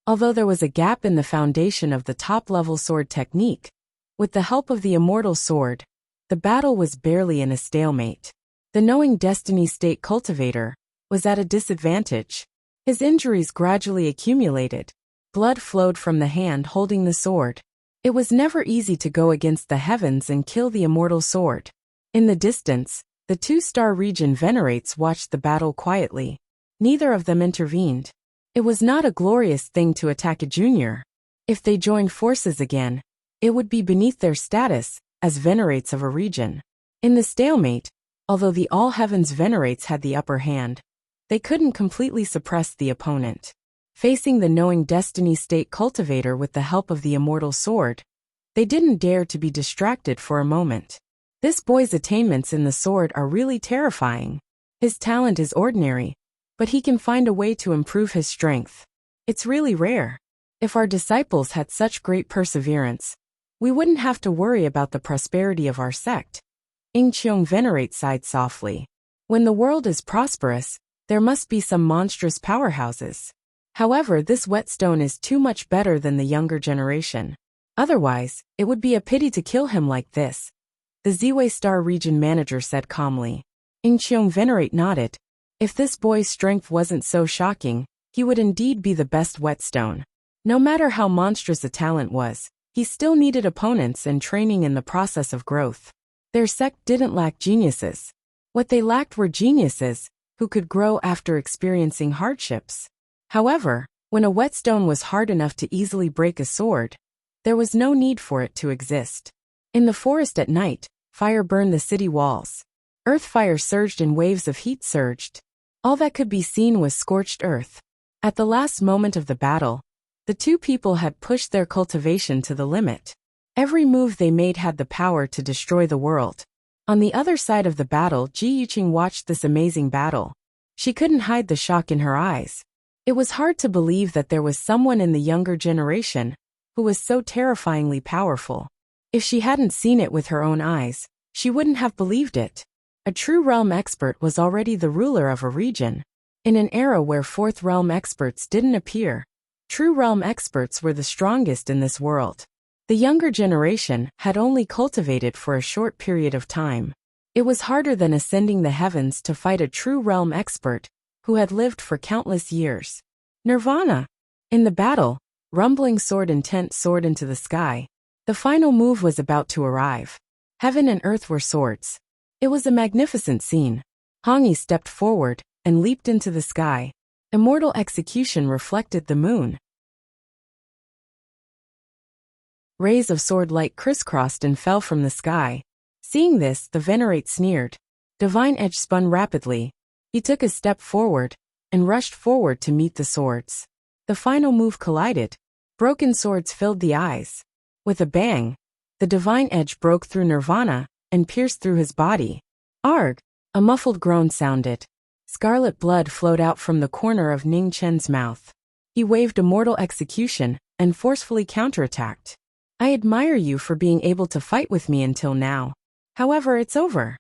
Although there was a gap in the foundation of the top-level sword technique, with the help of the immortal sword, the battle was barely in a stalemate. The knowing destiny state cultivator was at a disadvantage. His injuries gradually accumulated. Blood flowed from the hand holding the sword. It was never easy to go against the heavens and kill the immortal sword. In the distance, the two-star region venerates watched the battle quietly. Neither of them intervened. It was not a glorious thing to attack a junior. If they joined forces again, it would be beneath their status as venerates of a region. In the stalemate, although the All Heavens venerates had the upper hand, they couldn't completely suppress the opponent. Facing the knowing destiny state cultivator with the help of the immortal sword, they didn't dare to be distracted for a moment. This boy's attainments in the sword are really terrifying. His talent is ordinary, but he can find a way to improve his strength. It's really rare. If our disciples had such great perseverance, we wouldn't have to worry about the prosperity of our sect. Yingqiong Venerate sighed softly. When the world is prosperous, there must be some monstrous powerhouses. However, this whetstone is too much better than the younger generation. Otherwise, it would be a pity to kill him like this, the Ziwei Star Region manager said calmly. Yingqiong Venerate nodded. If this boy's strength wasn't so shocking, he would indeed be the best whetstone. No matter how monstrous a talent was, he still needed opponents and training in the process of growth. Their sect didn't lack geniuses. What they lacked were geniuses who could grow after experiencing hardships. However, when a whetstone was hard enough to easily break a sword, there was no need for it to exist. In the forest at night, fire burned the city walls. Earth fire surged and waves of heat surged. All that could be seen was scorched earth. At the last moment of the battle, the two people had pushed their cultivation to the limit. Every move they made had the power to destroy the world. On the other side of the battle, Ji Yuqing watched this amazing battle. She couldn't hide the shock in her eyes. It was hard to believe that there was someone in the younger generation who was so terrifyingly powerful. If she hadn't seen it with her own eyes, she wouldn't have believed it. A true realm expert was already the ruler of a region. In an era where fourth realm experts didn't appear, true realm experts were the strongest in this world. The younger generation had only cultivated for a short period of time. It was harder than ascending the heavens to fight a true realm expert who had lived for countless years. Nirvana. In the battle, rumbling sword intent soared into the sky. The final move was about to arrive. Heaven and earth were swords. It was a magnificent scene. Hongyi stepped forward and leaped into the sky. Immortal execution reflected the moon. Rays of sword light crisscrossed and fell from the sky. Seeing this, the Venerate sneered. Divine Edge spun rapidly. He took a step forward and rushed forward to meet the swords. The final move collided. Broken swords filled the eyes. With a bang, the Divine Edge broke through Nirvana and pierced through his body. Arg! A muffled groan sounded. Scarlet blood flowed out from the corner of Ning Chen's mouth. He waved Immortal Execution and forcefully counterattacked. I admire you for being able to fight with me until now. However, it's over.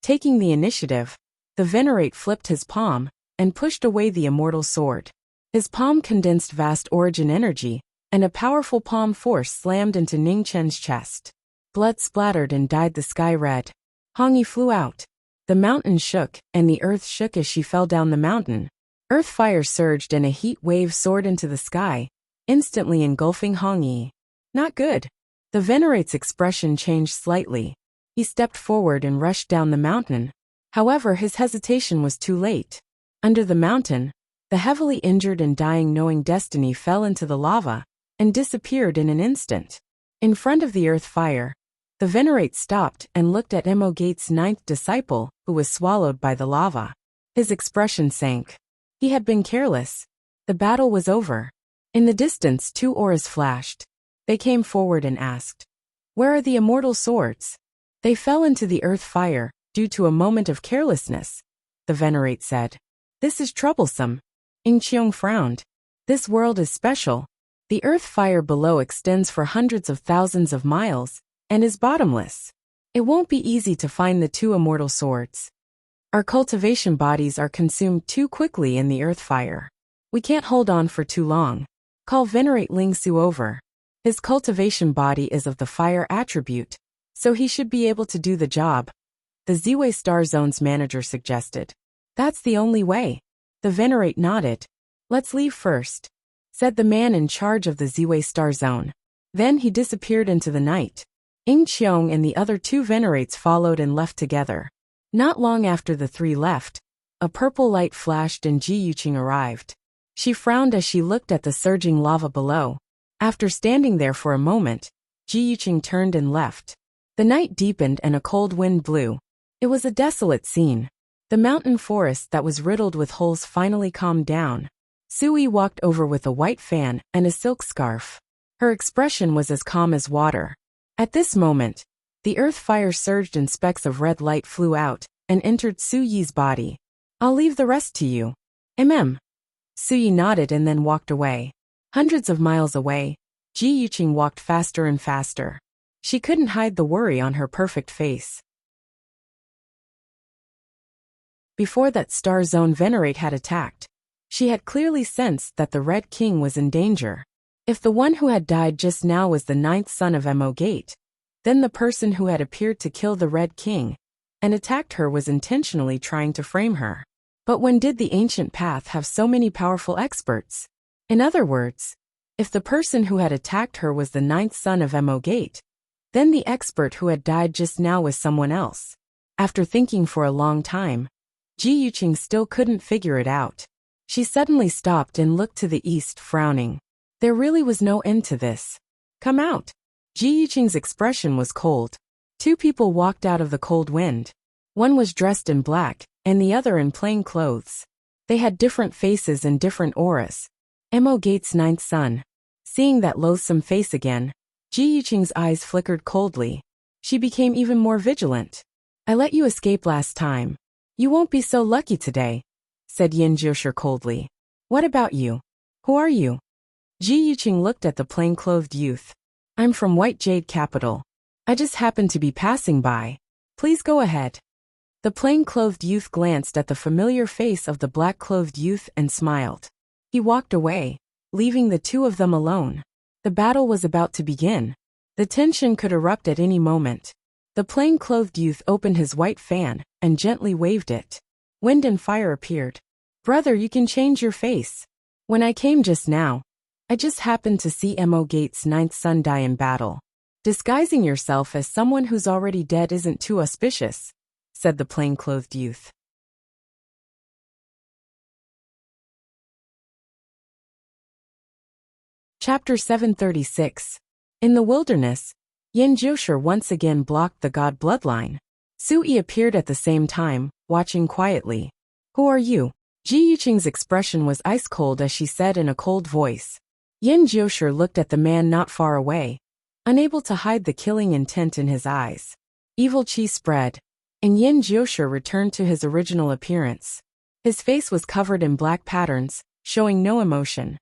Taking the initiative, the Venerate flipped his palm and pushed away the immortal sword. His palm condensed vast origin energy, and a powerful palm force slammed into Ning Chen's chest. Blood splattered and dyed the sky red. Hongyi flew out. The mountain shook, and the earth shook as she fell down the mountain. Earth fire surged and a heat wave soared into the sky, instantly engulfing Hongyi. Not good. The Venerate's expression changed slightly. He stepped forward and rushed down the mountain. However, his hesitation was too late. Under the mountain, the heavily injured and dying knowing destiny fell into the lava and disappeared in an instant. In front of the earth fire, the Venerate stopped and looked at Emo Gate's ninth disciple, who was swallowed by the lava. His expression sank. He had been careless. The battle was over. In the distance, two auras flashed. They came forward and asked, "Where are the immortal swords?" "They fell into the earth fire, due to a moment of carelessness," the Venerate said. "This is troublesome." Ing Qiong frowned. "This world is special. The earth fire below extends for hundreds of thousands of miles, and is bottomless. It won't be easy to find the two immortal swords. Our cultivation bodies are consumed too quickly in the earth fire. We can't hold on for too long. Call Venerate Ling Su over. His cultivation body is of the fire attribute, so he should be able to do the job," the Ziwei Star Zone's manager suggested. "That's the only way." The Venerate nodded. "Let's leave first," said the man in charge of the Ziwei Star Zone. Then he disappeared into the night. Ing Qiong and the other two Venerates followed and left together. Not long after the three left, a purple light flashed and Ji Yuqing arrived. She frowned as she looked at the surging lava below. After standing there for a moment, Ji Yuqing turned and left. The night deepened and a cold wind blew. It was a desolate scene. The mountain forest that was riddled with holes finally calmed down. Sui walked over with a white fan and a silk scarf. Her expression was as calm as water. At this moment, the earth fire surged and specks of red light flew out and entered Su Yi's body. "I'll leave the rest to you." Su Yi nodded and then walked away. Hundreds of miles away, Ji Yuqing walked faster and faster. She couldn't hide the worry on her perfect face. Before that Star Zone Venerate had attacked, she had clearly sensed that the Red King was in danger. If the one who had died just now was the ninth son of Mo Gate, then the person who had appeared to kill the Red King and attacked her was intentionally trying to frame her. But when did the ancient path have so many powerful experts? In other words, if the person who had attacked her was the ninth son of Mo Gate, then the expert who had died just now was someone else. After thinking for a long time, Ji Yuqing still couldn't figure it out. She suddenly stopped and looked to the east, frowning. There really was no end to this. "Come out." Ji Yuqing's expression was cold. Two people walked out of the cold wind. One was dressed in black, and the other in plain clothes. They had different faces and different auras. Mo Gate's ninth son. Seeing that loathsome face again, Ji Yuqing's eyes flickered coldly. She became even more vigilant. "I let you escape last time. You won't be so lucky today," said Yin Jiushi coldly. "What about you? Who are you?" Ji Yuqing looked at the plain-clothed youth. "I'm from White Jade Capital. I just happened to be passing by. Please go ahead." The plain-clothed youth glanced at the familiar face of the black-clothed youth and smiled. He walked away, leaving the two of them alone. The battle was about to begin. The tension could erupt at any moment. The plain-clothed youth opened his white fan and gently waved it. Wind and fire appeared. "Brother, you can change your face. When I came just now, I just happened to see Mo Gate's ninth son die in battle. Disguising yourself as someone who's already dead isn't too auspicious," said the plain-clothed youth. Chapter 736. In the wilderness, Yin Jiushi once again blocked the god bloodline. Sui appeared at the same time, watching quietly. "Who are you?" Ji Yuqing's expression was ice-cold as she said in a cold voice. Yin Jiushi looked at the man not far away, unable to hide the killing intent in his eyes. Evil qi spread, and Yin Jiushi returned to his original appearance. His face was covered in black patterns, showing no emotion.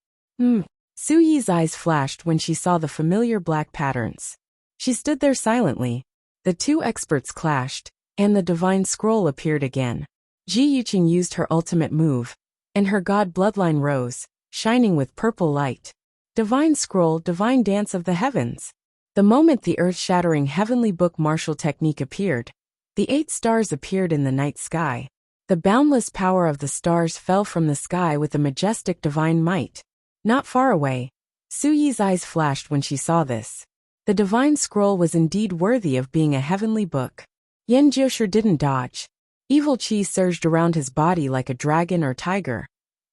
Su Yi's eyes flashed when she saw the familiar black patterns. She stood there silently. The two experts clashed, and the divine scroll appeared again. Ji Yuqing used her ultimate move, and her god bloodline rose, shining with purple light. Divine scroll, divine dance of the heavens. The moment the earth-shattering heavenly book martial technique appeared, the 8 stars appeared in the night sky. The boundless power of the stars fell from the sky with a majestic divine might. Not far away, Su Yi's eyes flashed when she saw this. The divine scroll was indeed worthy of being a heavenly book. Yin Jiushi didn't dodge. Evil qi surged around his body like a dragon or tiger,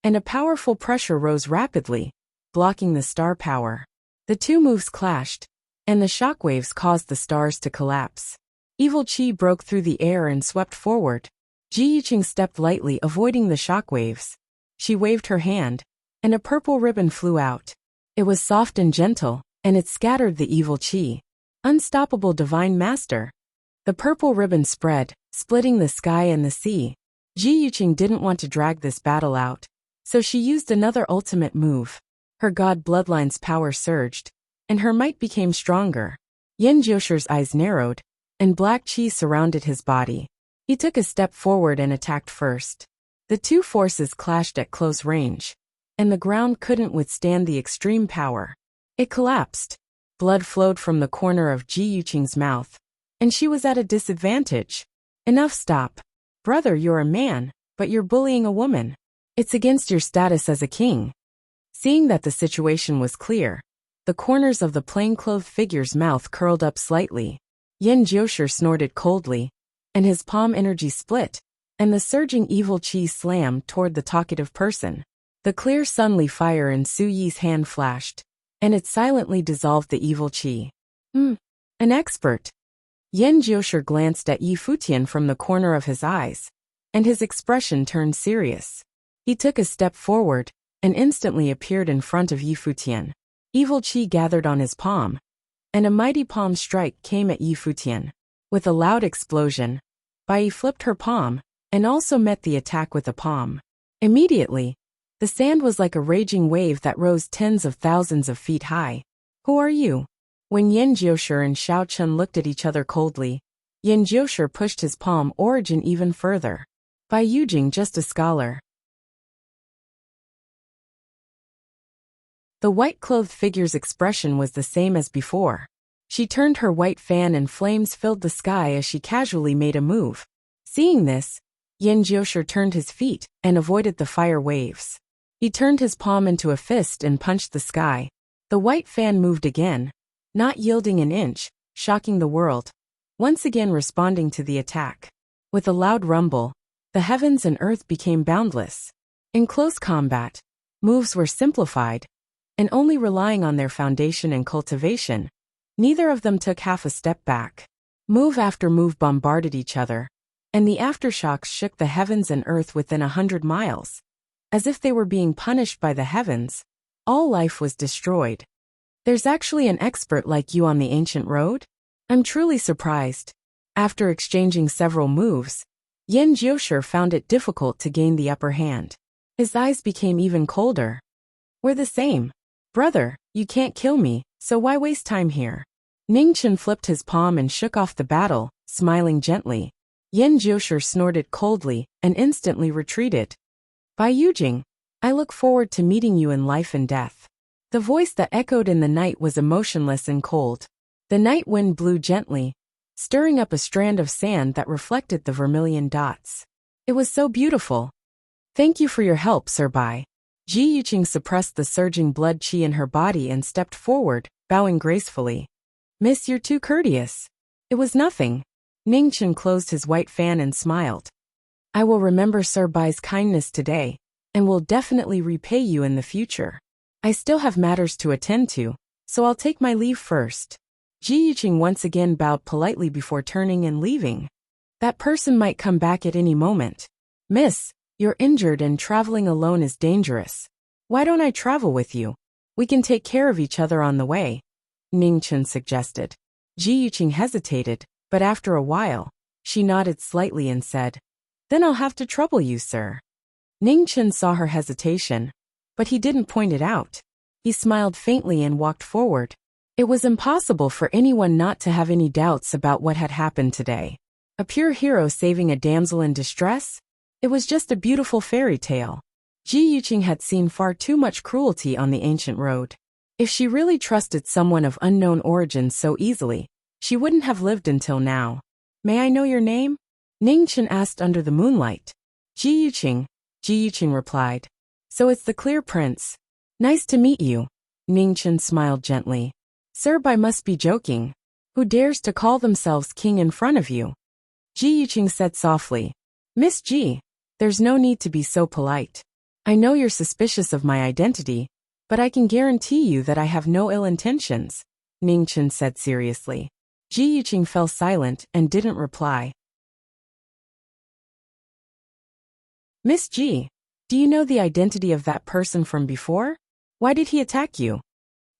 and a powerful pressure rose rapidly, blocking the star power. The two moves clashed, and the shockwaves caused the stars to collapse. Evil qi broke through the air and swept forward. Ji Yuqing stepped lightly, avoiding the shockwaves. She waved her hand, and a purple ribbon flew out. It was soft and gentle, and it scattered the evil qi. Unstoppable divine master. The purple ribbon spread, splitting the sky and the sea. Ji Yuqing didn't want to drag this battle out, so she used another ultimate move. Her god bloodline's power surged, and her might became stronger. Yin Jioshu's eyes narrowed, and black qi surrounded his body. He took a step forward and attacked first. The two forces clashed at close range, and the ground couldn't withstand the extreme power. It collapsed. Blood flowed from the corner of Ji Yuqing's mouth, and she was at a disadvantage. Enough, stop. Brother, you're a man, but you're bullying a woman. It's against your status as a king. Seeing that the situation was clear, the corners of the plainclothed figure's mouth curled up slightly. Yin Jioshu snorted coldly, and his palm energy split, and the surging evil qi slammed toward the talkative person. The clear sunly fire in Su Yi's hand flashed, and it silently dissolved the evil qi. An expert. Yin Jioshu glanced at Yi Futian from the corner of his eyes, and his expression turned serious. He took a step forward, and instantly appeared in front of Yi Futian. Evil qi gathered on his palm, and a mighty palm strike came at Yi Futian. With a loud explosion, Bai flipped her palm, and also met the attack with a palm. Immediately, the sand was like a raging wave that rose tens of thousands of feet high. Who are you? When Yin Jioshu and Xiao Chun looked at each other coldly, Yin Jioshu pushed his palm origin even further. Bai Yujing, just a scholar. The white-clothed figure's expression was the same as before. She turned her white fan and flames filled the sky as she casually made a move. Seeing this, Yin Jioshu turned his feet and avoided the fire waves. He turned his palm into a fist and punched the sky. The white fan moved again, not yielding an inch, shocking the world, once again responding to the attack. With a loud rumble, the heavens and earth became boundless. In close combat, moves were simplified, and only relying on their foundation and cultivation, neither of them took half a step back. Move after move bombarded each other, and the aftershocks shook the heavens and earth within 100 miles. As if they were being punished by the heavens, all life was destroyed. There's actually an expert like you on the ancient road? I'm truly surprised. After exchanging several moves, Yin Jioshu found it difficult to gain the upper hand. His eyes became even colder. We're the same. Brother, you can't kill me, so why waste time here? Ningchen flipped his palm and shook off the battle, smiling gently. Yin Jioshu snorted coldly and instantly retreated. Bai Yujing, I look forward to meeting you in life and death. The voice that echoed in the night was emotionless and cold. The night wind blew gently, stirring up a strand of sand that reflected the vermilion dots. It was so beautiful. Thank you for your help, Sir Bai. Ji Yuqing suppressed the surging blood qi in her body and stepped forward, bowing gracefully. Miss, you're too courteous. It was nothing. Ningchen closed his white fan and smiled. I will remember Sir Bai's kindness today, and will definitely repay you in the future. I still have matters to attend to, so I'll take my leave first. Ji Yuqing once again bowed politely before turning and leaving. That person might come back at any moment. Miss, you're injured and traveling alone is dangerous. Why don't I travel with you? We can take care of each other on the way, Ningchen suggested. Ji Yuqing hesitated, but after a while, she nodded slightly and said, Then I'll have to trouble you, sir. Ningchen saw her hesitation, but he didn't point it out. He smiled faintly and walked forward. It was impossible for anyone not to have any doubts about what had happened today. A pure hero saving a damsel in distress? It was just a beautiful fairy tale. Ji Yuqing had seen far too much cruelty on the ancient road. If she really trusted someone of unknown origin so easily, she wouldn't have lived until now. May I know your name? Ningchen asked under the moonlight. Ji Yuqing replied. So it's the Clear Prince. Nice to meet you. Ningchen smiled gently. Sir Bai must be joking. Who dares to call themselves king in front of you? Ji Yuqing said softly. Miss Ji, there's no need to be so polite. I know you're suspicious of my identity, but I can guarantee you that I have no ill intentions, Ningchen said seriously. Ji Yuqing fell silent and didn't reply. Miss Ji, Do you know the identity of that person from before? Why did he attack you?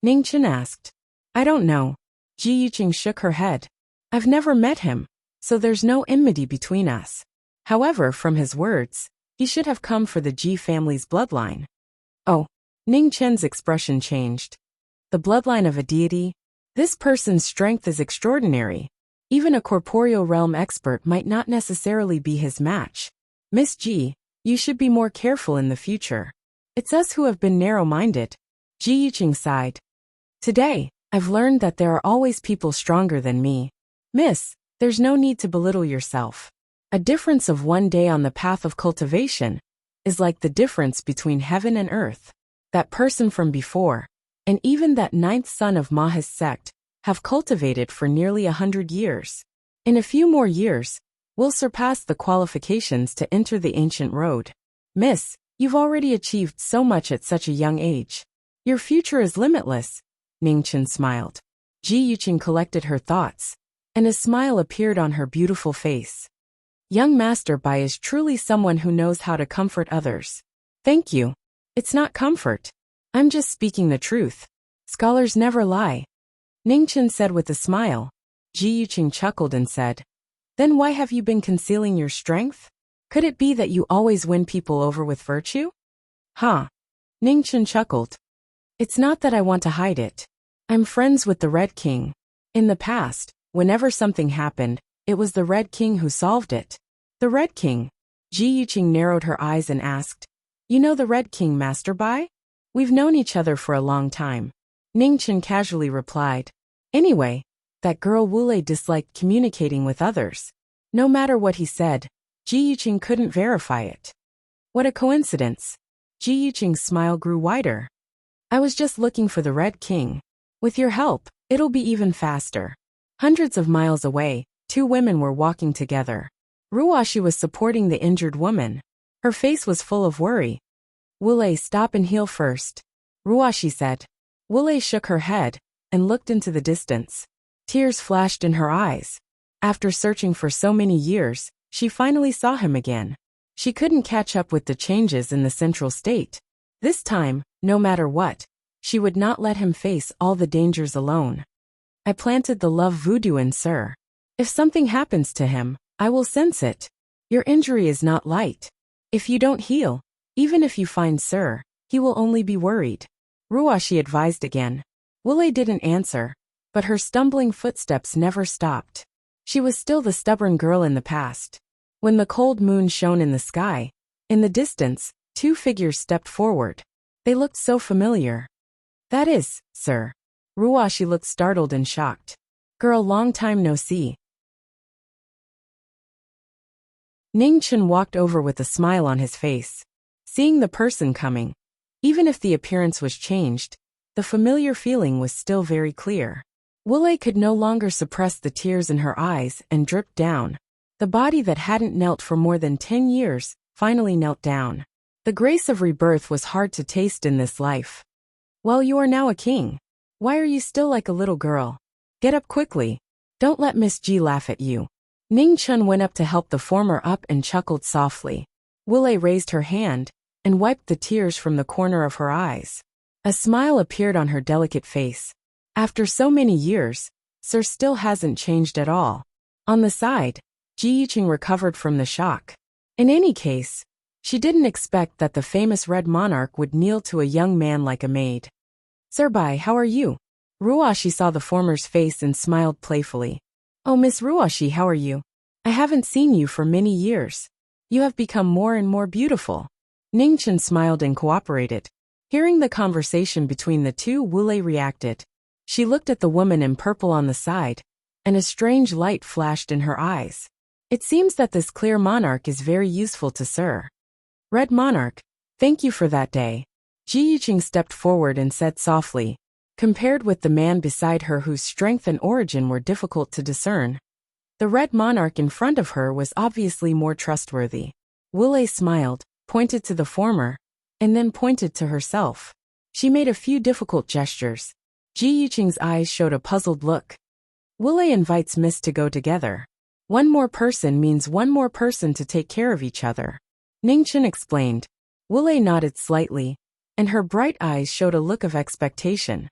Ningchen asked. I don't know. Ji Yuqing shook her head. I've never met him, so there's no enmity between us. However, from his words, he should have come for the Ji family's bloodline. Oh, Ning Chen's expression changed. The bloodline of a deity? This person's strength is extraordinary. Even a corporeal realm expert might not necessarily be his match. Miss Ji, you should be more careful in the future. It's us who have been narrow-minded. Ji Yuqing sighed. Today, I've learned that there are always people stronger than me. Miss, there's no need to belittle yourself. A difference of one day on the path of cultivation is like the difference between heaven and earth. That person from before, and even that ninth son of Maha's sect, have cultivated for nearly 100 years. In a few more years, we'll surpass the qualifications to enter the ancient road. Miss, you've already achieved so much at such a young age. Your future is limitless. Ningchen smiled. Ji Yuqing collected her thoughts, and a smile appeared on her beautiful face. Young Master Bai is truly someone who knows how to comfort others. Thank you. It's not comfort. I'm just speaking the truth. Scholars never lie. Ningchen said with a smile. Ji Yuqing chuckled and said, Then why have you been concealing your strength? Could it be that you always win people over with virtue? Huh? Ningchen chuckled. It's not that I want to hide it. I'm friends with the Red King. In the past, whenever something happened, it was the Red King who solved it. The Red King? Ji Yuqing narrowed her eyes and asked, You know the Red King, Master Bai? We've known each other for a long time. Ningchen casually replied. Anyway, that girl Wulei disliked communicating with others. No matter what he said, Ji Yuqing couldn't verify it. What a coincidence. Ji Yuqing's smile grew wider. I was just looking for the Red King. With your help, it'll be even faster. Hundreds of miles away, two women were walking together. Ruoshi was supporting the injured woman. Her face was full of worry. Wulei, stop and heal first. Ruoshi said. Wulei shook her head and looked into the distance. Tears flashed in her eyes. After searching for so many years, she finally saw him again. She couldn't catch up with the changes in the central state. This time, no matter what, she would not let him face all the dangers alone. I planted the love voodoo in Sir. If something happens to him, I will sense it. Your injury is not light. If you don't heal, even if you find Sir, he will only be worried. Ruoshi advised again. Wulei didn't answer, but her stumbling footsteps never stopped. She was still the stubborn girl in the past. When the cold moon shone in the sky, in the distance, two figures stepped forward. They looked so familiar. That is, Sir. Ruoshi looked startled and shocked. Girl, long time no see. Ningchen walked over with a smile on his face. Seeing the person coming, even if the appearance was changed, the familiar feeling was still very clear. Wulei could no longer suppress the tears in her eyes and dripped down. The body that hadn't knelt for more than 10 years finally knelt down. The grace of rebirth was hard to taste in this life. Well, you are now a king. Why are you still like a little girl? Get up quickly. Don't let Miss Ji laugh at you. Ningchen went up to help the former up and chuckled softly. Wulei raised her hand and wiped the tears from the corner of her eyes. A smile appeared on her delicate face. After so many years, Sir still hasn't changed at all. On the side, Ji Yuqing recovered from the shock. In any case, she didn't expect that the famous Red Monarch would kneel to a young man like a maid. Sir Bai, how are you? Ruoshi saw the former's face and smiled playfully. Oh, Miss Ruoshi, how are you? I haven't seen you for many years. You have become more and more beautiful. Ningchen smiled and cooperated. Hearing the conversation between the two, Wulei reacted. She looked at the woman in purple on the side, and a strange light flashed in her eyes. It seems that this clear monarch is very useful to Sir. Red Monarch, thank you for that day. Ji Yuqing stepped forward and said softly, compared with the man beside her whose strength and origin were difficult to discern. The Red Monarch in front of her was obviously more trustworthy. Wulei smiled, pointed to the former, and then pointed to herself. She made a few difficult gestures. Ji Yuqing's eyes showed a puzzled look. Wulei invites Miss to go together. One more person means one more person to take care of each other. Ningchen explained. Wulei nodded slightly, and her bright eyes showed a look of expectation.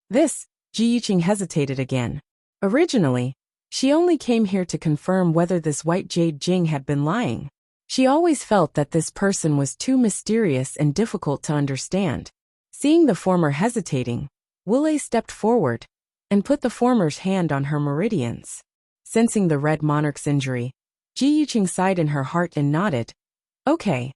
This, Ji Yuqing hesitated again. Originally, she only came here to confirm whether this white jade Jing had been lying. She always felt that this person was too mysterious and difficult to understand. Seeing the former hesitating, Wulei stepped forward and put the former's hand on her meridians. Sensing the red monarch's injury, Ji Yuqing sighed in her heart and nodded. Okay.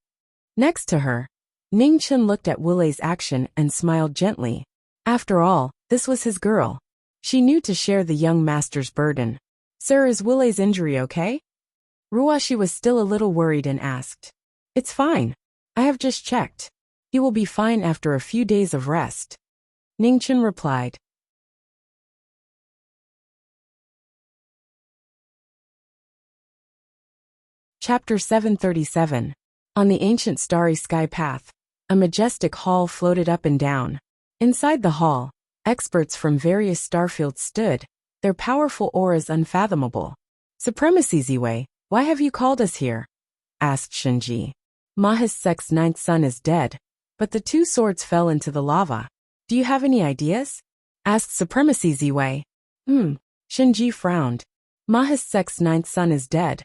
Next to her, Ning Chen looked at Wulei's action and smiled gently. After all, this was his girl. She knew to share the young master's burden. Sir, is Wulei's injury okay? Ruashi was still a little worried and asked. It's fine. I have just checked. He will be fine after a few days of rest. Ning Chen replied. Chapter 737. On the ancient starry sky path, a majestic hall floated up and down. Inside the hall, experts from various starfields stood, their powerful auras unfathomable. Supremacy Ziwei, why have you called us here? Asked Shenji. Mahis-Sek's ninth son is dead, but the two swords fell into the lava. Do you have any ideas? Asked Supremacy Ziwei. Shenji frowned. Mahis-Sek's ninth son is dead.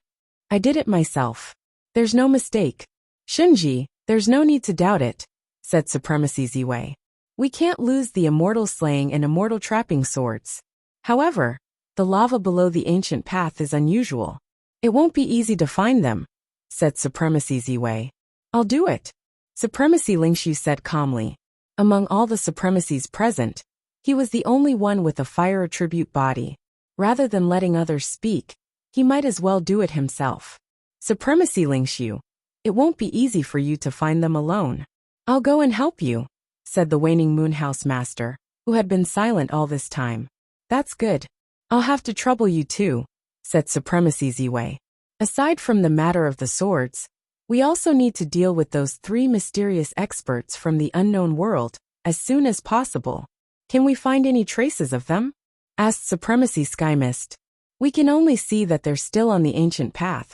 I did it myself. There's no mistake. Shenji, there's no need to doubt it, said Supremacy Ziwei. We can't lose the immortal slaying and immortal trapping swords. However, the lava below the ancient path is unusual. It won't be easy to find them, said Supremacy Ziwei. I'll do it, Supremacy Lingshu said calmly. Among all the supremacies present, he was the only one with a fire attribute body. Rather than letting others speak, he might as well do it himself. Supremacy Lingshu, it won't be easy for you to find them alone. I'll go and help you, said the waning Moonhouse Master, who had been silent all this time. That's good. I'll have to trouble you too, said Supremacy Ziwei. Aside from the matter of the swords, we also need to deal with those three mysterious experts from the unknown world as soon as possible. Can we find any traces of them? Asked Supremacy Skymist. We can only see that they're still on the ancient path,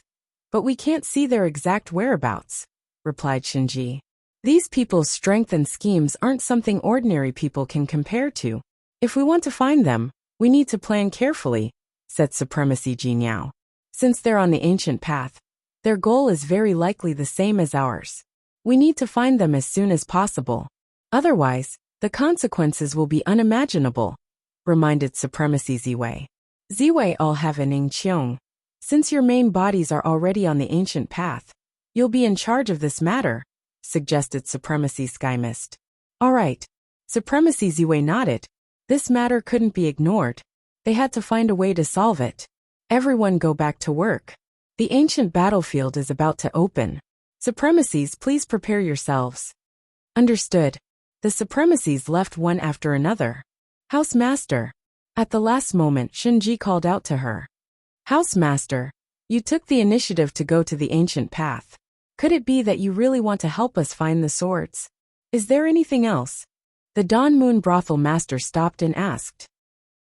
but we can't see their exact whereabouts, replied Shinji. These people's strength and schemes aren't something ordinary people can compare to. If we want to find them, we need to plan carefully, said Supremacy Jinyao. Since they're on the ancient path, their goal is very likely the same as ours. We need to find them as soon as possible. Otherwise, the consequences will be unimaginable, reminded Supremacy Ziwei. Ziwei all have an Ning Qiong. Since your main bodies are already on the ancient path, you'll be in charge of this matter, suggested Supremacy Skymist. All right. Supremacy Ziwei nodded. This matter couldn't be ignored. They had to find a way to solve it. Everyone go back to work. The ancient battlefield is about to open. Supremacies, please prepare yourselves. Understood. The supremacies left one after another. House Master. At the last moment, Shinji called out to her. House Master, you took the initiative to go to the ancient path. Could it be that you really want to help us find the swords? Is there anything else? The Dawn Moon Brothel Master stopped and asked.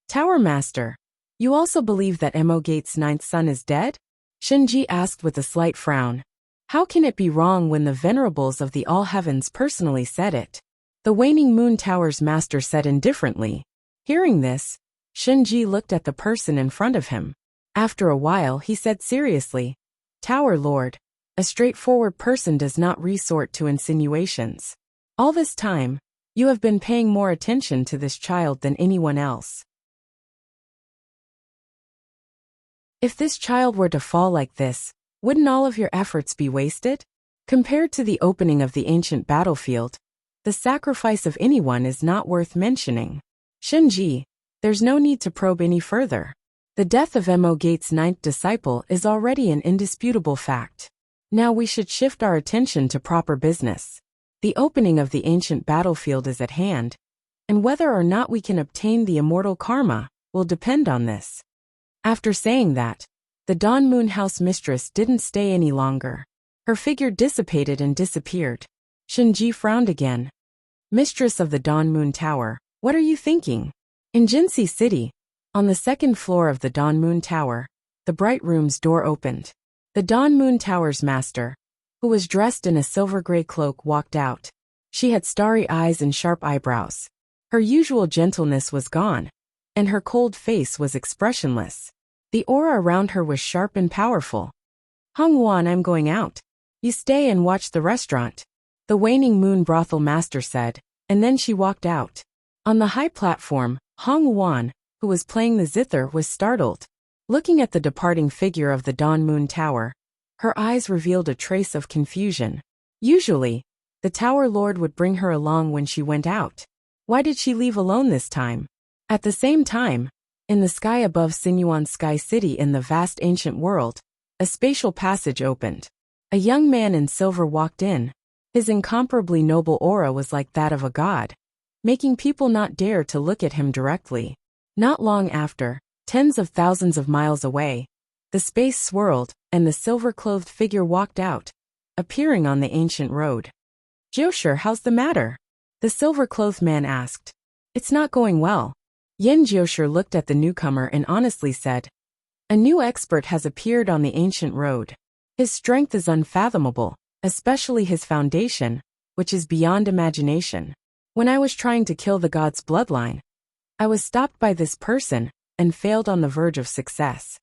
Tower Master, you also believe that Mo Gate's ninth son is dead? Shinji asked with a slight frown. How can it be wrong when the venerables of the All Heavens personally said it? The Waning Moon Tower's master said indifferently. Hearing this, Shinji looked at the person in front of him. After a while he said seriously, Tower Lord, a straightforward person does not resort to insinuations. All this time, you have been paying more attention to this child than anyone else. If this child were to fall like this, wouldn't all of your efforts be wasted? Compared to the opening of the ancient battlefield, the sacrifice of anyone is not worth mentioning. Shinji, there's no need to probe any further. The death of Mo Gate's ninth disciple is already an indisputable fact. Now we should shift our attention to proper business. The opening of the ancient battlefield is at hand, and whether or not we can obtain the immortal karma will depend on this. After saying that, the Dawn Moon House mistress didn't stay any longer. Her figure dissipated and disappeared. Shinji frowned again. Mistress of the Dawn Moon Tower, what are you thinking? In Jinsei City, on the second floor of the Dawn Moon Tower, the Bright Room's door opened. The Dawn Moon Tower's master, who was dressed in a silver-gray cloak, walked out. She had starry eyes and sharp eyebrows. Her usual gentleness was gone, and her cold face was expressionless. The aura around her was sharp and powerful. "Hong Wan, I'm going out. You stay and watch the restaurant," the waning moon brothel master said, and then she walked out. On the high platform, Hong Wan, who was playing the zither, was startled. Looking at the departing figure of the Dawn Moon Tower, her eyes revealed a trace of confusion. Usually, the Tower Lord would bring her along when she went out. Why did she leave alone this time? At the same time, in the sky above Sinuan Sky City in the vast ancient world, a spatial passage opened. A young man in silver walked in. His incomparably noble aura was like that of a god, making people not dare to look at him directly. Not long after, tens of thousands of miles away, the space swirled, and the silver-clothed figure walked out, appearing on the ancient road. "Jiushi, how's the matter?" the silver-clothed man asked. "It's not going well." Yin Jiushi looked at the newcomer and honestly said, "A new expert has appeared on the ancient road. His strength is unfathomable, especially his foundation, which is beyond imagination. When I was trying to kill the god's bloodline, I was stopped by this person and failed on the verge of success.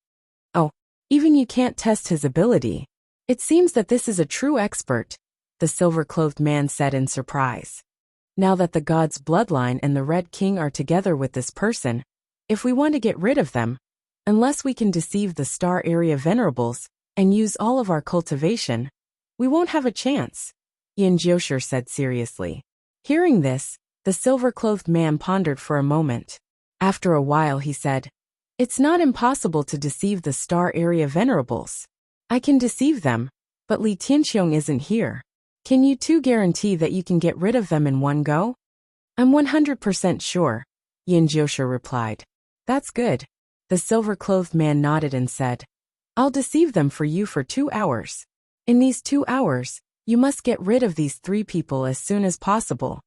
Oh, even you can't test his ability. It seems that this is a true expert," the silver-clothed man said in surprise. "Now that the god's bloodline and the Red King are together with this person, if we want to get rid of them, unless we can deceive the Star Area Venerables and use all of our cultivation, we won't have a chance," Yin Jiushi said seriously. Hearing this, the silver-clothed man pondered for a moment. After a while he said, "It's not impossible to deceive the Star Area Venerables. I can deceive them, but Li Tianxiong isn't here. Can you two guarantee that you can get rid of them in one go?" "I'm 100% sure," Yin Jiushi replied. "That's good." The silver-clothed man nodded and said, "I'll deceive them for you for 2 hours. In these 2 hours, you must get rid of these 3 people as soon as possible.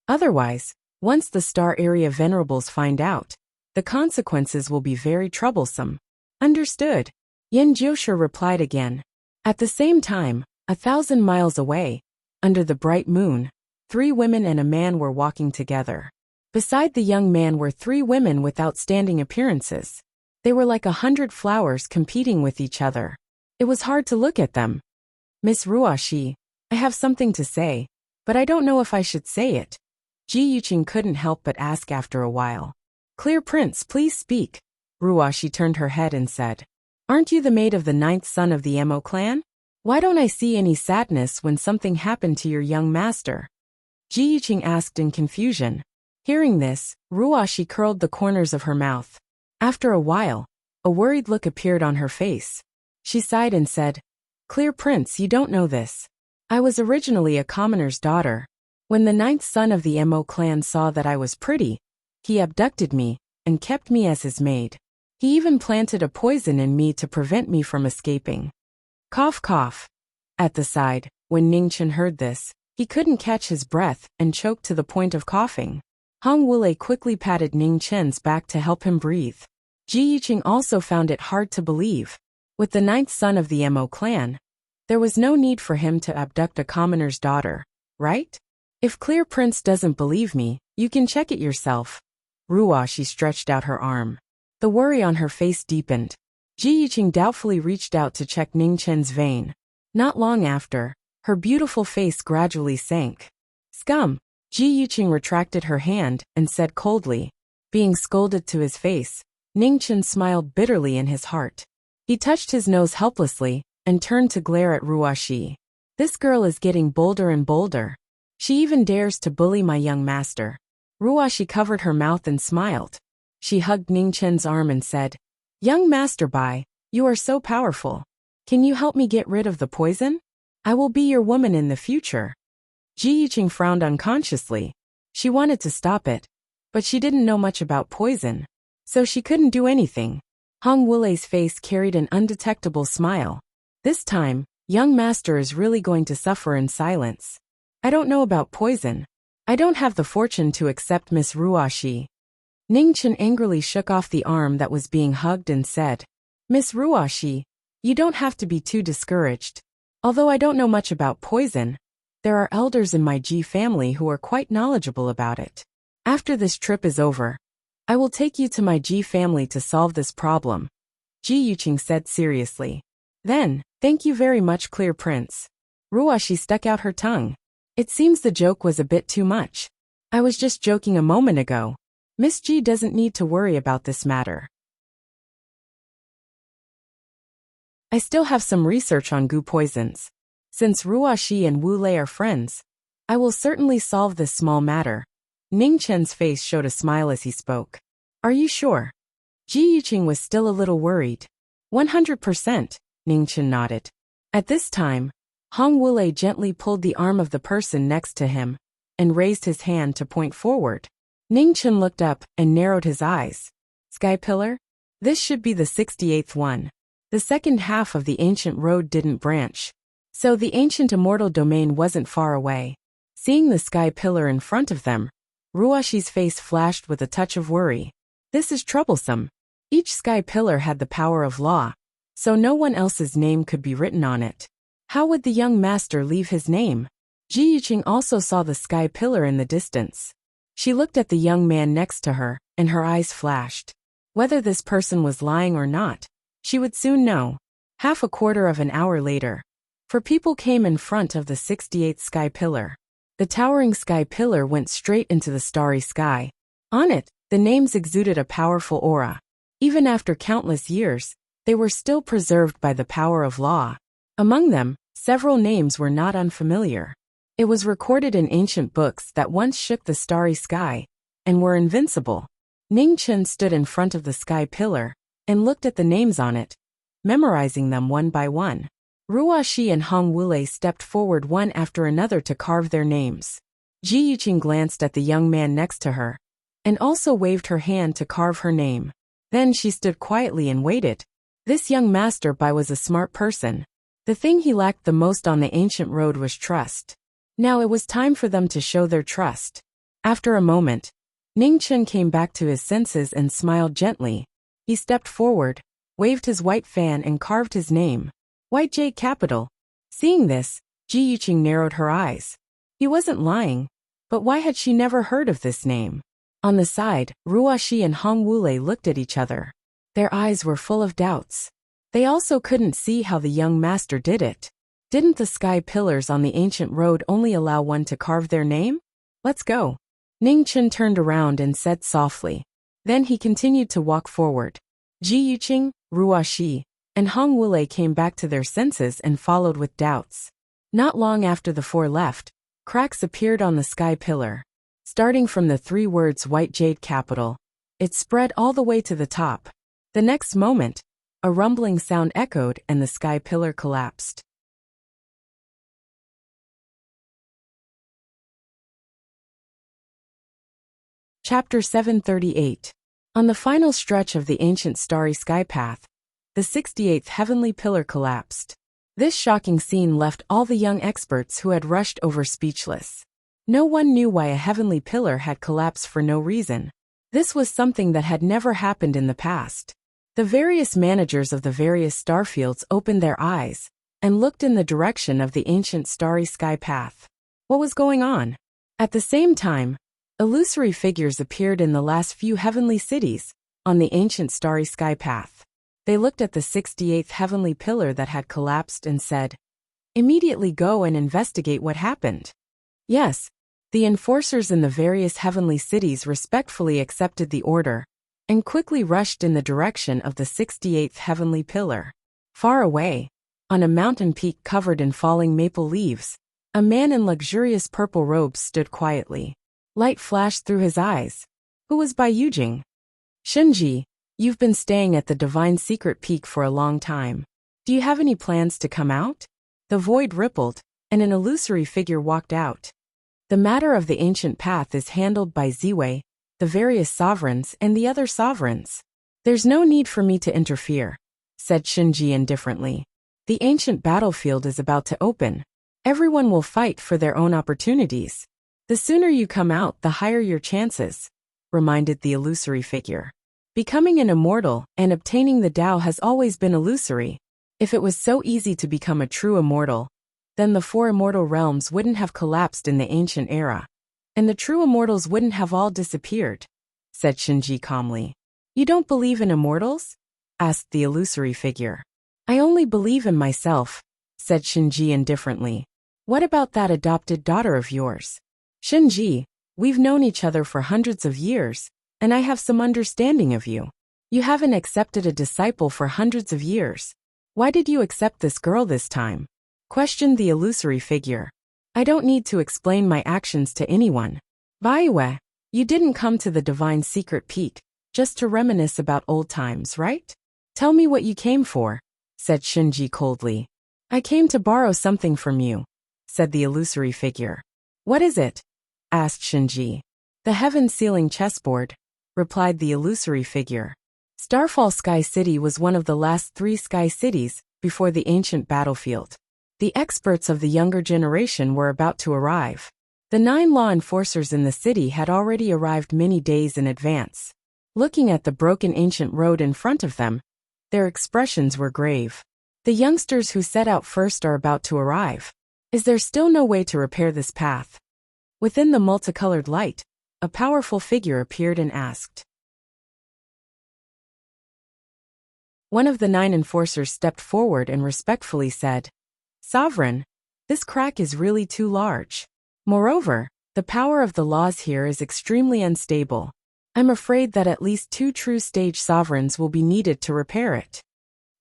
Otherwise, once the Star Area Venerables find out, the consequences will be very troublesome." "Understood," Yin Jiushi replied again. At the same time, 1,000 miles away, under the bright moon, 3 women and a man were walking together. Beside the young man were 3 women with outstanding appearances. They were like 100 flowers competing with each other. It was hard to look at them. "Miss Ruoxi, I have something to say, but I don't know if I should say it," Ji Yuqing couldn't help but ask after a while. "Clear Prince, please speak." Ruoxi turned her head and said, "Aren't you the maid of the 9th son of the Mo clan? Why don't I see any sadness when something happened to your young master?" Ji Yuqing asked in confusion. Hearing this, Ruoxi curled the corners of her mouth. After a while, a worried look appeared on her face. She sighed and said, "Clear Prince, you don't know this. I was originally a commoner's daughter. When the 9th son of the Mo clan saw that I was pretty, he abducted me and kept me as his maid. He even planted a poison in me to prevent me from escaping." Cough, cough. At the side, when Ningchen heard this, he couldn't catch his breath and choked to the point of coughing. Hong Wulei quickly patted Ningchen's back to help him breathe. Ji Yuqing also found it hard to believe. With the 9th son of the Mo clan, there was no need for him to abduct a commoner's daughter, right? "If Clear Prince doesn't believe me, you can check it yourself." Ruoxi stretched out her arm. The worry on her face deepened. Ji Yuqing doubtfully reached out to check Ningchen's vein. Not long after, her beautiful face gradually sank. "Scum!" Ji Yuqing retracted her hand and said coldly. Being scolded to his face, Ningchen smiled bitterly in his heart. He touched his nose helplessly and turned to glare at Ruoxi. "This girl is getting bolder and bolder. She even dares to bully my young master." Ruoxi covered her mouth and smiled. She hugged Ningchen's arm and said, "Young Master Bai, you are so powerful. Can you help me get rid of the poison? I will be your woman in the future." Ji Yuqing frowned unconsciously. She wanted to stop it, but she didn't know much about poison, so she couldn't do anything. Hong Wulei's face carried an undetectable smile. This time, young master is really going to suffer in silence. "I don't know about poison. I don't have the fortune to accept Miss Ruoxi." Ningchen angrily shook off the arm that was being hugged and said, "Miss Ruoxi, You don't have to be too discouraged. Although I don't know much about poison, there are elders in my Ji family who are quite knowledgeable about it. After this trip is over, I will take you to my Ji family to solve this problem, Ji Yuqing said seriously. Then, thank you very much, Clear Prince. Ruoshi stuck out her tongue. It seems the joke was a bit too much. I was just joking a moment ago. Miss Ji doesn't need to worry about this matter. I still have some research on gu poisons. Since Ruoshi and Wu Lei are friends, I will certainly solve this small matter. Ning Chen's face showed a smile as he spoke. Are you sure? Ji Yuqing was still a little worried. 100%, Ning Chen nodded. At this time, Hong Wulei gently pulled the arm of the person next to him and raised his hand to point forward. Ning Chen looked up and narrowed his eyes. Sky Pillar? This should be the 68th one. The second half of the ancient road didn't branch, so the ancient immortal domain wasn't far away. Seeing the sky pillar in front of them, Ruoshi's face flashed with a touch of worry. This is troublesome. Each sky pillar had the power of law, so no one else's name could be written on it. How would the young master leave his name? Ji Yuqing also saw the sky pillar in the distance. She looked at the young man next to her, and her eyes flashed. Whether this person was lying or not, she would soon know. Half a quarter of an hour later, four people came in front of the 68th sky pillar. The towering sky pillar went straight into the starry sky. On it, the names exuded a powerful aura. Even after countless years, they were still preserved by the power of law. Among them, several names were not unfamiliar. It was recorded in ancient books that once shook the starry sky and were invincible. Ning Chen stood in front of the sky pillar and looked at the names on it, memorizing them one by one. Ruoshi and Hong Wulei stepped forward one after another to carve their names. Ji Yuqing glanced at the young man next to her, and also waved her hand to carve her name. Then she stood quietly and waited. This young master Bai was a smart person. The thing he lacked the most on the ancient road was trust. Now it was time for them to show their trust. After a moment, Ning Chen came back to his senses and smiled gently. He stepped forward, waved his white fan and carved his name. White Jade Capital. Seeing this, Ji Yuqing narrowed her eyes. He wasn't lying, but why had she never heard of this name? On the side, Ruoshi and Hong Wulei looked at each other. Their eyes were full of doubts. They also couldn't see how the young master did it. Didn't the sky pillars on the ancient road only allow one to carve their name? Let's go. Ning Chen turned around and said softly. Then he continued to walk forward. Ji Yuqing, Ruoshi, and Hong Wulei came back to their senses and followed with doubts. Not long after the four left, cracks appeared on the sky pillar. Starting from the three words White Jade Capital, it spread all the way to the top. The next moment, a rumbling sound echoed and the sky pillar collapsed. Chapter 738. On the final stretch of the ancient starry sky path, the 68th heavenly pillar collapsed. This shocking scene left all the young experts who had rushed over speechless. No one knew why a heavenly pillar had collapsed for no reason. This was something that had never happened in the past. The various managers of the various starfields opened their eyes and looked in the direction of the ancient starry sky path. What was going on? At the same time, illusory figures appeared in the last few heavenly cities on the ancient starry sky path. They looked at the 68th heavenly pillar that had collapsed and said, "Immediately go and investigate what happened." Yes, the enforcers in the various heavenly cities respectfully accepted the order and quickly rushed in the direction of the 68th heavenly pillar. Far away, on a mountain peak covered in falling maple leaves, a man in luxurious purple robes stood quietly. Light flashed through his eyes. Who was Bai Yujing? Shenji, you've been staying at the Divine Secret Peak for a long time. Do you have any plans to come out? The void rippled, and an illusory figure walked out. The matter of the ancient path is handled by Ziwei, the various sovereigns, and the other sovereigns. There's no need for me to interfere, said Shinji indifferently. The ancient battlefield is about to open. Everyone will fight for their own opportunities. The sooner you come out, the higher your chances, reminded the illusory figure. Becoming an immortal and obtaining the Tao has always been illusory. If it was so easy to become a true immortal, then the four immortal realms wouldn't have collapsed in the ancient era, and the true immortals wouldn't have all disappeared, said Shinji calmly. You don't believe in immortals? Asked the illusory figure. I only believe in myself, said Shinji indifferently. What about that adopted daughter of yours? Shinji, we've known each other for hundreds of years, and I have some understanding of you. You haven't accepted a disciple for hundreds of years. Why did you accept this girl this time? Questioned the illusory figure. I don't need to explain my actions to anyone. Baiwe, you didn't come to the divine secret peak just to reminisce about old times, right? Tell me what you came for, said Shinji coldly. I came to borrow something from you, said the illusory figure. What is it? Asked Shinji. The heaven-sealing chessboard, replied the illusory figure. Starfall Sky City was one of the last 3 sky cities before the ancient battlefield. The experts of the younger generation were about to arrive. The 9 law enforcers in the city had already arrived many days in advance. Looking at the broken ancient road in front of them, their expressions were grave. The youngsters who set out first are about to arrive. Is there still no way to repair this path? Within the multicolored light, a powerful figure appeared and asked. One of the 9 enforcers stepped forward and respectfully said, Sovereign, this crack is really too large. Moreover, the power of the laws here is extremely unstable. I'm afraid that at least 2 true stage sovereigns will be needed to repair it.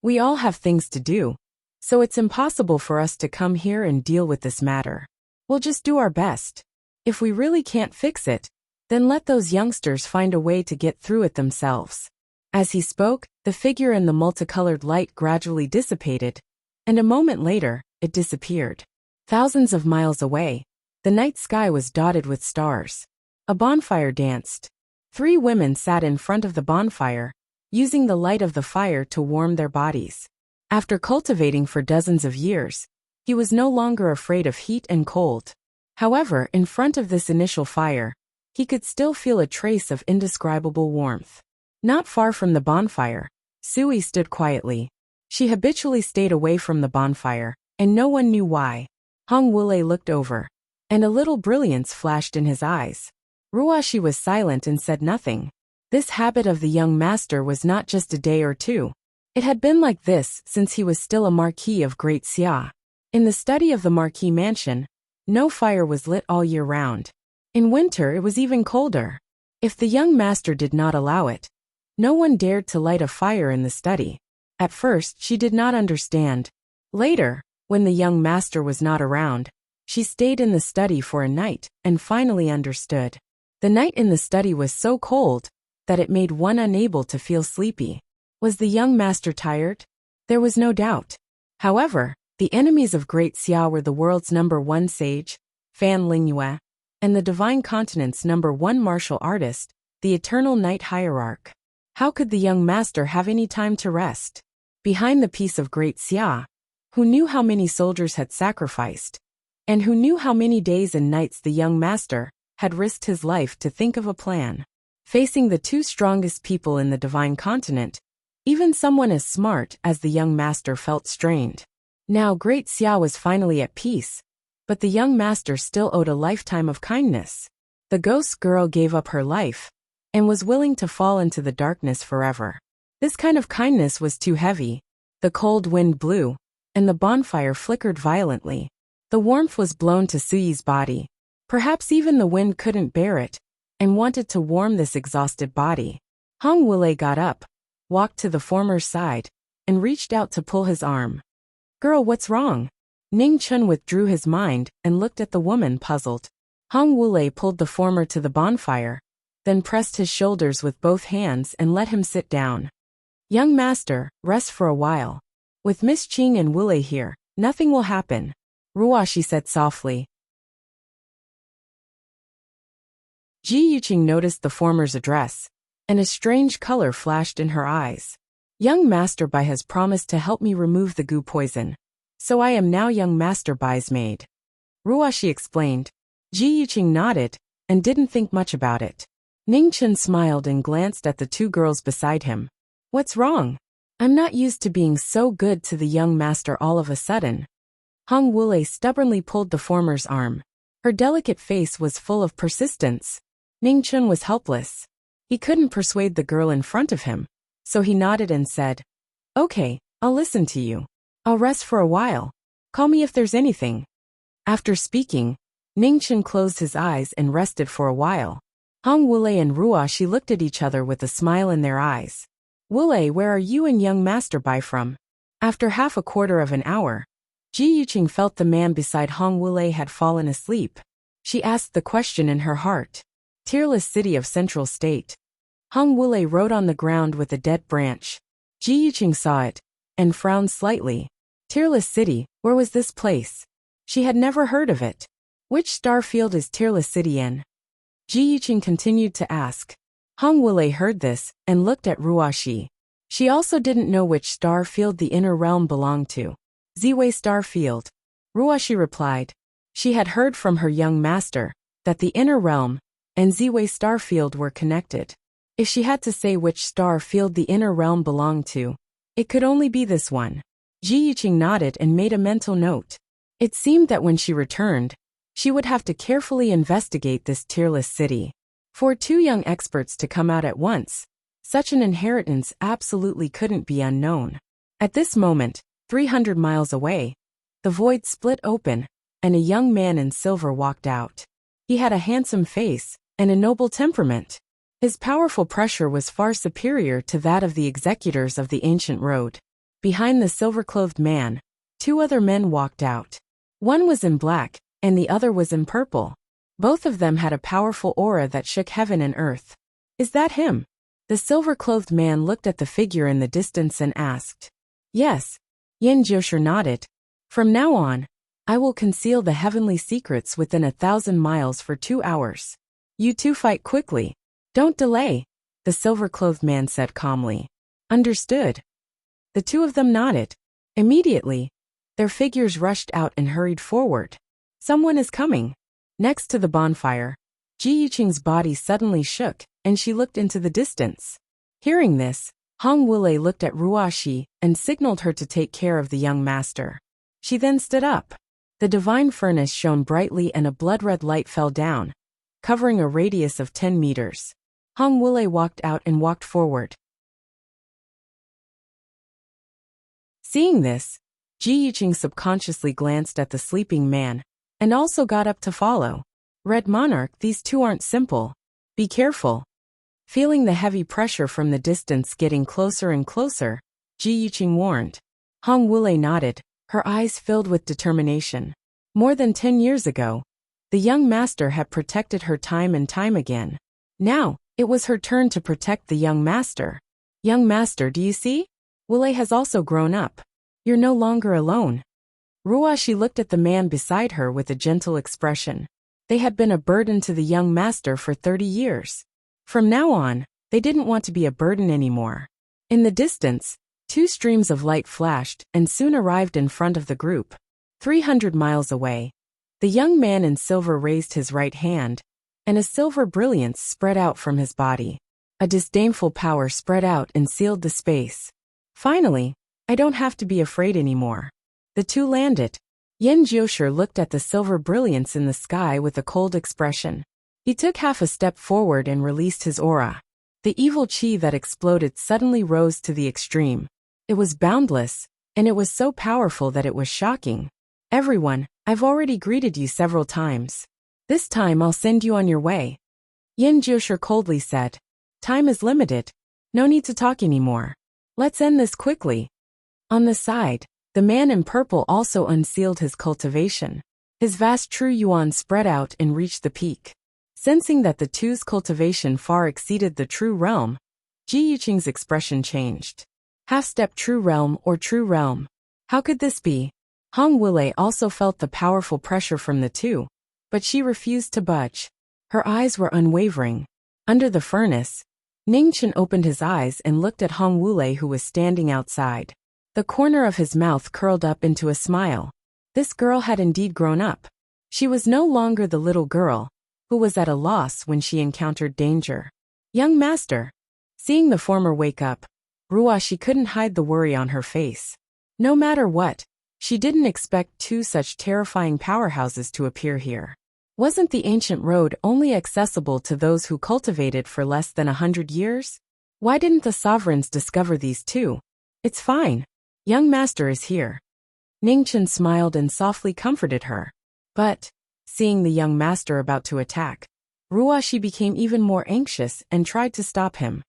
We all have things to do, so it's impossible for us to come here and deal with this matter. We'll just do our best. If we really can't fix it, then let those youngsters find a way to get through it themselves. As he spoke, the figure in the multicolored light gradually dissipated, and a moment later, it disappeared. Thousands of miles away, the night sky was dotted with stars. A bonfire danced. 3 women sat in front of the bonfire, using the light of the fire to warm their bodies. After cultivating for dozens of years, he was no longer afraid of heat and cold. However, in front of this initial fire, he could still feel a trace of indescribable warmth. Not far from the bonfire, Sui stood quietly. She habitually stayed away from the bonfire, and no one knew why. Hong Wulei looked over, and a little brilliance flashed in his eyes. Ruashi was silent and said nothing. This habit of the young master was not just a day or 2. It had been like this since he was still a Marquis of Great Xia. In the study of the Marquis mansion, no fire was lit all year round. In winter it was even colder. If the young master did not allow it, no one dared to light a fire in the study. At first she did not understand. Later, when the young master was not around, she stayed in the study for a night and finally understood. The night in the study was so cold that it made one unable to feel sleepy. Was the young master tired? There was no doubt. However, the enemies of Great Xia were the world's #1 sage, Fan Lingyue, and the divine continent's #1 martial artist, the eternal night hierarch. How could the young master have any time to rest? Behind the peace of Great Xia, who knew how many soldiers had sacrificed, and who knew how many days and nights the young master had risked his life to think of a plan. Facing the 2 strongest people in the divine continent, even someone as smart as the young master felt strained. Now Great Xia was finally at peace, but the young master still owed a lifetime of kindness. The ghost girl gave up her life, and was willing to fall into the darkness forever. This kind of kindness was too heavy. The cold wind blew, and the bonfire flickered violently. The warmth was blown to Suyi's body. Perhaps even the wind couldn't bear it, and wanted to warm this exhausted body. Hong Wulei got up, walked to the former's side, and reached out to pull his arm. Girl, what's wrong? Ning Chun withdrew his mind and looked at the woman puzzled. Hong Wulei pulled the former to the bonfire, then pressed his shoulders with both hands and let him sit down. Young master, rest for a while. With Miss Qing and Wulei here, nothing will happen, Ruashi said softly. Ji Yuqing noticed the former's address, and a strange color flashed in her eyes. Young Master Bai has promised to help me remove the goo poison, so I am now Young Master Bai's maid. Ruashi explained. Ji Yuqing nodded, and didn't think much about it. Ning Chen smiled and glanced at the 2 girls beside him. What's wrong? I'm not used to being so good to the young master all of a sudden. Hong Wulei stubbornly pulled the former's arm. Her delicate face was full of persistence. Ningchen was helpless. He couldn't persuade the girl in front of him, so he nodded and said, "Okay, I'll listen to you. I'll rest for a while. Call me if there's anything." After speaking, Ningchen closed his eyes and rested for a while. Hong Wulei and Ruoxi looked at each other with a smile in their eyes. "Wulei, where are you and young master by from?" After half a quarter of an hour, Ji Yuqing felt the man beside Hong Wulei had fallen asleep. She asked the question in her heart. "Tearless city of Central State." Hong Wulei wrote on the ground with a dead branch. Ji Yuqing saw it and frowned slightly. Tearless city, where was this place? She had never heard of it. Which star field is Tearless city in? Ji Yuqing continued to ask. Hong Wulei heard this and looked at Ruoxi. She also didn't know which star field the inner realm belonged to. Ziwei star field. Ruoxi replied. She had heard from her young master that the inner realm and Ziwei star field were connected. If she had to say which star field the inner realm belonged to, it could only be this one. Ji Yuqing nodded and made a mental note. It seemed that when she returned, she would have to carefully investigate this tearless city. For two young experts to come out at once, such an inheritance absolutely couldn't be unknown. At this moment, 300 miles away, the void split open, and a young man in silver walked out. He had a handsome face and a noble temperament. His powerful pressure was far superior to that of the executors of the ancient road. Behind the silver-clothed man, two other men walked out. One was in black, and the other was in purple. Both of them had a powerful aura that shook heaven and earth. "Is that him?" The silver-clothed man looked at the figure in the distance and asked. "Yes." Yin Jiushi nodded. "From now on, I will conceal the heavenly secrets within 1,000 miles for 2 hours. You two fight quickly. Don't delay," the silver-clothed man said calmly. "Understood." The two of them nodded. Immediately, their figures rushed out and hurried forward. "Someone is coming." Next to the bonfire, Ji Yuqing's body suddenly shook, and she looked into the distance. Hearing this, Hong Wulei looked at Ruoxi and signaled her to take care of the young master. She then stood up. The divine furnace shone brightly and a blood-red light fell down, covering a radius of 10 meters. Hong Wulei walked out and walked forward. Seeing this, Ji Yuqing subconsciously glanced at the sleeping man, and also got up to follow. "Red Monarch, these two aren't simple. Be careful." Feeling the heavy pressure from the distance getting closer and closer, Ji Yuqing warned. Hong Wulei nodded, her eyes filled with determination. More than 10 years ago, the young master had protected her time and time again. Now, it was her turn to protect the young master. "Young master, do you see? Wulei has also grown up. You're no longer alone." Ruoxi looked at the man beside her with a gentle expression. They had been a burden to the young master for 30 years. From now on, they didn't want to be a burden anymore. In the distance, 2 streams of light flashed and soon arrived in front of the group. 300 miles away, the young man in silver raised his right hand, and a silver brilliance spread out from his body. A disdainful power spread out and sealed the space. "Finally, I don't have to be afraid anymore." The two landed. Yin Jiushi looked at the silver brilliance in the sky with a cold expression. He took half a step forward and released his aura. The evil qi that exploded suddenly rose to the extreme. It was boundless, and it was so powerful that it was shocking. "Everyone, I've already greeted you several times. This time I'll send you on your way." Yin Jiushi coldly said. "Time is limited. No need to talk anymore. Let's end this quickly." On the side, the man in purple also unsealed his cultivation. His vast true yuan spread out and reached the peak. Sensing that the two's cultivation far exceeded the true realm, Ji Yuqing's expression changed. Half-step true realm or true realm. How could this be? Hong Wulei also felt the powerful pressure from the two, but she refused to budge. Her eyes were unwavering. Under the furnace, Ningchen opened his eyes and looked at Hong Wulei, who was standing outside. The corner of his mouth curled up into a smile. This girl had indeed grown up. She was no longer the little girl who was at a loss when she encountered danger. "Young master." Seeing the former wake up, Ruashi couldn't hide the worry on her face. No matter what, she didn't expect two such terrifying powerhouses to appear here. Wasn't the ancient road only accessible to those who cultivated for less than 100 years? Why didn't the sovereigns discover these two? It's fine. Young master is here. Ningchen smiled and softly comforted her. But, seeing the young master about to attack, Ruashi became even more anxious and tried to stop him.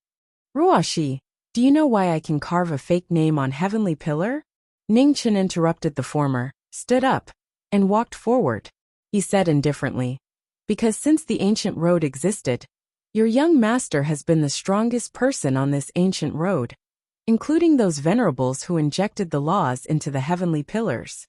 Ruashi, do you know why I can carve a fake name on heavenly pillar? Ningchen interrupted the former, stood up, and walked forward. He said indifferently, because since the ancient road existed, your young master has been the strongest person on this ancient road, including those venerables who injected the laws into the heavenly pillars.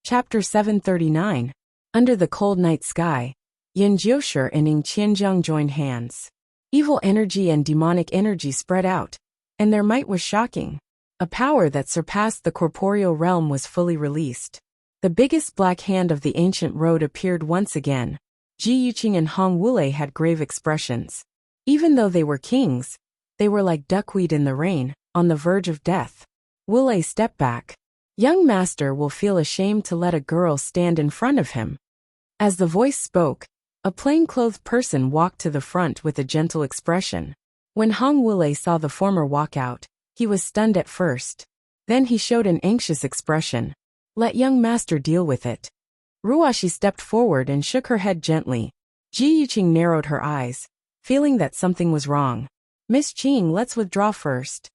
Chapter 739. Under the cold night sky, Yin Jiushi and Ning Qianzhang joined hands. Evil energy and demonic energy spread out, and their might was shocking. A power that surpassed the corporeal realm was fully released. The biggest black hand of the ancient road appeared once again. Ji Yuqing and Hong Wulei had grave expressions. Even though they were kings, they were like duckweed in the rain, on the verge of death. Wulei stepped back. Young master will feel ashamed to let a girl stand in front of him. As the voice spoke, a plain-clothed person walked to the front with a gentle expression. When Hong Wulei saw the former walk out, he was stunned at first. Then he showed an anxious expression. Let young master deal with it. Ruashi stepped forward and shook her head gently. Ji Yuqing narrowed her eyes, feeling that something was wrong. Miss Qing, let's withdraw first.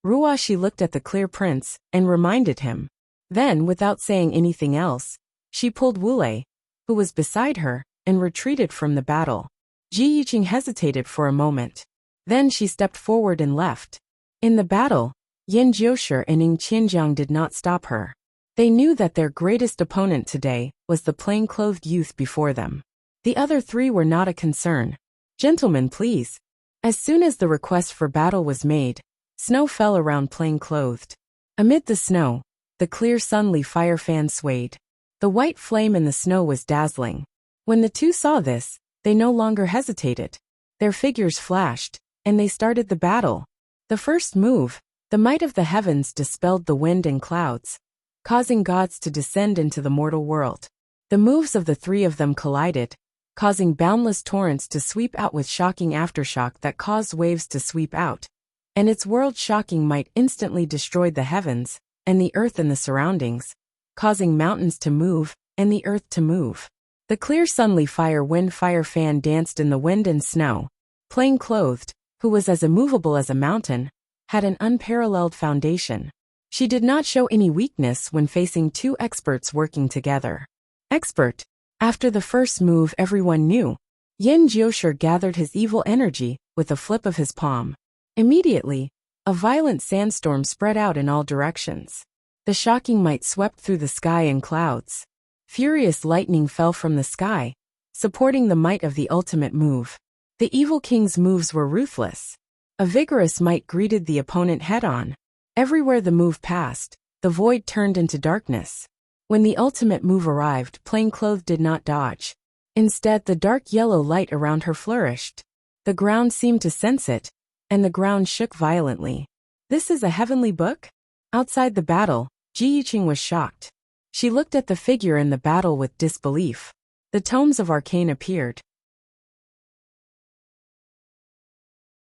Ruashi looked at the clear prince and reminded him. Then, without saying anything else, she pulled Wulei, who was beside her, and retreated from the battle. Ji Yuqing hesitated for a moment. Then she stepped forward and left. In the battle, Yin Jiushi and Ning Qianzhang did not stop her. They knew that their greatest opponent today was the plain-clothed youth before them. The other three were not a concern. Gentlemen, please. As soon as the request for battle was made, snow fell around plain-clothed. Amid the snow, the clear sunly fire fan swayed. The white flame in the snow was dazzling. When the two saw this, they no longer hesitated. Their figures flashed, and they started the battle. The first move, the might of the heavens dispelled the wind and clouds, causing gods to descend into the mortal world. The moves of the three of them collided, causing boundless torrents to sweep out with shocking aftershock that caused waves to sweep out, and its world-shocking might instantly destroyed the heavens, and the earth and the surroundings, causing mountains to move, and the earth to move. The clear sunly wind fire fan danced in the wind and snow. Plain-clothed, who was as immovable as a mountain, had an unparalleled foundation. She did not show any weakness when facing two experts working together. Expert. After the first move everyone knew, Yin Jiushi gathered his evil energy with a flip of his palm. Immediately, a violent sandstorm spread out in all directions. The shocking might swept through the sky and clouds. Furious lightning fell from the sky, supporting the might of the ultimate move. The evil king's moves were ruthless. A vigorous might greeted the opponent head-on. Everywhere the move passed, the void turned into darkness. When the ultimate move arrived, Plainclothes did not dodge. Instead, the dark yellow light around her flourished. The ground seemed to sense it, and the ground shook violently. This is a heavenly book? Outside the battle, Ji Yuqing was shocked. She looked at the figure in the battle with disbelief. The tomes of arcane appeared.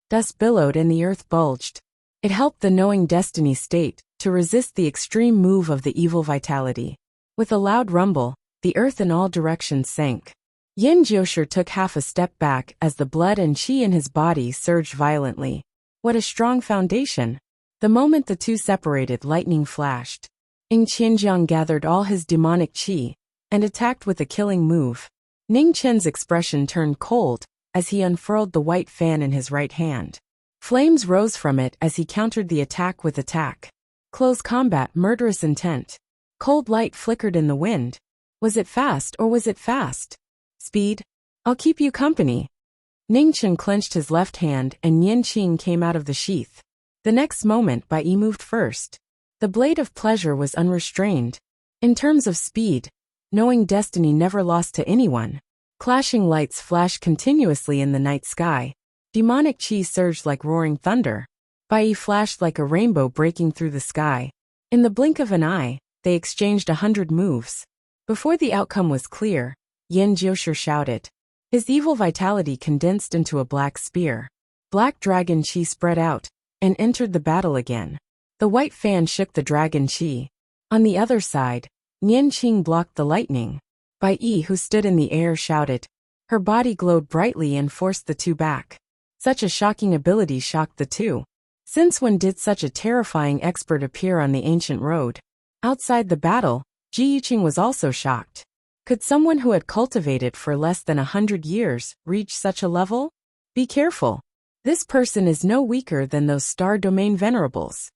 Dust billowed and the earth bulged. It helped the knowing destiny state to resist the extreme move of the evil vitality. With a loud rumble, the earth in all directions sank. Yin Jiushi took half a step back as the blood and qi in his body surged violently. What a strong foundation! The moment the two separated, lightning flashed. Ning Qianzhang gathered all his demonic qi and attacked with a killing move. Ning Chen's expression turned cold as he unfurled the white fan in his right hand. Flames rose from it as he countered the attack with attack. Close combat, murderous intent. Cold light flickered in the wind. Was it fast or was it fast? Speed? I'll keep you company. Ning Chen clenched his left hand and Yin Qing came out of the sheath. The next moment Bai Yi moved first. The blade of pleasure was unrestrained. In terms of speed, knowing destiny never lost to anyone. Clashing lights flashed continuously in the night sky. Demonic chi surged like roaring thunder. Bai flashed like a rainbow breaking through the sky. In the blink of an eye, they exchanged 100 moves. Before the outcome was clear, Yin Jiushi shouted. His evil vitality condensed into a black spear. Black dragon chi spread out and entered the battle again. The white fan shook the dragon chi. On the other side, Nian Qing blocked the lightning. Bai Yi, who stood in the air, shouted. Her body glowed brightly and forced the two back. Such a shocking ability shocked the two. Since when did such a terrifying expert appear on the ancient road? Outside the battle, Ji Yuqing was also shocked. Could someone who had cultivated for less than 100 years reach such a level? Be careful. This person is no weaker than those star domain venerables.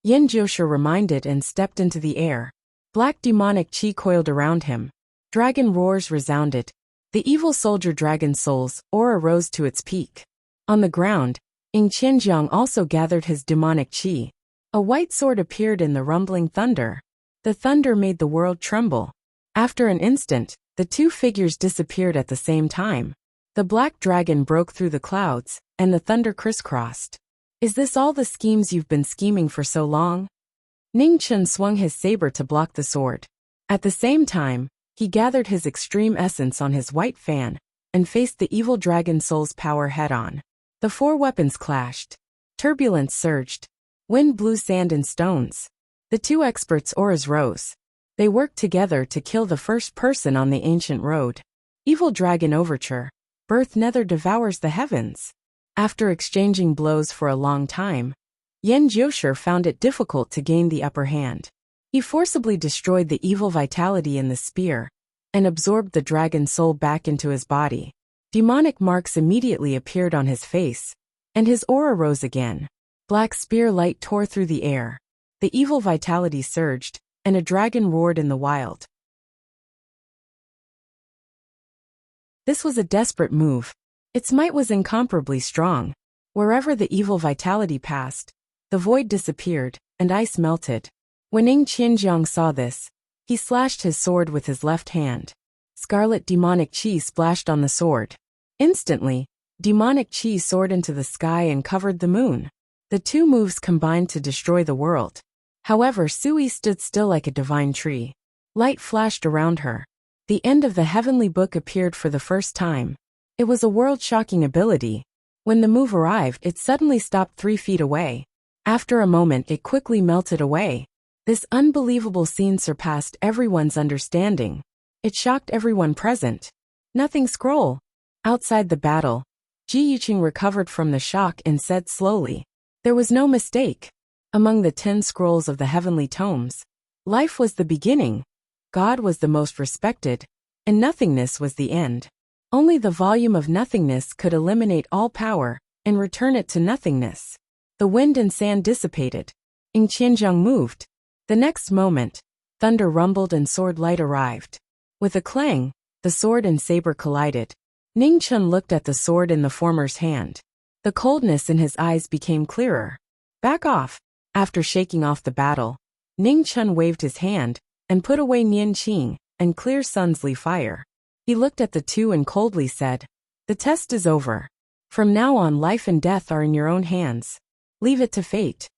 Yin Jiushi reminded and stepped into the air. Black demonic chi coiled around him. Dragon roars resounded. The evil soldier dragon soul's aura rose to its peak. On the ground, Ying Qianjiang also gathered his demonic chi. A white sword appeared in the rumbling thunder. The thunder made the world tremble. After an instant, the two figures disappeared at the same time. The black dragon broke through the clouds, and the thunder crisscrossed. Is this all the schemes you've been scheming for so long? Ning Chen swung his saber to block the sword. At the same time, he gathered his extreme essence on his white fan and faced the evil dragon soul's power head-on. The four weapons clashed. Turbulence surged. Wind blew sand and stones. The two experts' auras rose. They worked together to kill the first person on the ancient road. Evil dragon overture. Birth nether devours the heavens. After exchanging blows for a long time, Yin Jiushi found it difficult to gain the upper hand. He forcibly destroyed the evil vitality in the spear and absorbed the dragon soul back into his body. Demonic marks immediately appeared on his face, and his aura rose again. Black spear light tore through the air. The evil vitality surged, and a dragon roared in the wild. This was a desperate move. Its might was incomparably strong. Wherever the evil vitality passed, the void disappeared, and ice melted. When Ying Qianjiang saw this, he slashed his sword with his left hand. Scarlet demonic chi splashed on the sword. Instantly, demonic chi soared into the sky and covered the moon. The two moves combined to destroy the world. However, Sui stood still like a divine tree. Light flashed around her. The end of the heavenly book appeared for the first time. It was a world-shocking ability. When the move arrived, it suddenly stopped 3 feet away. After a moment, it quickly melted away. This unbelievable scene surpassed everyone's understanding. It shocked everyone present. Nothing scroll. Outside the battle, Ji Yuqing recovered from the shock and said slowly, "There was no mistake. Among the 10 scrolls of the heavenly tomes, life was the beginning, God was the most respected, and nothingness was the end. Only the volume of nothingness could eliminate all power and return it to nothingness." The wind and sand dissipated. Ying Qianjiang moved. The next moment, thunder rumbled and sword light arrived. With a clang, the sword and saber collided. Ning Chen looked at the sword in the former's hand. The coldness in his eyes became clearer. "Back off." After shaking off the battle, Ning Chen waved his hand and put away Nian Qing and Clear Sun's Li fire. He looked at the two and coldly said, "The test is over. From now on, life and death are in your own hands. Leave it to fate."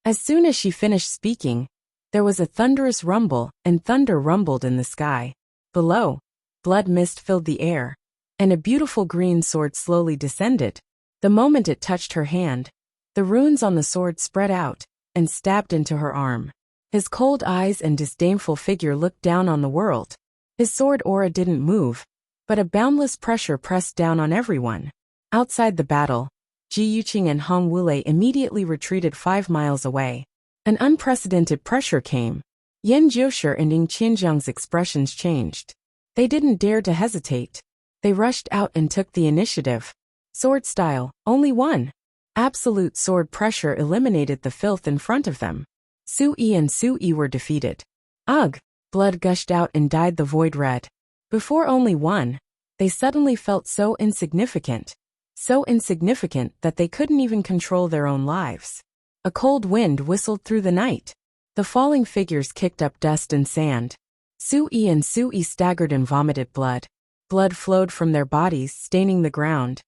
As soon as she finished speaking, there was a thunderous rumble, and thunder rumbled in the sky. Below, blood mist filled the air, and a beautiful green sword slowly descended. The moment it touched her hand, the runes on the sword spread out and stabbed into her arm. His cold eyes and disdainful figure looked down on the world. His sword aura didn't move, but a boundless pressure pressed down on everyone. Outside the battle, Ji Yuqing and Hong Wulei immediately retreated 5 miles away. An unprecedented pressure came. Yin Jiushi and Ying Qianjiang's expressions changed. They didn't dare to hesitate. They rushed out and took the initiative. Sword style, only one. Absolute sword pressure eliminated the filth in front of them. Sui and Sui were defeated. Ugh! Blood gushed out and dyed the void red. Before only one, they suddenly felt so insignificant that they couldn't even control their own lives. A cold wind whistled through the night. The falling figures kicked up dust and sand. Sui and Sui staggered and vomited blood. Blood flowed from their bodies, staining the ground.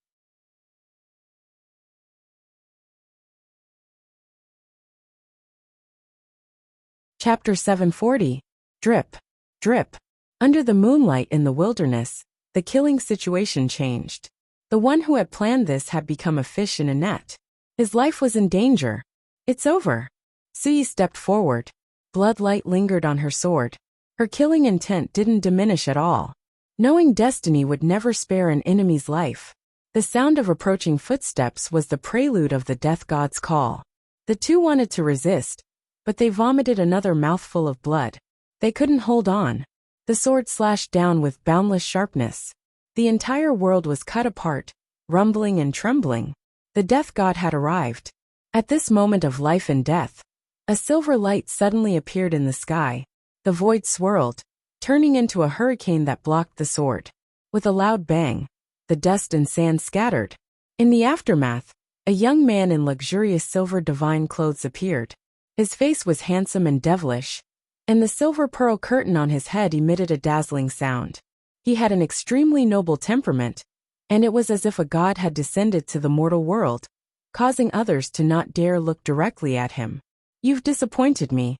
Chapter 740. Drip. Drip. Under the moonlight in the wilderness, the killing situation changed. The one who had planned this had become a fish in a net. His life was in danger. It's over. Sui stepped forward. Bloodlight lingered on her sword. Her killing intent didn't diminish at all. Knowing destiny would never spare an enemy's life, the sound of approaching footsteps was the prelude of the death god's call. The two wanted to resist, but they vomited another mouthful of blood. They couldn't hold on. The sword slashed down with boundless sharpness. The entire world was cut apart, rumbling and trembling. The death god had arrived. At this moment of life and death, a silver light suddenly appeared in the sky. The void swirled, turning into a hurricane that blocked the sword. With a loud bang, the dust and sand scattered. In the aftermath, a young man in luxurious silver divine clothes appeared. His face was handsome and devilish, and the silver pearl curtain on his head emitted a dazzling sound. He had an extremely noble temperament, and it was as if a god had descended to the mortal world, causing others to not dare look directly at him. You've disappointed me.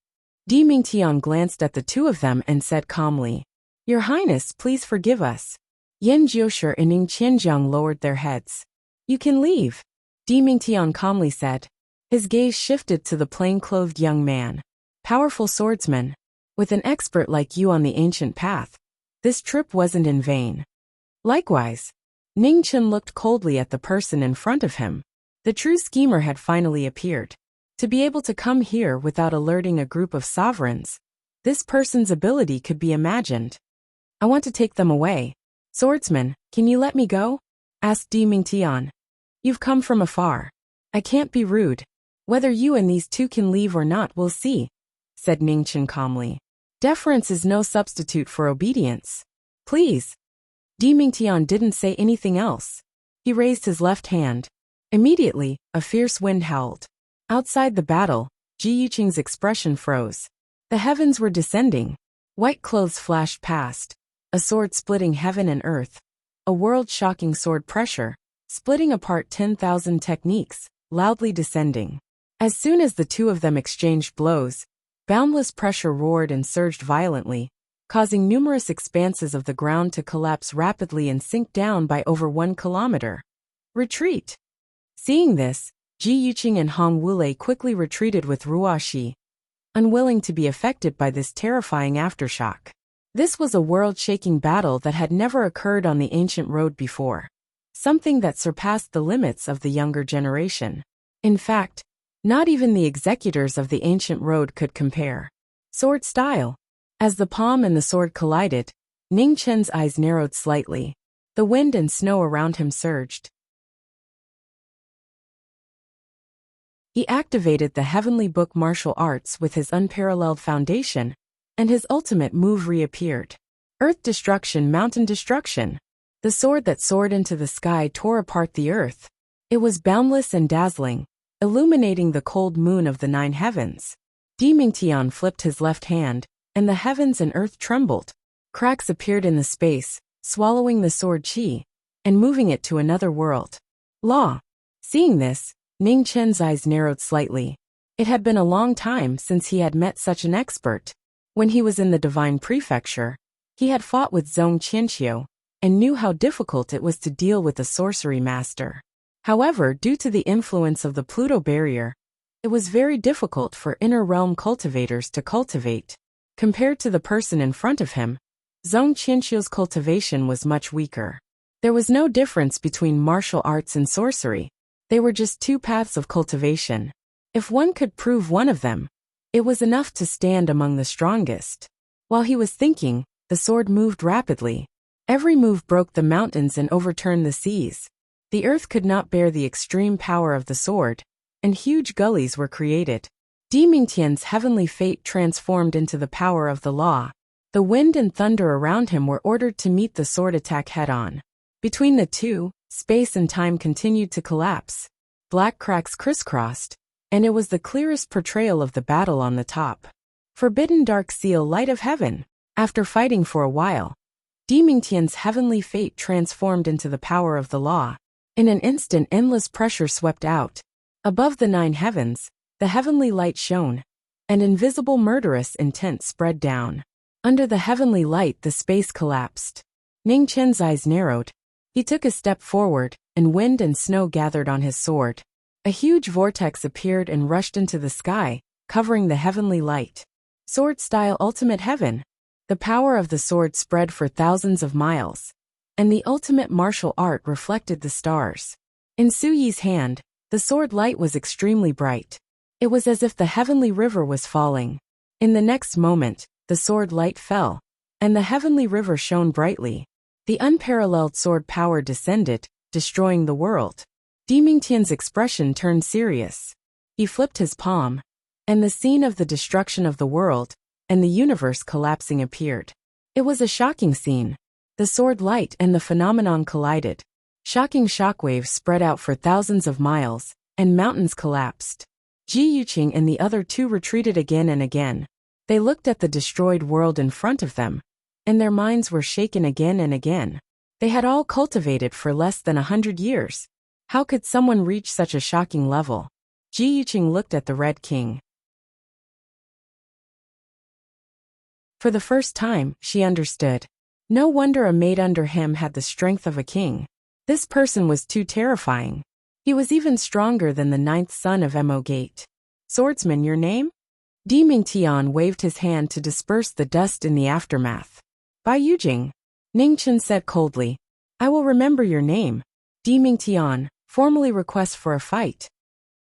Di Mingtian glanced at the two of them and said calmly, Your Highness, please forgive us. Yan Jiushi and Ning Qianjiang lowered their heads. You can leave, Di Mingtian calmly said. His gaze shifted to the plain-clothed young man. Powerful swordsman. With an expert like you on the ancient path, this trip wasn't in vain. Likewise, Ning Chen looked coldly at the person in front of him. The true schemer had finally appeared. To be able to come here without alerting a group of sovereigns, this person's ability could be imagined. I want to take them away. Swordsman, can you let me go? Asked Di Mingtian. You've come from afar. I can't be rude. Whether you and these two can leave or not, we'll see, said Ning Chen calmly. Deference is no substitute for obedience. Please. Di Mingtian didn't say anything else. He raised his left hand. Immediately, a fierce wind howled. Outside the battle, Ji Yuqing's expression froze. The heavens were descending. White clothes flashed past. A sword splitting heaven and earth. A world-shocking sword pressure, splitting apart 10,000 techniques, loudly descending. As soon as the two of them exchanged blows, boundless pressure roared and surged violently, causing numerous expanses of the ground to collapse rapidly and sink down by over 1 kilometer. Retreat! Seeing this, Ji Yuqing and Hong Wulei quickly retreated with Ruoxi, unwilling to be affected by this terrifying aftershock. This was a world-shaking battle that had never occurred on the ancient road before, something that surpassed the limits of the younger generation. In fact, not even the executors of the ancient road could compare. Sword style. As the palm and the sword collided, Ning Chen's eyes narrowed slightly. The wind and snow around him surged. He activated the Heavenly Book martial arts with his unparalleled foundation, and his ultimate move reappeared. Earth destruction, mountain destruction. The sword that soared into the sky tore apart the earth. It was boundless and dazzling, illuminating the cold moon of the 9 heavens. Di Mingtian flipped his left hand, and the heavens and earth trembled. Cracks appeared in the space, swallowing the sword chi, and moving it to another world. Law. Seeing this, Ning Chen's eyes narrowed slightly. It had been a long time since he had met such an expert. When he was in the Divine Prefecture, he had fought with Zhong Qianqiu, and knew how difficult it was to deal with a sorcery master. However, due to the influence of the Pluto barrier, it was very difficult for inner realm cultivators to cultivate. Compared to the person in front of him, Zhong Qianqiu's cultivation was much weaker. There was no difference between martial arts and sorcery. They were just two paths of cultivation. If one could prove one of them, it was enough to stand among the strongest. While he was thinking, the sword moved rapidly. Every move broke the mountains and overturned the seas. The earth could not bear the extreme power of the sword, and huge gullies were created. Di Mingtian's heavenly fate transformed into the power of the law. The wind and thunder around him were ordered to meet the sword attack head-on. Between the two, space and time continued to collapse. Black cracks crisscrossed, and it was the clearest portrayal of the battle on the top. Forbidden dark seal, light of heaven. After fighting for a while, Di Mingtian's heavenly fate transformed into the power of the law. In an instant, endless pressure swept out. Above the 9 heavens, the heavenly light shone. An invisible murderous intent spread down. Under the heavenly light, the space collapsed. Ning Chen's eyes narrowed. He took a step forward, and wind and snow gathered on his sword. A huge vortex appeared and rushed into the sky, covering the heavenly light. Sword-style ultimate heaven. The power of the sword spread for thousands of miles, and the ultimate martial art reflected the stars. In Su Yi's hand, the sword light was extremely bright. It was as if the heavenly river was falling. In the next moment, the sword light fell, and the heavenly river shone brightly. The unparalleled sword power descended, destroying the world. Di Mingtian's expression turned serious. He flipped his palm, and the scene of the destruction of the world and the universe collapsing appeared. It was a shocking scene. The sword light and the phenomenon collided. Shocking shockwaves spread out for thousands of miles, and mountains collapsed. Ji Yuqing and the other 2 retreated again and again. They looked at the destroyed world in front of them, and their minds were shaken again and again. They had all cultivated for less than 100 years. How could someone reach such a shocking level? Ji Yuqing looked at the Red King. For the first time, she understood. No wonder a maid under him had the strength of a king. This person was too terrifying. He was even stronger than the 9th son of Mo Gate. Swordsman, your name? Di Mingtian waved his hand to disperse the dust in the aftermath. Bai Yujing, Ning Chen said coldly. I will remember your name. Di Mingtian, formally request for a fight.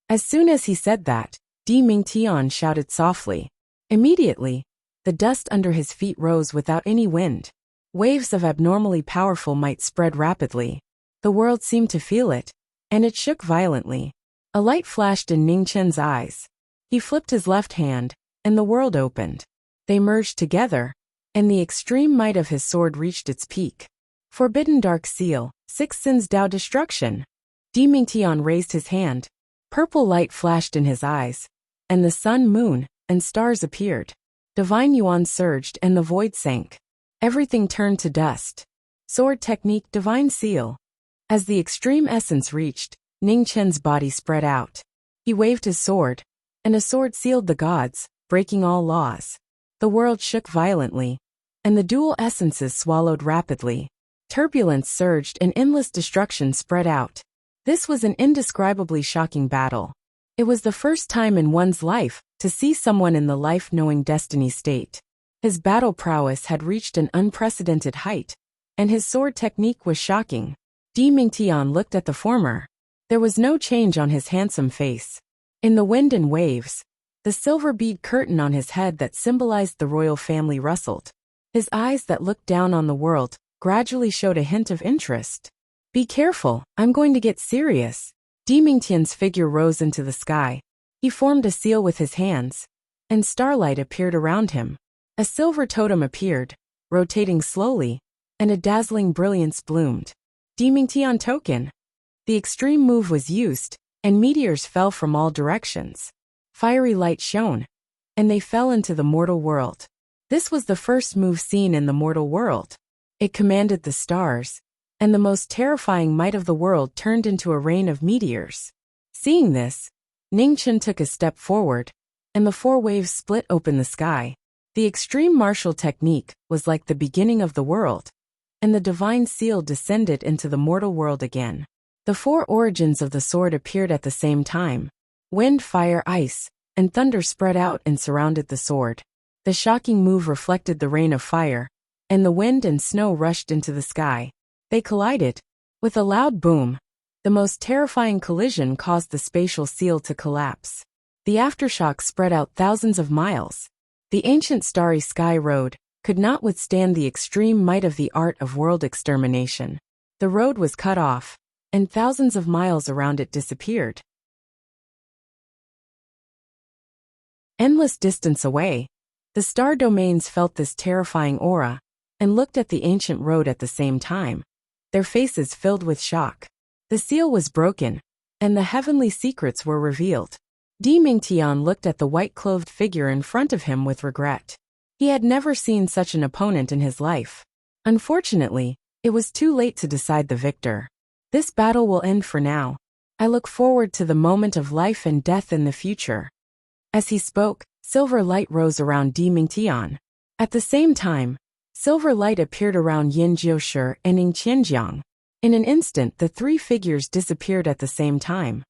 As soon as he said that, Di Mingtian shouted softly. Immediately, the dust under his feet rose without any wind. Waves of abnormally powerful might spread rapidly. The world seemed to feel it, and it shook violently. A light flashed in Ning Chen's eyes. He flipped his left hand, and the world opened. They merged together, and the extreme might of his sword reached its peak. Forbidden Dark Seal, 6 Sins Dao Destruction. Di Mingtian raised his hand. Purple light flashed in his eyes, and the sun, moon, and stars appeared. Divine Yuan surged and the void sank. Everything turned to dust. Sword technique Divine Seal. As the extreme essence reached, Ning Chen's body spread out. He waved his sword, and a sword sealed the gods, breaking all laws. The world shook violently, and the dual essences swallowed rapidly. Turbulence surged and endless destruction spread out. This was an indescribably shocking battle. It was the first time in one's life to see someone in the life-knowing destiny state. His battle prowess had reached an unprecedented height, and his sword technique was shocking. Di Mingtian looked at the former. There was no change on his handsome face. In the wind and waves, the silver bead curtain on his head that symbolized the royal family rustled. His eyes that looked down on the world gradually showed a hint of interest. Be careful, I'm going to get serious. Di Mingtian's figure rose into the sky. He formed a seal with his hands, and starlight appeared around him. A silver totem appeared, rotating slowly, and a dazzling brilliance bloomed. Di Mingtian token. The extreme move was used, and meteors fell from all directions. Fiery light shone, and they fell into the mortal world. This was the first move seen in the mortal world. It commanded the stars, and the most terrifying might of the world turned into a rain of meteors. Seeing this, Ning Chen took a step forward, and the 4 waves split open the sky. The extreme martial technique was like the beginning of the world, and the divine seal descended into the mortal world again. The 4 origins of the sword appeared at the same time. Wind, fire, ice, and thunder spread out and surrounded the sword. The shocking move reflected the rain of fire, and the wind and snow rushed into the sky. They collided. With a loud boom, the most terrifying collision caused the spatial seal to collapse. The aftershock spread out thousands of miles. The ancient starry sky road could not withstand the extreme might of the art of world extermination. The road was cut off, and thousands of miles around it disappeared. Endless distance away, the star domains felt this terrifying aura, and looked at the ancient road at the same time. Their faces filled with shock. The seal was broken, and the heavenly secrets were revealed. Di Mingtian looked at the white-clothed figure in front of him with regret. He had never seen such an opponent in his life. Unfortunately, it was too late to decide the victor. This battle will end for now. I look forward to the moment of life and death in the future. As he spoke, silver light rose around Di Mingtian. At the same time, silver light appeared around Yin Jiushi and Ning Qianjiang. In an instant, the three figures disappeared at the same time.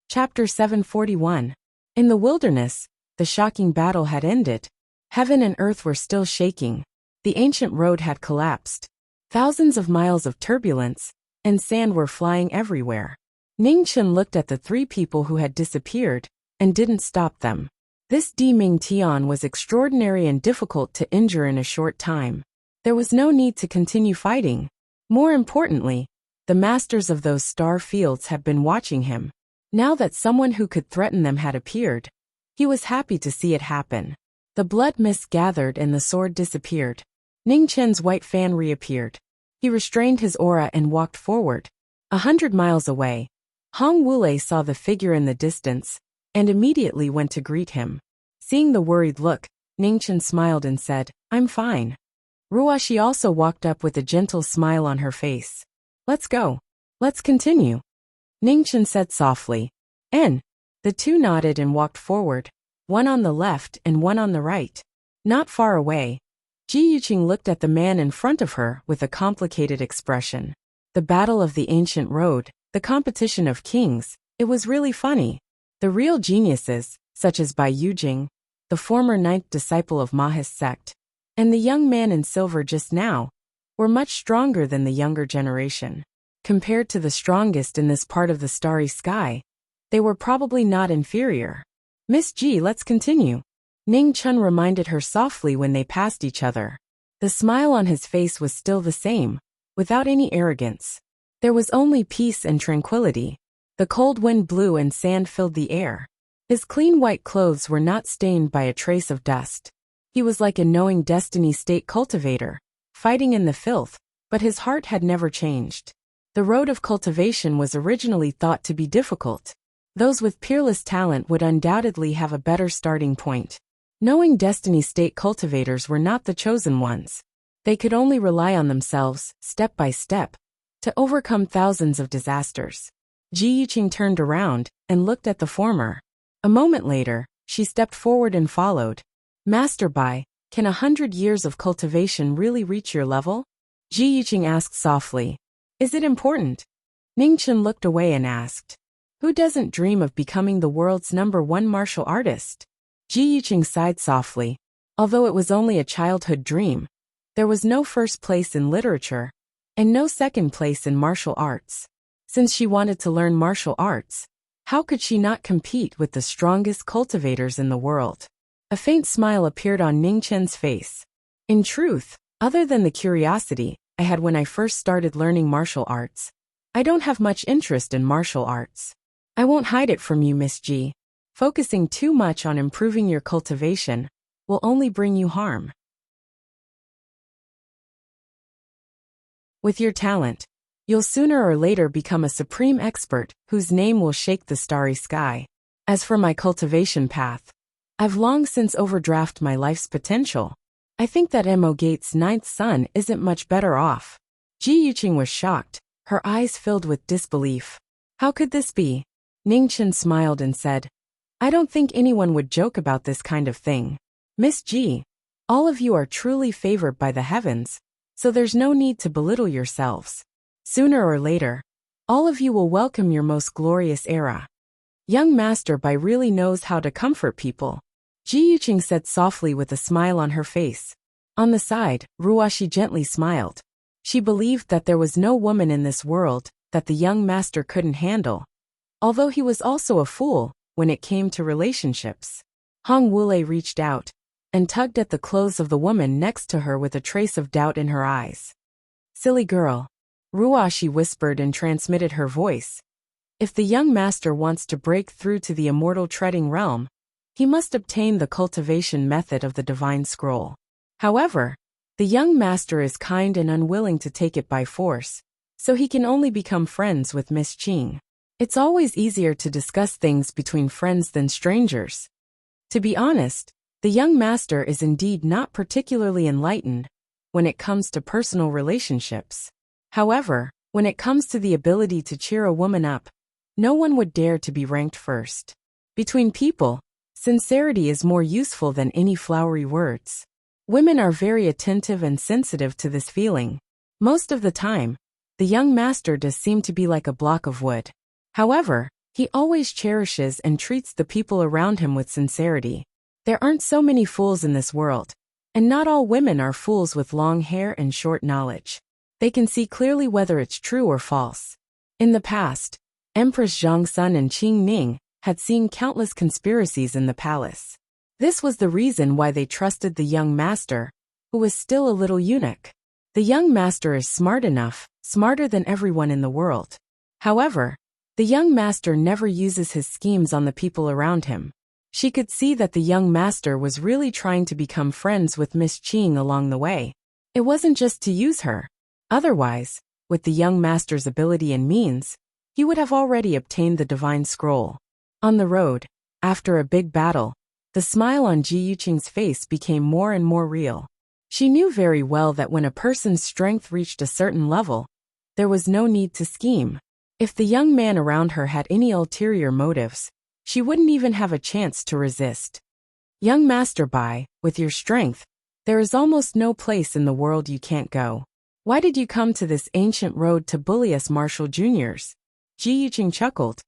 Chapter 741. In the wilderness, the shocking battle had ended. Heaven and earth were still shaking. The ancient road had collapsed. Thousands of miles of turbulence and sand were flying everywhere. Ning Chen looked at the three people who had disappeared and didn't stop them. This Di Mingtian was extraordinary and difficult to injure in a short time. There was no need to continue fighting. More importantly, the masters of those star fields had been watching him. Now that someone who could threaten them had appeared, he was happy to see it happen. The blood mist gathered and the sword disappeared. Ning Chen's white fan reappeared. He restrained his aura and walked forward. 100 miles away, Hong Wulei saw the figure in the distance and immediately went to greet him. Seeing the worried look, Ning Chen smiled and said, "I'm fine." Ruoxi also walked up with a gentle smile on her face. "Let's go. Let's continue," Ning Chen said softly. And the two nodded and walked forward, one on the left and one on the right. Not far away, Ji Yuqing looked at the man in front of her with a complicated expression. The battle of the ancient road, the competition of kings, it was really funny. The real geniuses, such as Bai Yujing, the former ninth disciple of Ma's sect, and the young man in silver just now, were much stronger than the younger generation. Compared to the strongest in this part of the starry sky, they were probably not inferior. "Miss Ji, let's continue," Ning Chen reminded her softly when they passed each other. The smile on his face was still the same, without any arrogance. There was only peace and tranquility. The cold wind blew and sand filled the air. His clean white clothes were not stained by a trace of dust. He was like a knowing destiny state cultivator, fighting in the filth, but his heart had never changed. The road of cultivation was originally thought to be difficult. Those with peerless talent would undoubtedly have a better starting point. Knowing destiny state cultivators were not the chosen ones. They could only rely on themselves, step by step, to overcome thousands of disasters. Ji Yuqing turned around and looked at the former. A moment later, she stepped forward and followed. "Master Bai, can 100 years of cultivation really reach your level?" Ji Yuqing asked softly. "Is it important?" Ning Chen looked away and asked. "Who doesn't dream of becoming the world's #1 martial artist?" Ji Yuqing sighed softly. Although it was only a childhood dream, there was no first place in literature, and no second place in martial arts. Since she wanted to learn martial arts, how could she not compete with the strongest cultivators in the world? A faint smile appeared on Ning Chen's face. In truth, other than the curiosity I had when I first started learning martial arts, I don't have much interest in martial arts. I won't hide it from you, Miss Ji. Focusing too much on improving your cultivation will only bring you harm. With your talent, you'll sooner or later become a supreme expert whose name will shake the starry sky. As for my cultivation path, I've long since overdrafted my life's potential. I think that Mo Gate's 9th son isn't much better off. Ji Yuqing was shocked, her eyes filled with disbelief. How could this be? Ning Chen smiled and said, "I don't think anyone would joke about this kind of thing. Miss Ji, all of you are truly favored by the heavens, so there's no need to belittle yourselves. Sooner or later, all of you will welcome your most glorious era." Young Master Bai really knows how to comfort people, Ji Yuqing said softly with a smile on her face. On the side, Ruoxi gently smiled. She believed that there was no woman in this world that the young master couldn't handle, although he was also a fool when it came to relationships. Hong Wulei reached out and tugged at the clothes of the woman next to her with a trace of doubt in her eyes. "Silly girl," Ruoxi whispered and transmitted her voice. "If the young master wants to break through to the immortal treading realm, he must obtain the cultivation method of the divine scroll. However, the young master is kind and unwilling to take it by force, so he can only become friends with Miss Qing. It's always easier to discuss things between friends than strangers. To be honest, the young master is indeed not particularly enlightened when it comes to personal relationships. However, when it comes to the ability to cheer a woman up, no one would dare to be ranked first. Between people, sincerity is more useful than any flowery words. Women are very attentive and sensitive to this feeling. Most of the time, the young master does seem to be like a block of wood. However, he always cherishes and treats the people around him with sincerity. There aren't so many fools in this world, and not all women are fools with long hair and short knowledge. They can see clearly whether it's true or false. In the past, Empress Zhongsun and Qing Ning had seen countless conspiracies in the palace. This was the reason why they trusted the young master, who was still a little eunuch. The young master is smart enough, smarter than everyone in the world. However, the young master never uses his schemes on the people around him. She could see that the young master was really trying to become friends with Miss Qing along the way. It wasn't just to use her. Otherwise, with the young master's ability and means, he would have already obtained the divine scroll. On the road, after a big battle, the smile on Ji Yuqing's face became more and more real. She knew very well that when a person's strength reached a certain level, there was no need to scheme. If the young man around her had any ulterior motives, she wouldn't even have a chance to resist. Young master Bai, with your strength, there is almost no place in the world you can't go. Why did you come to this ancient road to bully us martial juniors? Ji Yuqing chuckled.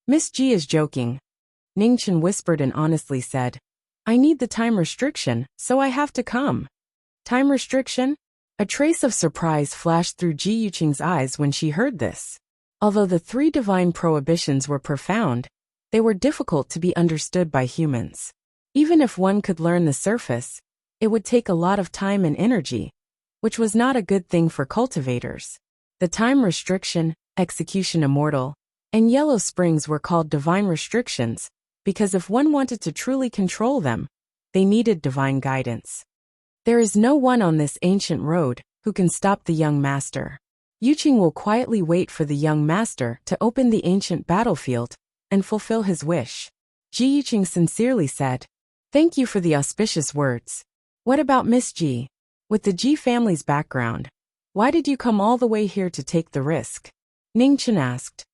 Miss Ji is joking. Ningchen whispered and honestly said, I need the time restriction, so I have to come. Time restriction? A trace of surprise flashed through Ji Yuqing's eyes when she heard this. Although the 3 divine prohibitions were profound, they were difficult to be understood by humans. Even if one could learn the surface, it would take a lot of time and energy, which was not a good thing for cultivators. The time restriction, execution immortal, and yellow springs were called divine restrictions, because if one wanted to truly control them, they needed divine guidance. There is no one on this ancient road who can stop the young master. Yuqing will quietly wait for the young master to open the ancient battlefield and fulfill his wish. Ji Yuqing sincerely said, Thank you for the auspicious words. What about Miss Ji? With the Ji family's background, why did you come all the way here to take the risk? Ningchen asked.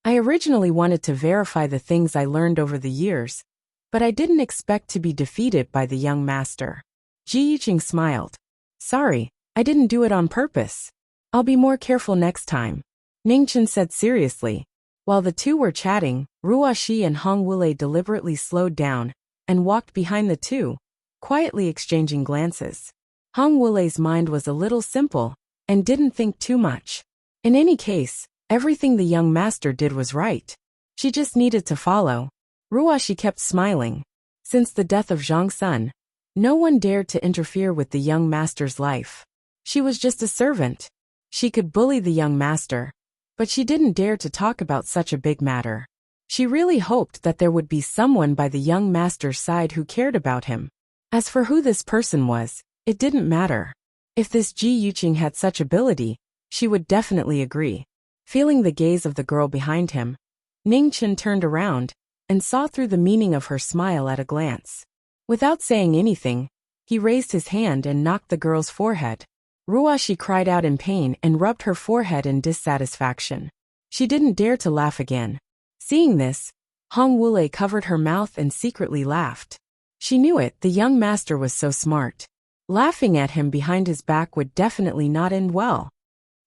I originally wanted to verify the things I learned over the years, but I didn't expect to be defeated by the young master. Ji Yuqing smiled. Sorry, I didn't do it on purpose. I'll be more careful next time, Ningchen said seriously. While the two were chatting, Ruoxi and Hong Wulei deliberately slowed down and walked behind the two, quietly exchanging glances. Hong Wulei's mind was a little simple and didn't think too much. In any case, everything the young master did was right. She just needed to follow. Ruoxi kept smiling. Since the death of Zhang Sun, no one dared to interfere with the young master's life. She was just a servant. She could bully the young master, but she didn't dare to talk about such a big matter. She really hoped that there would be someone by the young master's side who cared about him. As for who this person was, it didn't matter. If this Ji Yuqing had such ability, she would definitely agree. Feeling the gaze of the girl behind him, Ningchen turned around and saw through the meaning of her smile at a glance. Without saying anything, he raised his hand and knocked the girl's forehead. Ruoxi cried out in pain and rubbed her forehead in dissatisfaction. She didn't dare to laugh again. Seeing this, Hong Wulei covered her mouth and secretly laughed. She knew it, the young master was so smart. Laughing at him behind his back would definitely not end well.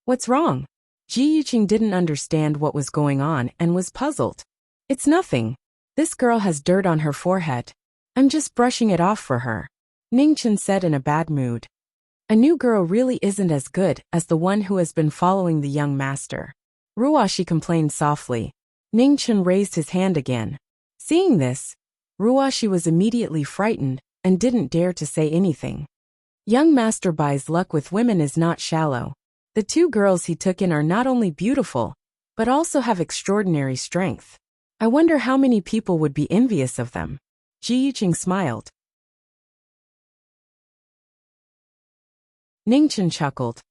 What's wrong? Ji Yuqing didn't understand what was going on and was puzzled. It's nothing. This girl has dirt on her forehead. I'm just brushing it off for her, Ningchen said in a bad mood. A new girl really isn't as good as the one who has been following the young master. Ruoxi complained softly. Ningchen raised his hand again. Seeing this, Ruoxi was immediately frightened and didn't dare to say anything. Young Master Bai's luck with women is not shallow. The two girls he took in are not only beautiful, but also have extraordinary strength. I wonder how many people would be envious of them. Ji Yuqing smiled. Ningchen chuckled.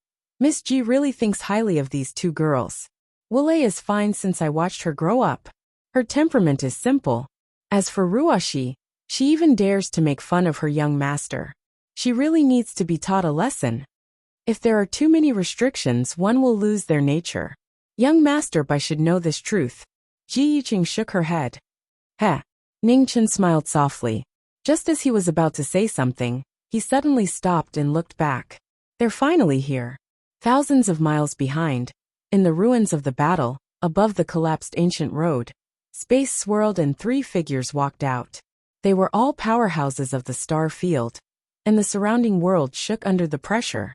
Miss G really thinks highly of these two girls. Wuxia is fine since I watched her grow up. Her temperament is simple. As for Ruoxi, she even dares to make fun of her young master. She really needs to be taught a lesson. If there are too many restrictions, one will lose their nature. Young master Bai should know this truth. Ji Yiqing shook her head. Heh. Ning Chen smiled softly. Just as he was about to say something, he suddenly stopped and looked back. They're finally here. Thousands of miles behind, in the ruins of the battle, above the collapsed ancient road, space swirled and three figures walked out. They were all powerhouses of the star field, and the surrounding world shook under the pressure.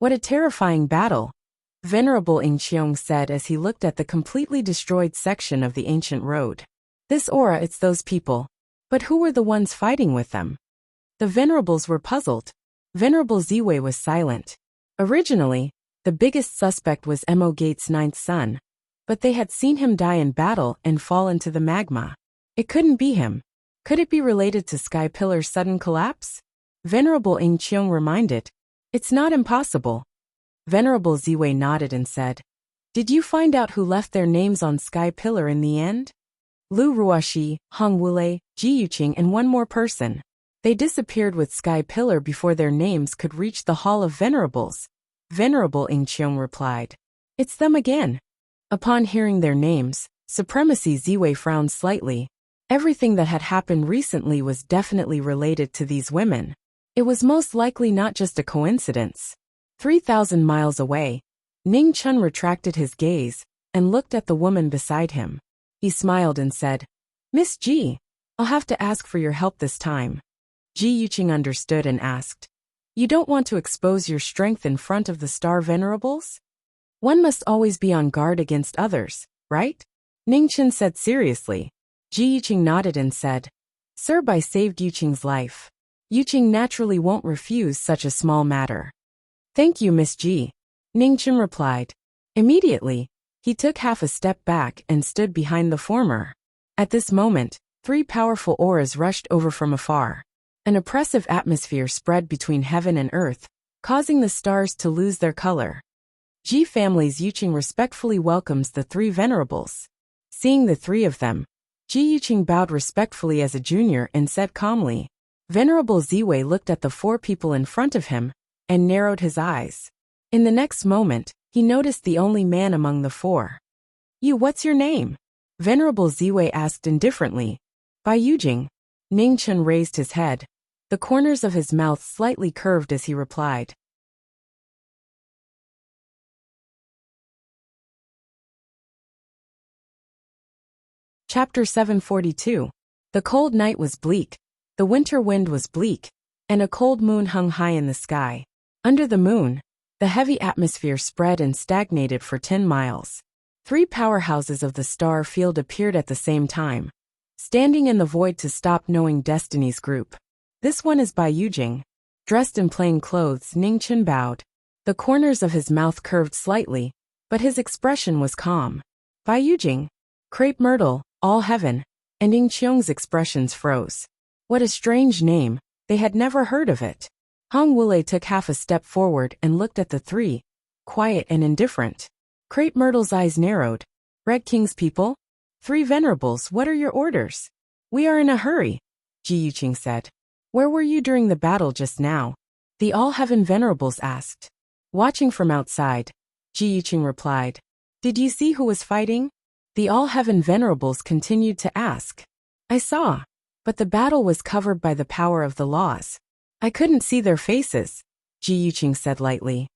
What a terrifying battle, Venerable Ing Qiong said as he looked at the completely destroyed section of the ancient road. This aura, it's those people. But who were the ones fighting with them? The venerables were puzzled. Venerable Ziwei was silent. Originally, the biggest suspect was Mo Gate's ninth son, but they had seen him die in battle and fall into the magma. It couldn't be him. Could it be related to Sky Pillar's sudden collapse? Venerable Ing Qiong reminded. It's not impossible. Venerable Ziwei nodded and said, Did you find out who left their names on Sky Pillar in the end? Lu Ruoxi, Hong Wuxia, Ji Yuqing and one more person. They disappeared with Sky Pillar before their names could reach the Hall of Venerables. Venerable Ing Qiong replied. It's them again. Upon hearing their names, Supremacy Ziwei frowned slightly. Everything that had happened recently was definitely related to these women. It was most likely not just a coincidence. 3,000 miles away, Ning Chen retracted his gaze and looked at the woman beside him. He smiled and said, Miss Ji, I'll have to ask for your help this time. Ji Yuqing understood and asked, You don't want to expose your strength in front of the star venerables? One must always be on guard against others, right? Ning Chen said seriously. Ji Yuqing nodded and said, Sir, Bai saved Yuqing's life. Yuqing naturally won't refuse such a small matter. Thank you, Miss Ji. Ning Chen replied. Immediately, he took half a step back and stood behind the former. At this moment, three powerful auras rushed over from afar. An oppressive atmosphere spread between heaven and earth, causing the stars to lose their color. Ji family's Yuqing respectfully welcomes the three venerables. Seeing the three of them, Ji Yuqing bowed respectfully as a junior and said calmly. Venerable Ziwei looked at the four people in front of him and narrowed his eyes. In the next moment, he noticed the only man among the four. What's your name? Venerable Ziwei asked indifferently. Bai Yujing. Ning Chen raised his head. The corners of his mouth slightly curved as he replied. Chapter 742. The cold night was bleak. The winter wind was bleak, and a cold moon hung high in the sky. Under the moon, the heavy atmosphere spread and stagnated for 10 miles. Three powerhouses of the star field appeared at the same time, standing in the void to stop knowing Destiny's group. This one is Bai Yujing. Dressed in plain clothes, Ning Chen bowed. The corners of his mouth curved slightly, but his expression was calm. Bai Yujing, Crepe Myrtle, All Heaven, and Ing Qiong's expressions froze. What a strange name, they had never heard of it. Hong Wuxia took half a step forward and looked at the three, quiet and indifferent. Crepe Myrtle's eyes narrowed. Red King's people? Three venerables, what are your orders? We are in a hurry, Ji Yuqing said. Where were you during the battle just now? The All-Heaven venerables asked. Watching from outside, Ji Yuqing replied. Did you see who was fighting? The All-Heaven venerables continued to ask. I saw. But the battle was covered by the power of the laws. I couldn't see their faces, Ji Yuqing said lightly.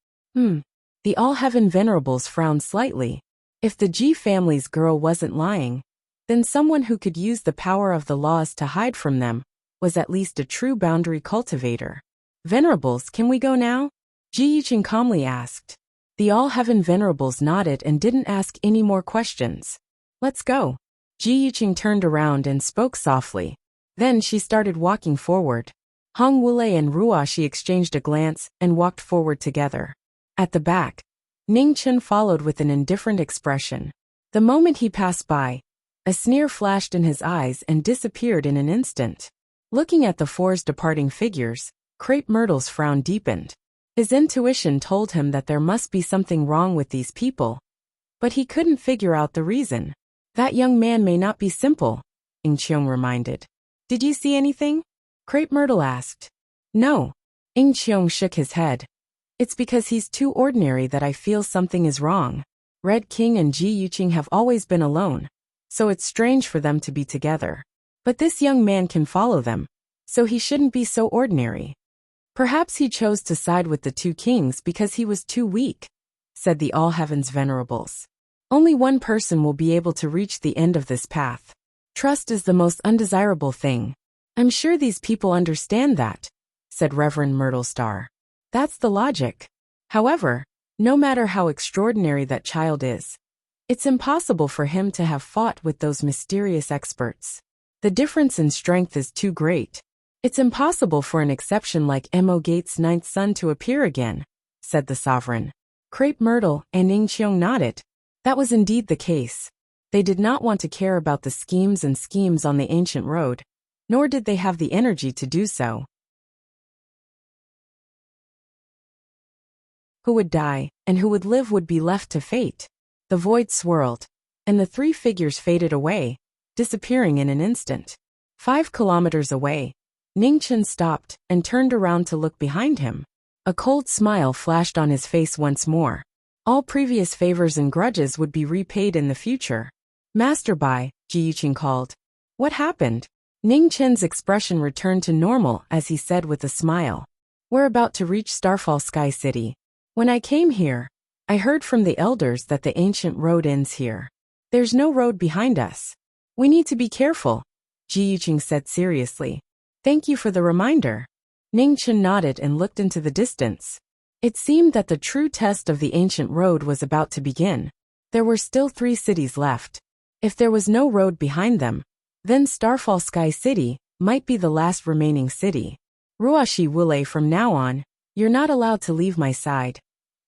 The All-Heaven venerables frowned slightly. If the Ji family's girl wasn't lying, then someone who could use the power of the laws to hide from them was at least a true boundary cultivator. Venerables, can we go now? Ji Yuqing calmly asked. The All-Heaven venerables nodded and didn't ask any more questions. Let's go. Ji Yuqing turned around and spoke softly. Then she started walking forward. Hong Wuxia and Ruoxi exchanged a glance and walked forward together. At the back, Ning Chen followed with an indifferent expression. The moment he passed by, a sneer flashed in his eyes and disappeared in an instant. Looking at the four's departing figures, Crepe Myrtle's frown deepened. His intuition told him that there must be something wrong with these people, but he couldn't figure out the reason. That young man may not be simple, Ing Qiong reminded. Did you see anything? Crepe Myrtle asked. No. Ing Qiong shook his head. It's because he's too ordinary that I feel something is wrong. Red King and Ji Yuqing have always been alone, so it's strange for them to be together. But this young man can follow them, so he shouldn't be so ordinary. Perhaps he chose to side with the two kings because he was too weak, said the All Heavens Venerables. Only one person will be able to reach the end of this path. Trust is the most undesirable thing. I'm sure these people understand that, said Reverend Myrtle Star. That's the logic. However, no matter how extraordinary that child is, it's impossible for him to have fought with those mysterious experts. The difference in strength is too great. It's impossible for an exception like Mo Gates' ninth son to appear again, said the sovereign. Crepe Myrtle and Ing Qiong nodded. That was indeed the case. They did not want to care about the schemes on the ancient road, nor did they have the energy to do so. Who would die, and who would live would be left to fate. The void swirled, and the three figures faded away, disappearing in an instant. 5 kilometers away, Ningchen stopped and turned around to look behind him. A cold smile flashed on his face once more. All previous favors and grudges would be repaid in the future. Master Bai, Ji Yuqing called. What happened? Ningchen's expression returned to normal as he said with a smile. We're about to reach Starfall Sky City. When I came here, I heard from the elders that the ancient road ends here. There's no road behind us. We need to be careful, Ji Yuqing said seriously. Thank you for the reminder. Ningchen nodded and looked into the distance. It seemed that the true test of the ancient road was about to begin. There were still 3 cities left. If there was no road behind them, then Starfall Sky City might be the last remaining city. Ruashi Wule, from now on, you're not allowed to leave my side,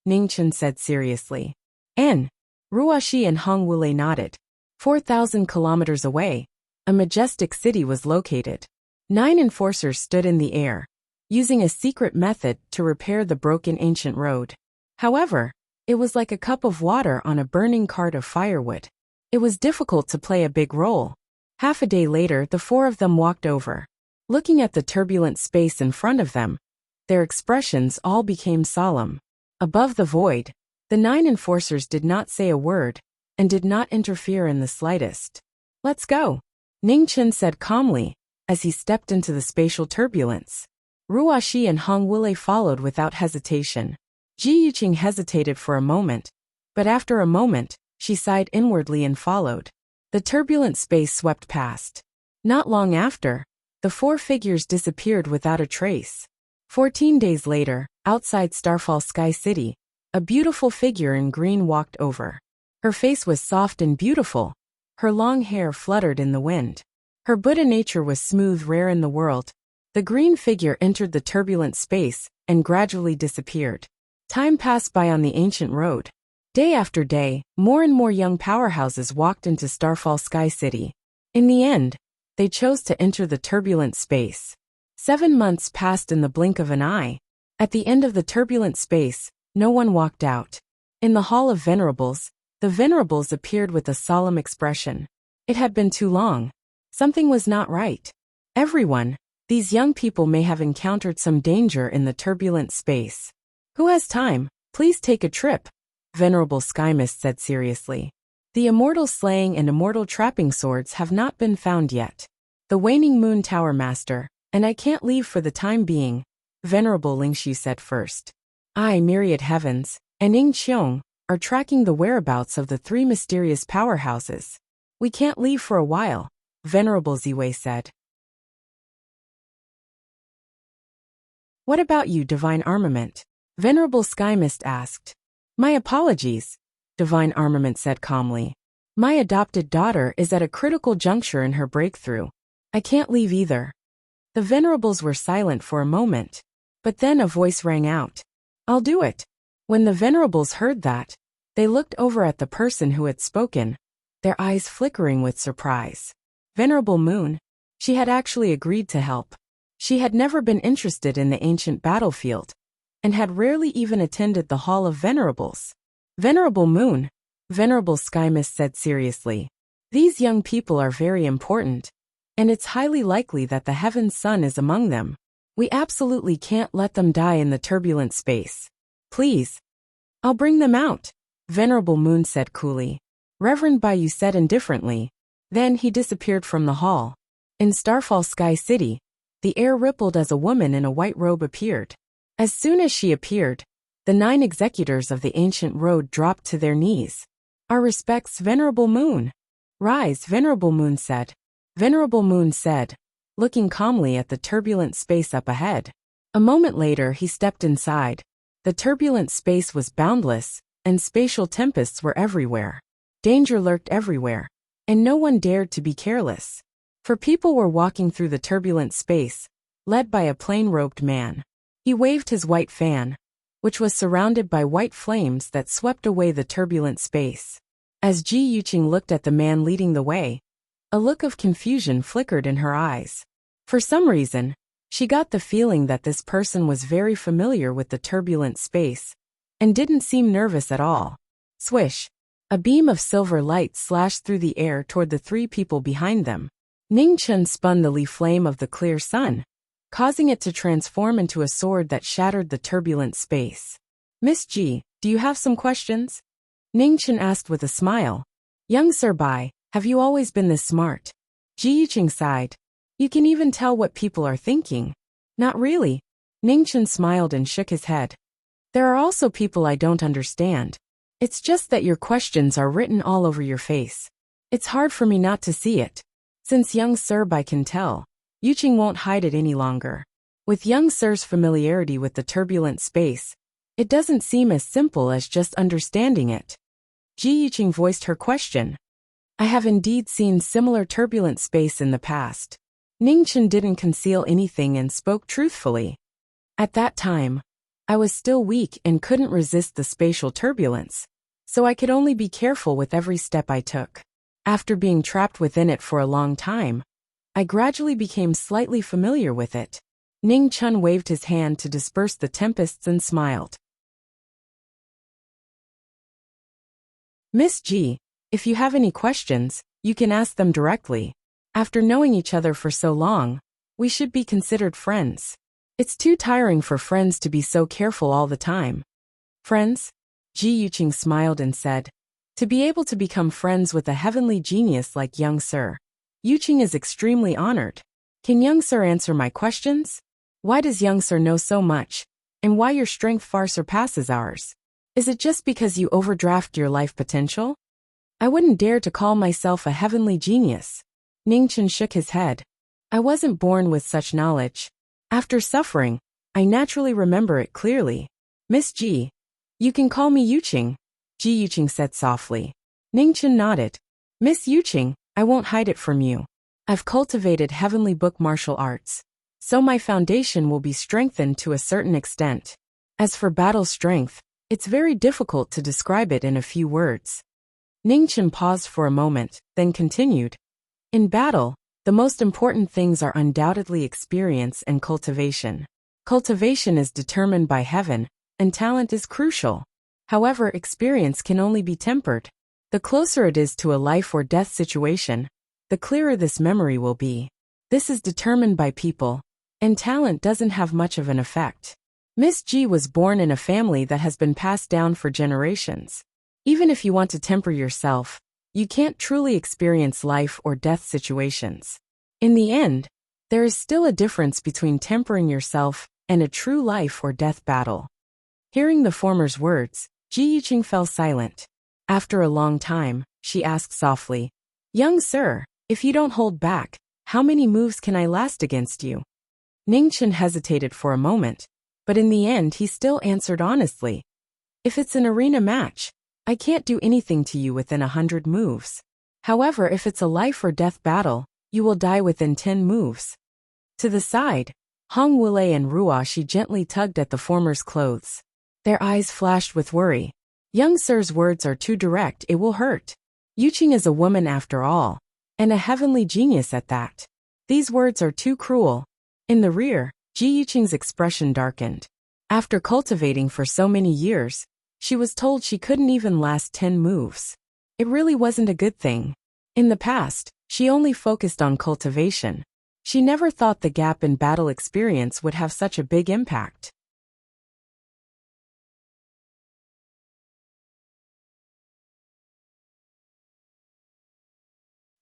Ningchen said seriously. Ruashi and Hong Wule nodded. 4,000 kilometers away, a majestic city was located. 9 enforcers stood in the air, using a secret method to repair the broken ancient road. However, it was like a cup of water on a burning cart of firewood. It was difficult to play a big role. Half a day later, the 4 of them walked over. Looking at the turbulent space in front of them, their expressions all became solemn. Above the void, the 9 enforcers did not say a word and did not interfere in the slightest. Let's go, Ningchen said calmly as he stepped into the spatial turbulence. Ruashi and Hong Wule followed without hesitation. Ji Yuqing hesitated for a moment, but after a moment, she sighed inwardly and followed. The turbulent space swept past. Not long after, the 4 figures disappeared without a trace. 14 days later, outside Starfall Sky City, a beautiful figure in green walked over. Her face was soft and beautiful. Her long hair fluttered in the wind. Her Buddha nature was smooth, rare in the world. The green figure entered the turbulent space and gradually disappeared. Time passed by on the ancient road. Day after day, more and more young powerhouses walked into Starfall Sky City. In the end, they chose to enter the turbulent space. 7 months passed in the blink of an eye. At the end of the turbulent space, no one walked out. In the Hall of Venerables, the Venerables appeared with a solemn expression. It had been too long. Something was not right. Everyone, these young people may have encountered some danger in the turbulent space. Who has time? Please take a trip, Venerable Skymist said seriously. The immortal slaying and immortal trapping swords have not been found yet. The Waning Moon Tower Master, and I can't leave for the time being, Venerable Lingshu said first. I, Myriad Heavens, and Ing Qiong, are tracking the whereabouts of the 3 mysterious powerhouses. We can't leave for a while, Venerable Ziwei said. What about you, Divine Armament? Venerable Skymist asked. My apologies, Divine Armament said calmly. My adopted daughter is at a critical juncture in her breakthrough. I can't leave either. The Venerables were silent for a moment, but then a voice rang out. I'll do it. When the Venerables heard that, they looked over at the person who had spoken, their eyes flickering with surprise. Venerable Moon, she had actually agreed to help. She had never been interested in the ancient battlefield, and had rarely even attended the Hall of Venerables. Venerable Moon, Venerable Sky Mist said seriously. These young people are very important, and it's highly likely that the Heaven's Son is among them. We absolutely can't let them die in the turbulent space. Please. I'll bring them out, Venerable Moon said coolly. Reverend Bayou said indifferently. Then he disappeared from the hall. In Starfall Sky City, the air rippled as a woman in a white robe appeared. As soon as she appeared, the 9 executors of the ancient road dropped to their knees. Our respects, Venerable Moon. Rise, Venerable Moon said. Venerable Moon said, looking calmly at the turbulent space up ahead. A moment later he stepped inside. The turbulent space was boundless, and spatial tempests were everywhere. Danger lurked everywhere, and no one dared to be careless. For people were walking through the turbulent space, led by a plain-robed man. He waved his white fan, which was surrounded by white flames that swept away the turbulent space. As Ji Yuqing looked at the man leading the way, a look of confusion flickered in her eyes. For some reason, she got the feeling that this person was very familiar with the turbulent space, and didn't seem nervous at all. Swish! A beam of silver light slashed through the air toward the 3 people behind them. Ning Chen spun the Li flame of the clear sun, causing it to transform into a sword that shattered the turbulent space. Miss Ji, do you have some questions? Ning Chen asked with a smile. Young Sir Bai, have you always been this smart? Ji Yuqing sighed. You can even tell what people are thinking. Not really. Ning Chen smiled and shook his head. There are also people I don't understand. It's just that your questions are written all over your face. It's hard for me not to see it. Since young Sir Bai can tell, Yuqing won't hide it any longer. With young Sir's familiarity with the turbulent space, it doesn't seem as simple as just understanding it. Ji Yuqing voiced her question. I have indeed seen similar turbulent space in the past. Ning Chen didn't conceal anything and spoke truthfully. At that time, I was still weak and couldn't resist the spatial turbulence, so I could only be careful with every step I took. After being trapped within it for a long time, I gradually became slightly familiar with it. Ning Chen waved his hand to disperse the tempests and smiled. Miss Ji, if you have any questions, you can ask them directly. After knowing each other for so long, we should be considered friends. It's too tiring for friends to be so careful all the time. Friends? Ji Yuqing smiled and said, to be able to become friends with a heavenly genius like young Sir Yuqing is extremely honored. Can young Sir answer my questions? Why does young Sir know so much, and why your strength far surpasses ours? Is it just because you overdraft your life potential? I wouldn't dare to call myself a heavenly genius. Ning Chen shook his head. I wasn't born with such knowledge. After suffering, I naturally remember it clearly. Miss Ji, you can call me Yuqing, Ji Yuqing said softly. Ning Chen nodded. Miss Yuqing, I won't hide it from you. I've cultivated heavenly book martial arts, so my foundation will be strengthened to a certain extent. As for battle strength, it's very difficult to describe it in a few words. Ning Chen paused for a moment, then continued. In battle, the most important things are undoubtedly experience and cultivation. Cultivation is determined by heaven, and talent is crucial. However, experience can only be tempered. The closer it is to a life or death situation, the clearer this memory will be. This is determined by people, and talent doesn't have much of an effect. Miss Ji was born in a family that has been passed down for generations. Even if you want to temper yourself, you can't truly experience life or death situations. In the end, there is still a difference between tempering yourself and a true life or death battle. Hearing the former's words, Ji Yuqing fell silent. After a long time, she asked softly, Young Sir, if you don't hold back, how many moves can I last against you? Ning Chen hesitated for a moment, but in the end he still answered honestly. If it's an arena match, I can't do anything to you within 100 moves. However, if it's a life or death battle, you will die within 10 moves. To the side, Hong Wulei and Ruoshi gently tugged at the former's clothes. Their eyes flashed with worry. Young Sir's words are too direct, it will hurt. Yuqing is a woman after all, and a heavenly genius at that. These words are too cruel. In the rear, Ji Yuqing's expression darkened. After cultivating for so many years, she was told she couldn't even last 10 moves. It really wasn't a good thing. In the past, she only focused on cultivation. She never thought the gap in battle experience would have such a big impact.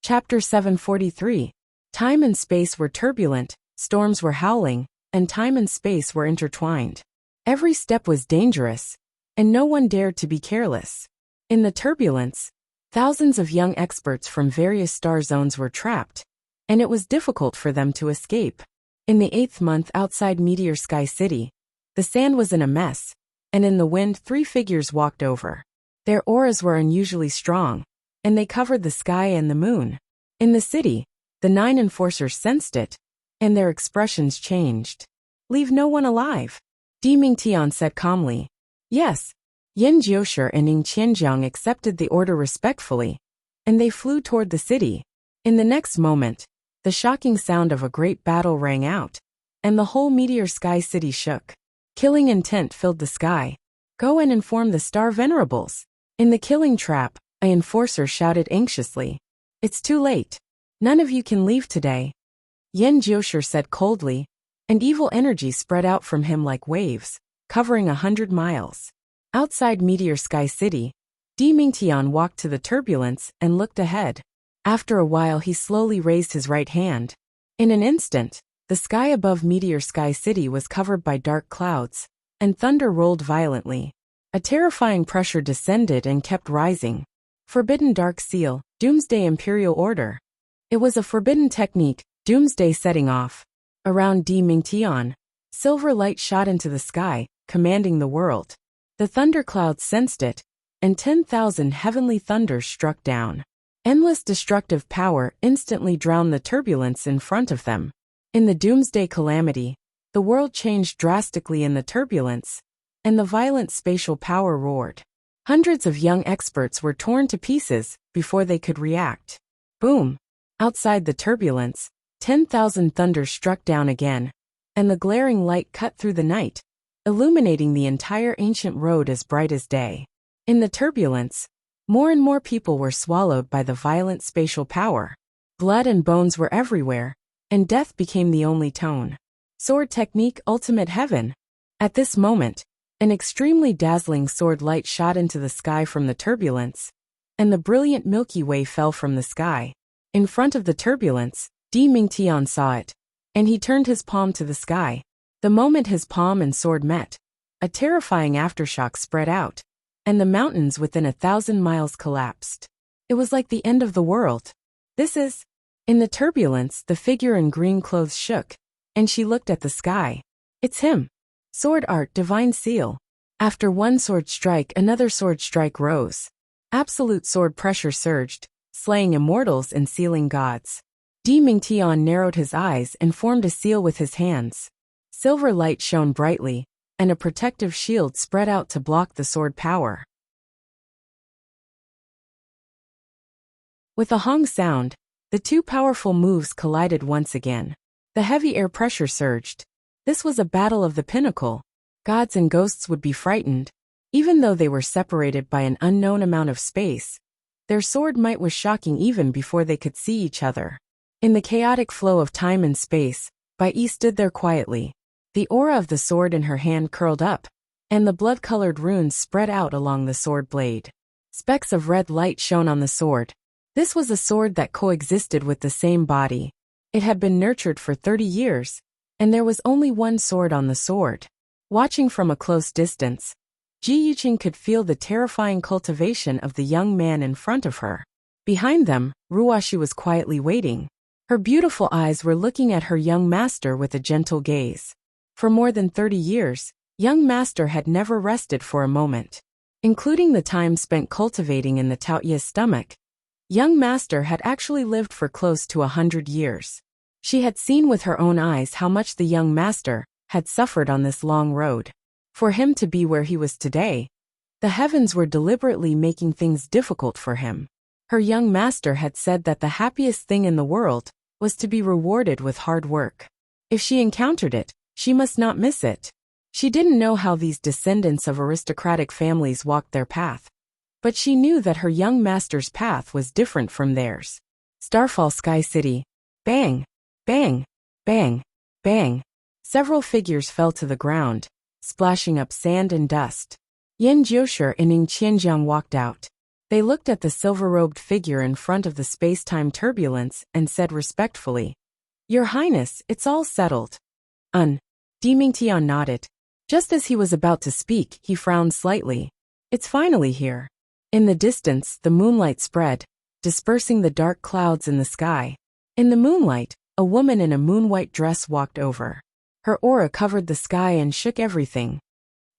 Chapter 743. Time and space were turbulent, storms were howling, and time and space were intertwined. Every step was dangerous, and no one dared to be careless. In the turbulence, thousands of young experts from various star zones were trapped, and it was difficult for them to escape. In the 8th month outside Meteor Sky City, the sand was in a mess, and in the wind 3 figures walked over. Their auras were unusually strong, and they covered the sky and the moon. In the city, the 9 enforcers sensed it, and their expressions changed. "Leave no one alive," Di Mingtian said calmly. "Yes." Yin Jiushi and Ying Qianjiang accepted the order respectfully, and they flew toward the city. In the next moment, the shocking sound of a great battle rang out, and the whole Meteor Sky City shook. Killing intent filled the sky. "Go and inform the Star Venerables." In the killing trap, an enforcer shouted anxiously. "It's too late. None of you can leave today." Yin Jiushi said coldly, and evil energy spread out from him like waves, covering 100 miles. Outside Meteor Sky City, Di Mingtian walked to the turbulence and looked ahead. After a while he slowly raised his right hand. In an instant, the sky above Meteor Sky City was covered by dark clouds, and thunder rolled violently. A terrifying pressure descended and kept rising. Forbidden Dark Seal, Doomsday Imperial Order. It was a forbidden technique, Doomsday setting off. Around Di Mingtian, silver light shot into the sky, commanding the world. The thunderclouds sensed it, and 10,000 heavenly thunders struck down. Endless destructive power instantly drowned the turbulence in front of them. In the Doomsday Calamity, the world changed drastically in the turbulence, and the violent spatial power roared. Hundreds of young experts were torn to pieces before they could react. Boom! Outside the turbulence, 10,000 thunders struck down again, and the glaring light cut through the night, illuminating the entire ancient road as bright as day. In the turbulence, more and more people were swallowed by the violent spatial power. Blood and bones were everywhere, and death became the only tone. Sword Technique Ultimate Heaven. At this moment, an extremely dazzling sword light shot into the sky from the turbulence, and the brilliant Milky Way fell from the sky. In front of the turbulence, Di Mingtian saw it, and he turned his palm to the sky. The moment his palm and sword met, a terrifying aftershock spread out, and the mountains within 1,000 miles collapsed. It was like the end of the world. "This is..." In the turbulence, the figure in green clothes shook, and she looked at the sky. "It's him. Sword Art Divine Seal." After one sword strike, another sword strike rose. Absolute sword pressure surged, slaying immortals and sealing gods. Di Mingtian narrowed his eyes and formed a seal with his hands. Silver light shone brightly, and a protective shield spread out to block the sword power. With a hong sound, the two powerful moves collided once again. The heavy air pressure surged. This was a battle of the pinnacle. Gods and ghosts would be frightened. Even though they were separated by an unknown amount of space, their sword might was shocking even before they could see each other. In the chaotic flow of time and space, Bai Yi stood there quietly. The aura of the sword in her hand curled up, and the blood-colored runes spread out along the sword blade. Specks of red light shone on the sword. This was a sword that coexisted with the same body. It had been nurtured for 30 years, and there was only one sword on the sword. Watching from a close distance, Ji Yuqing could feel the terrifying cultivation of the young man in front of her. Behind them, Ruoshi was quietly waiting. Her beautiful eyes were looking at her young master with a gentle gaze. For more than 30 years, young master had never rested for a moment. Including the time spent cultivating in the Taoya's stomach, young master had actually lived for close to 100 years. She had seen with her own eyes how much the young master had suffered on this long road. For him to be where he was today, the heavens were deliberately making things difficult for him. Her young master had said that the happiest thing in the world was to be rewarded with hard work. If she encountered it, she must not miss it. She didn't know how these descendants of aristocratic families walked their path, but she knew that her young master's path was different from theirs. Starfall Sky City. Bang! Bang! Bang! Bang! Several figures fell to the ground, splashing up sand and dust. Yan Jiushi and Ning Qianjiang walked out. They looked at the silver-robed figure in front of the space-time turbulence and said respectfully, "Your Highness, it's all settled." Di Mingtian nodded. Just as he was about to speak, he frowned slightly. "It's finally here." In the distance, the moonlight spread, dispersing the dark clouds in the sky. In the moonlight, a woman in a moon-white dress walked over. Her aura covered the sky and shook everything.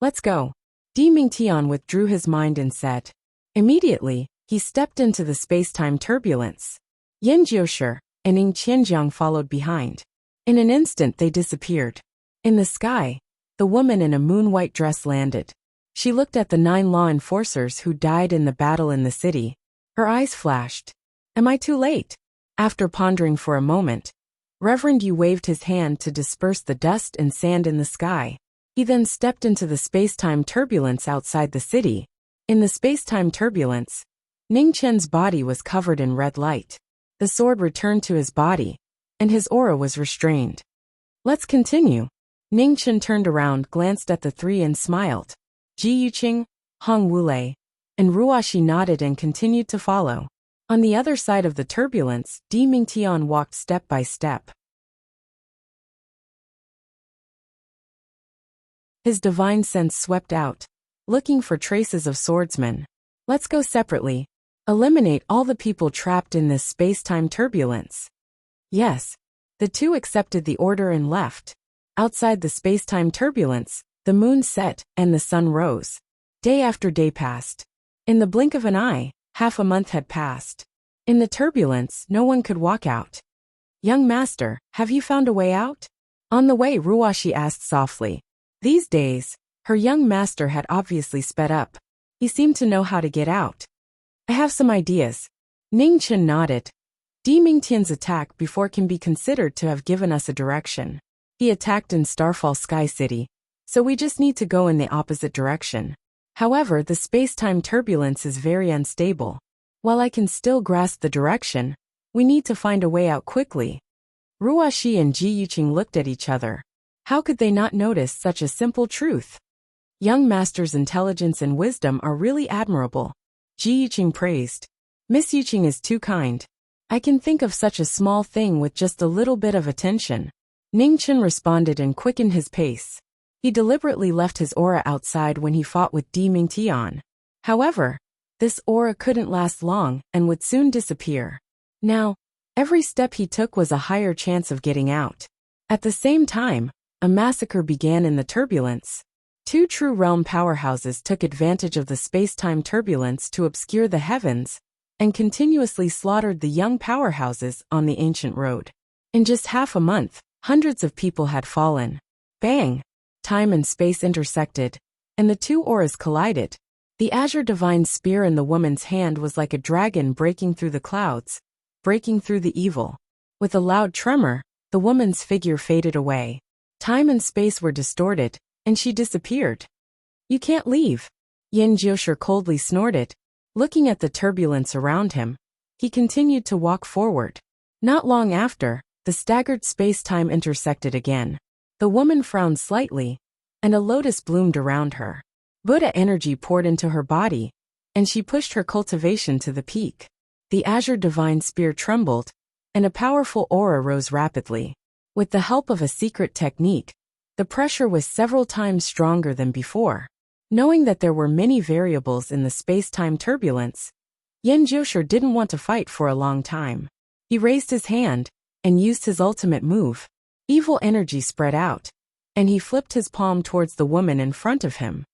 "Let's go." Di Mingtian withdrew his mind and said. Immediately, he stepped into the space-time turbulence. Yan Jiushi and Ning Qianjiang followed behind. In an instant they disappeared. In the sky, the woman in a moon-white dress landed. She looked at the 9 law enforcers who died in the battle in the city. Her eyes flashed. "Am I too late?" After pondering for a moment, Reverend Yu waved his hand to disperse the dust and sand in the sky. He then stepped into the space-time turbulence outside the city. In the space-time turbulence, Ning Chen's body was covered in red light. The sword returned to his body, and his aura was restrained. "Let's continue." Ning Chen turned around, glanced at the three and smiled. Ji Yuqing, Hong Wulei, and Ruoxi nodded and continued to follow. On the other side of the turbulence, Di Mingtian walked step by step. His divine sense swept out, looking for traces of swordsmen. "Let's go separately. Eliminate all the people trapped in this space-time turbulence." Yes. The two accepted the order and left. Outside the space-time turbulence, the moon set and the sun rose. Day after day passed. In the blink of an eye, half a month had passed. In the turbulence, no one could walk out. "Young master, have you found a way out?" On the way, Ruoxi asked softly. These days, her young master had obviously sped up. He seemed to know how to get out. "I have some ideas." Ning Chen nodded. Di Mingtian's attack before can be considered to have given us a direction. He attacked in Starfall Sky City, so we just need to go in the opposite direction. However, the space-time turbulence is very unstable. While I can still grasp the direction, we need to find a way out quickly. Ruoxi and Ji Yuqing looked at each other. How could they not notice such a simple truth? Young master's intelligence and wisdom are really admirable. Ji Yuqing praised. "Miss Yuqing is too kind. I can think of such a small thing with just a little bit of attention." Ning Chen responded and quickened his pace. He deliberately left his aura outside when he fought with Di Mingtian. However, this aura couldn't last long and would soon disappear. Now, every step he took was a higher chance of getting out. At the same time, a massacre began in the turbulence. 2 true realm powerhouses took advantage of the space-time turbulence to obscure the heavens and continuously slaughtered the young powerhouses on the ancient road. In just half a month, hundreds of people had fallen. Bang! Time and space intersected, and the 2 auras collided. The azure divine spear in the woman's hand was like a dragon breaking through the clouds, breaking through the evil. With a loud tremor, the woman's figure faded away. Time and space were distorted, and she disappeared. "You can't leave." Yan Jiushi coldly snorted. Looking at the turbulence around him, he continued to walk forward. Not long after, the staggered space-time intersected again. The woman frowned slightly, and a lotus bloomed around her. Buddha energy poured into her body, and she pushed her cultivation to the peak. The azure divine spear trembled, and a powerful aura rose rapidly. With the help of a secret technique, the pressure was several times stronger than before. Knowing that there were many variables in the space-time turbulence, Yan Jiushi didn't want to fight for a long time. He raised his hand and used his ultimate move. Evil energy spread out, and he flipped his palm towards the woman in front of him.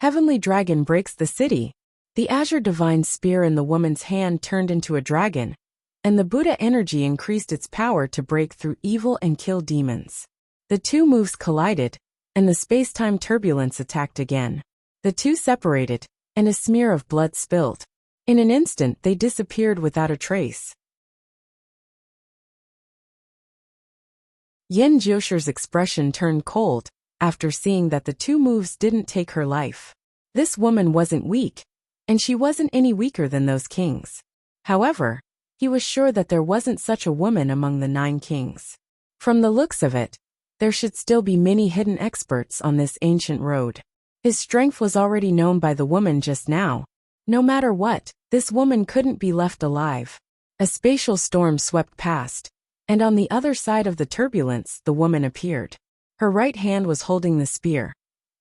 Heavenly dragon breaks the city. The azure divine spear in the woman's hand turned into a dragon, and the Buddha energy increased its power to break through evil and kill demons. The 2 moves collided, and the space-time turbulence attacked again. The 2 separated, and a smear of blood spilled. In an instant they disappeared without a trace. Yan Jiushi's expression turned cold, after seeing that the two moves didn't take her life. This woman wasn't weak, and she wasn't any weaker than those kings. However, he was sure that there wasn't such a woman among the 9 kings. From the looks of it, there should still be many hidden experts on this ancient road. His strength was already known by the woman just now. No matter what, this woman couldn't be left alive. A spatial storm swept past, and on the other side of the turbulence the woman appeared. Her right hand was holding the spear,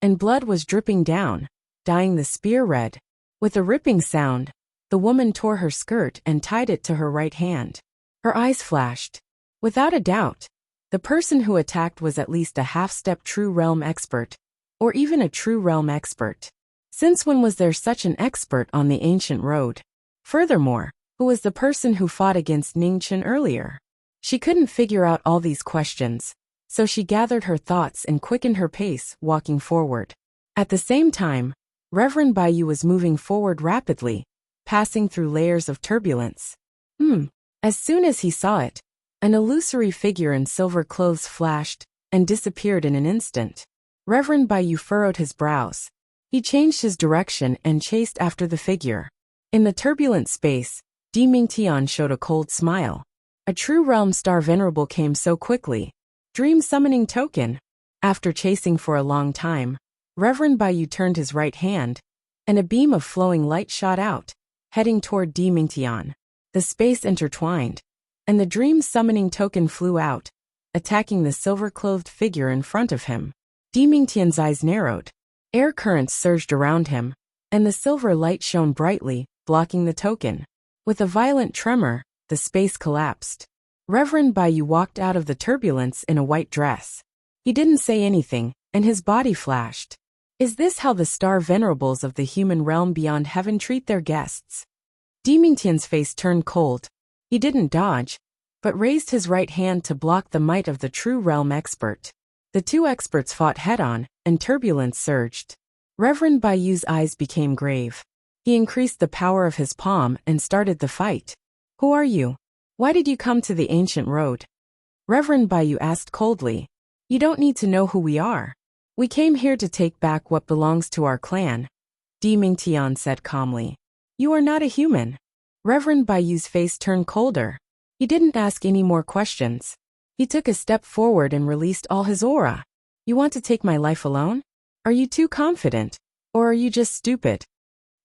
and blood was dripping down, dyeing the spear red. With a ripping sound, the woman tore her skirt and tied it to her right hand. Her eyes flashed. Without a doubt, the person who attacked was at least a half-step true realm expert, or even a true realm expert. Since when was there such an expert on the ancient road? Furthermore, who was the person who fought against Ning Chen earlier? She couldn't figure out all these questions, so she gathered her thoughts and quickened her pace, walking forward. At the same time, Reverend Baiyu was moving forward rapidly, passing through layers of turbulence. As soon as he saw it, an illusory figure in silver clothes flashed and disappeared in an instant. Reverend Baiyu furrowed his brows. He changed his direction and chased after the figure. In the turbulent space, Di Mingtian showed a cold smile. A true realm star venerable came so quickly. Dream summoning token. After chasing for a long time, Reverend Baiyu turned his right hand, and a beam of flowing light shot out, heading toward Di Mingtian. The space intertwined, and the dream summoning token flew out, attacking the silver-clothed figure in front of him. Di Mingtian's eyes narrowed. Air currents surged around him, and the silver light shone brightly, blocking the token. With a violent tremor, the space collapsed. Reverend Baiyu walked out of the turbulence in a white dress. He didn't say anything, and his body flashed. Is this how the star venerables of the human realm beyond heaven treat their guests? Di Mingtian's face turned cold. He didn't dodge, but raised his right hand to block the might of the true realm expert. The two experts fought head-on, and turbulence surged. Reverend Baiyu's eyes became grave. He increased the power of his palm and started the fight. Who are you? Why did you come to the ancient road? Reverend Baiyu asked coldly. You don't need to know who we are. We came here to take back what belongs to our clan, Di Mingtian said calmly. You are not a human. Reverend Baiyu's face turned colder. He didn't ask any more questions. He took a step forward and released all his aura. You want to take my life alone? Are you too confident? Or are you just stupid?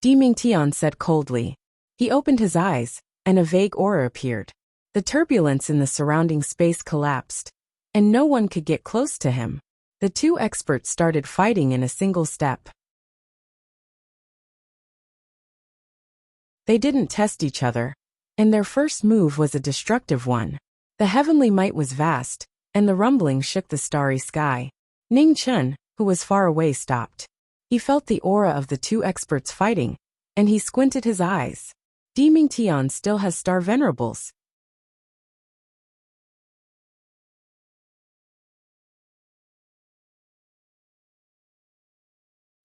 Di Mingtian said coldly. He opened his eyes, and a vague aura appeared. The turbulence in the surrounding space collapsed, and no one could get close to him. The two experts started fighting in a single step. They didn't test each other, and their first move was a destructive one. The heavenly might was vast, and the rumbling shook the starry sky. Ning Chen, who was far away, stopped. He felt the aura of the two experts fighting, and he squinted his eyes. Di Mingtian still has star venerables.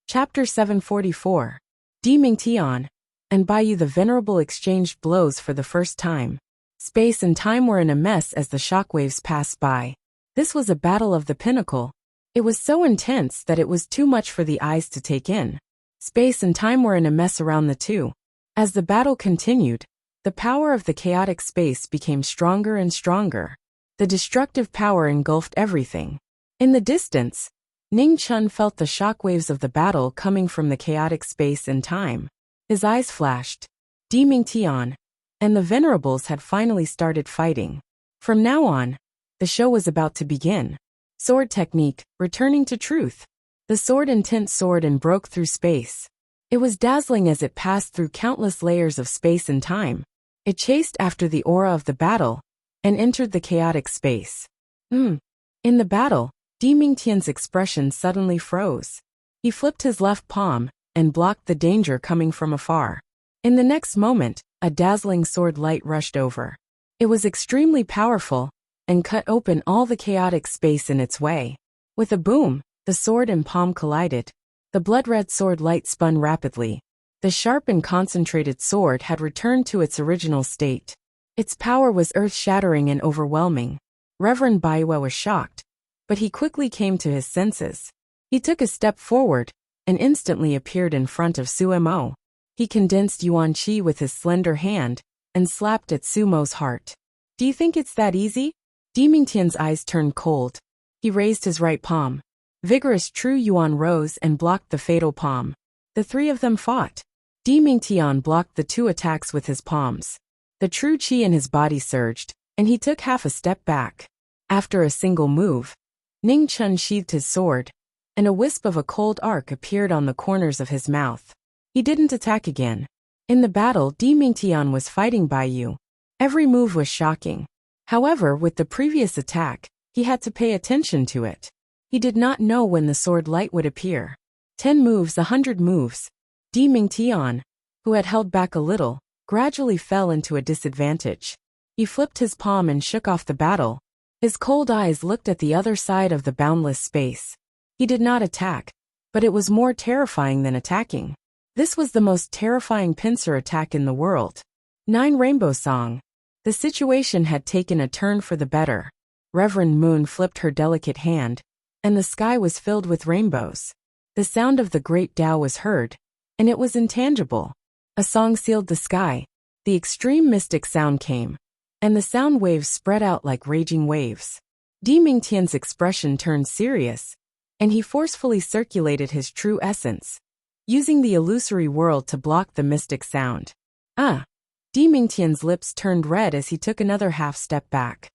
Chapter 744. Di Mingtian and Baiyu the Venerable exchanged blows for the first time. Space and time were in a mess as the shockwaves passed by. This was a battle of the pinnacle. It was so intense that it was too much for the eyes to take in. Space and time were in a mess around the two. As the battle continued, the power of the chaotic space became stronger and stronger. The destructive power engulfed everything. In the distance, Ning Chen felt the shockwaves of the battle coming from the chaotic space and time. His eyes flashed. Di Mingtian and the Venerables had finally started fighting. From now on, the show was about to begin. Sword technique, returning to truth. The sword intent soared and broke through space. It was dazzling as it passed through countless layers of space and time. It chased after the aura of the battle and entered the chaotic space. In the battle, Di Mingtian's expression suddenly froze. He flipped his left palm and blocked the danger coming from afar. In the next moment, a dazzling sword light rushed over. It was extremely powerful and cut open all the chaotic space in its way. With a boom, the sword and palm collided. The blood-red sword light spun rapidly. The sharp and concentrated sword had returned to its original state. Its power was earth-shattering and overwhelming. Reverend Baiyu was shocked. but he quickly came to his senses. He took a step forward and instantly appeared in front of Sumo. He condensed Yuan Qi with his slender hand and slapped at Sumo's heart. Do you think it's that easy? Di Mingtian's eyes turned cold. He raised his right palm. Vigorous True Yuan rose and blocked the fatal palm. The three of them fought. Di Mingtian blocked the two attacks with his palms. The true qi in his body surged, and he took half a step back. After a single move, Ning Chun sheathed his sword, and a wisp of a cold arc appeared on the corners of his mouth. He didn't attack again. In the battle, Di Mingtian was fighting Bai Yu. Every move was shocking. However, with the previous attack, he had to pay attention to it. He did not know when the sword light would appear. 10 moves, 100 moves. Di Mingtian, who had held back a little, gradually fell into a disadvantage. He flipped his palm and shook off the battle. His cold eyes looked at the other side of the boundless space. He did not attack, but it was more terrifying than attacking. This was the most terrifying pincer attack in the world. 9 Rainbow Song. The situation had taken a turn for the better. Reverend Moon flipped her delicate hand, and the sky was filled with rainbows. The sound of the great Tao was heard, and it was intangible. A song sealed the sky. The extreme mystic sound came, and the sound waves spread out like raging waves. Di Mingtian's expression turned serious, and he forcefully circulated his true essence, using the illusory world to block the mystic sound. Di Mingtian's lips turned red as he took another half step back.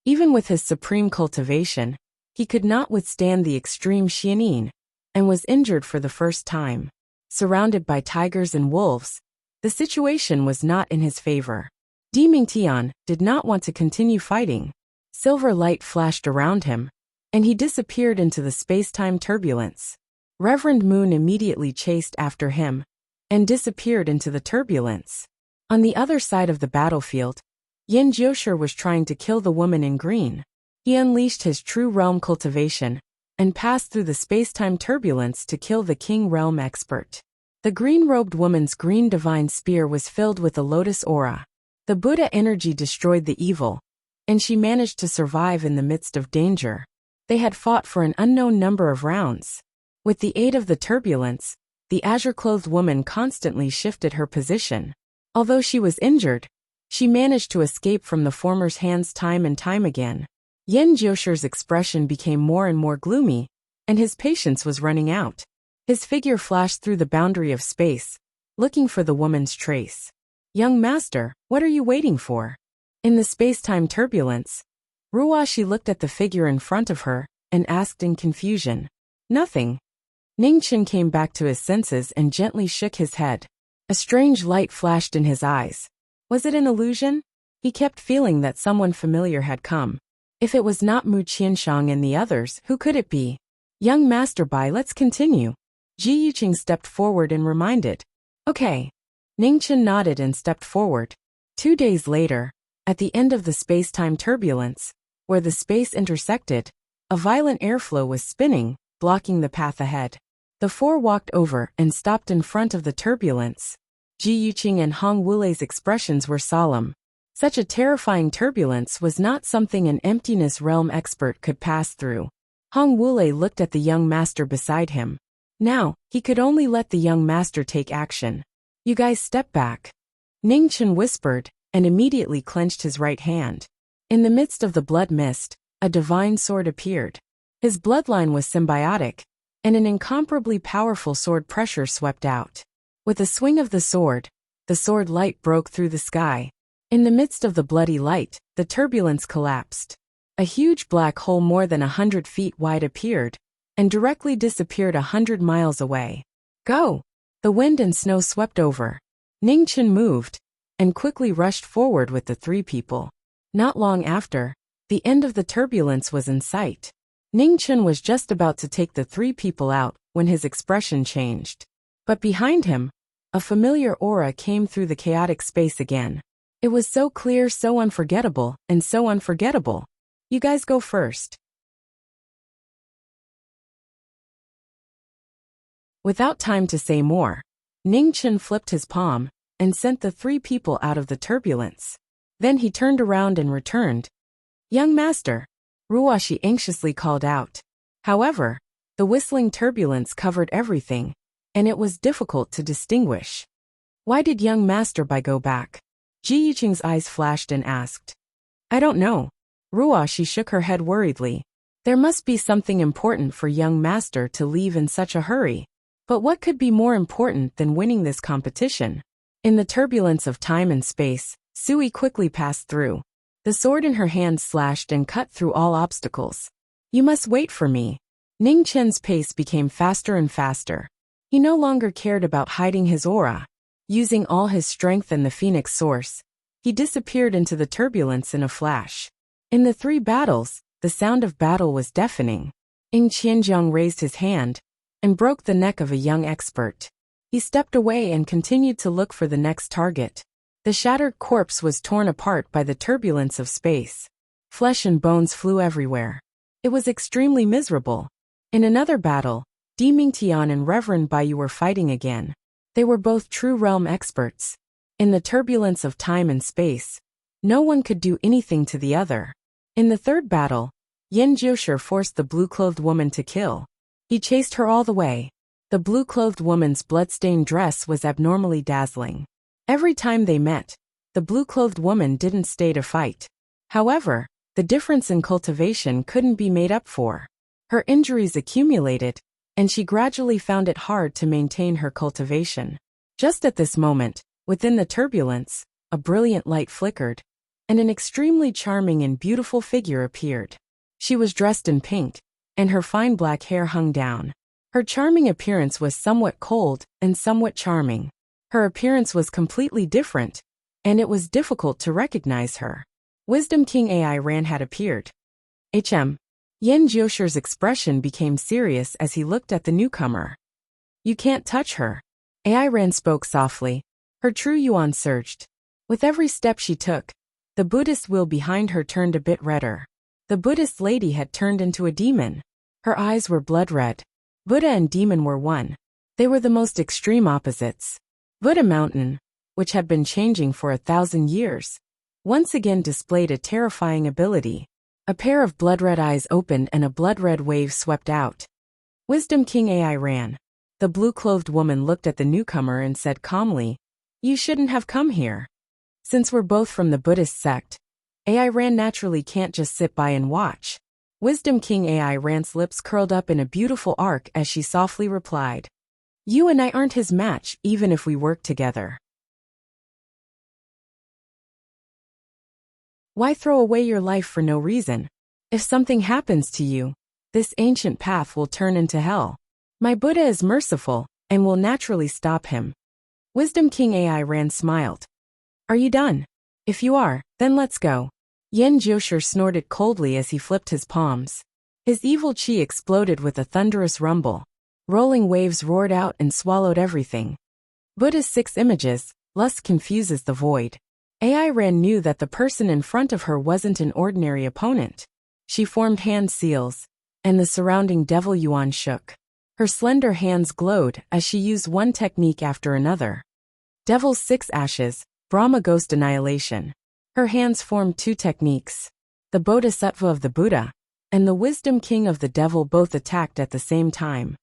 Even with his supreme cultivation, he could not withstand the extreme xianin, and was injured for the first time. Surrounded by tigers and wolves, the situation was not in his favor. Di Mingtian did not want to continue fighting. Silver light flashed around him, and he disappeared into the space-time turbulence. Reverend Moon immediately chased after him, and disappeared into the turbulence. On the other side of the battlefield, Yin Jiushi was trying to kill the woman in green. He unleashed his true realm cultivation, and passed through the space-time turbulence to kill the King Realm expert. The green-robed woman's green divine spear was filled with a lotus aura. The Buddha energy destroyed the evil, and she managed to survive in the midst of danger. They had fought for an unknown number of rounds. With the aid of the turbulence, the azure-clothed woman constantly shifted her position. Although she was injured, she managed to escape from the former's hands time and time again. Yin Jiushi's expression became more and more gloomy, and his patience was running out. His figure flashed through the boundary of space, looking for the woman's trace. "Young master, what are you waiting for?" In the space-time turbulence, Ruashi looked at the figure in front of her and asked in confusion. "Nothing." Ningchen came back to his senses and gently shook his head. A strange light flashed in his eyes. Was it an illusion? He kept feeling that someone familiar had come. If it was not Mu Qianshang and the others, who could it be? "Young Master Bai, let's continue." Ji Yuqing stepped forward and reminded. "Okay." Ningchen nodded and stepped forward. 2 days later, at the end of the space-time turbulence, where the space intersected, a violent airflow was spinning, blocking the path ahead. The four walked over and stopped in front of the turbulence. Ji Yuqing and Hong Wulei's expressions were solemn. Such a terrifying turbulence was not something an emptiness realm expert could pass through. Hong Wulei looked at the young master beside him. Now, he could only let the young master take action. "You guys step back." Ningchen whispered, and immediately clenched his right hand. In the midst of the blood mist, a divine sword appeared. His bloodline was symbiotic, and an incomparably powerful sword pressure swept out. With a swing of the sword light broke through the sky. In the midst of the bloody light, the turbulence collapsed. A huge black hole more than 100 feet wide appeared, and directly disappeared 100 miles away. "Go!" The wind and snow swept over. Ningchen moved, and quickly rushed forward with the 3 people. Not long after, the end of the turbulence was in sight. Ningchen was just about to take the 3 people out when his expression changed. But behind him, a familiar aura came through the chaotic space again. It was so clear, so unforgettable, and so unforgettable. "You guys go first." Without time to say more, Ningchen flipped his palm and sent the 3 people out of the turbulence. Then he turned around and returned. "Young master," Ruashi anxiously called out. However, the whistling turbulence covered everything, and it was difficult to distinguish. "Why did young master go back?" Ji Yiqing's eyes flashed and asked. "I don't know." Ruashi shook her head worriedly. There must be something important for young master to leave in such a hurry. But what could be more important than winning this competition? In the turbulence of time and space, Sui quickly passed through. The sword in her hand slashed and cut through all obstacles. "You must wait for me." Ning Chen's pace became faster and faster. He no longer cared about hiding his aura. Using all his strength and the phoenix source, he disappeared into the turbulence in a flash. In the 3 battles, the sound of battle was deafening. Ing Qianjiang raised his hand and broke the neck of a young expert. He stepped away and continued to look for the next target. The shattered corpse was torn apart by the turbulence of space. Flesh and bones flew everywhere. It was extremely miserable. In another battle, Di Mingtian and Reverend Baiyu were fighting again. They were both true realm experts. In the turbulence of time and space, no one could do anything to the other. In the 3rd battle, Yin Jiushi forced the blue-clothed woman to kill. He chased her all the way. The blue-clothed woman's blood-stained dress was abnormally dazzling. Every time they met, the blue-clothed woman didn't stay to fight. However, the difference in cultivation couldn't be made up for. Her injuries accumulated, and she gradually found it hard to maintain her cultivation. Just at this moment, within the turbulence, a brilliant light flickered, and an extremely charming and beautiful figure appeared. She was dressed in pink, and her fine black hair hung down. Her charming appearance was somewhat cold and somewhat charming. Her appearance was completely different, and it was difficult to recognize her. Wisdom King Ai Ran had appeared. Yin Jiushi's expression became serious as he looked at the newcomer. "You can't touch her." Ai Ran spoke softly. Her true yuan surged. With every step she took, the Buddhist will behind her turned a bit redder. The Buddhist lady had turned into a demon. Her eyes were blood red. Buddha and demon were one. They were the most extreme opposites. Buddha Mountain, which had been changing for 1,000 years, once again displayed a terrifying ability. A pair of blood-red eyes opened and a blood-red wave swept out. Wisdom King Ai ran. The blue-clothed woman looked at the newcomer and said calmly, "You shouldn't have come here." Since we're both from the Buddhist sect, Ai Ran naturally can't just sit by and watch. Wisdom King Ai Ran's lips curled up in a beautiful arc as she softly replied, "You and I aren't his match even if we work together." Why throw away your life for no reason? If something happens to you, this ancient path will turn into hell. My Buddha is merciful and will naturally stop him. Wisdom King Ai Ran smiled. "Are you done? If you are, then let's go." Yin Jiushi snorted coldly as he flipped his palms. His evil chi exploded with a thunderous rumble. Rolling waves roared out and swallowed everything. Buddha's 6 images, lust confuses the void. Ai Ran knew that the person in front of her wasn't an ordinary opponent. She formed hand seals, and the surrounding devil yuan shook. Her slender hands glowed as she used one technique after another. Devil's 6 ashes, Brahma ghost annihilation. Her hands formed 2 techniques. The Bodhisattva of the Buddha and the Wisdom King of the Devil both attacked at the same time.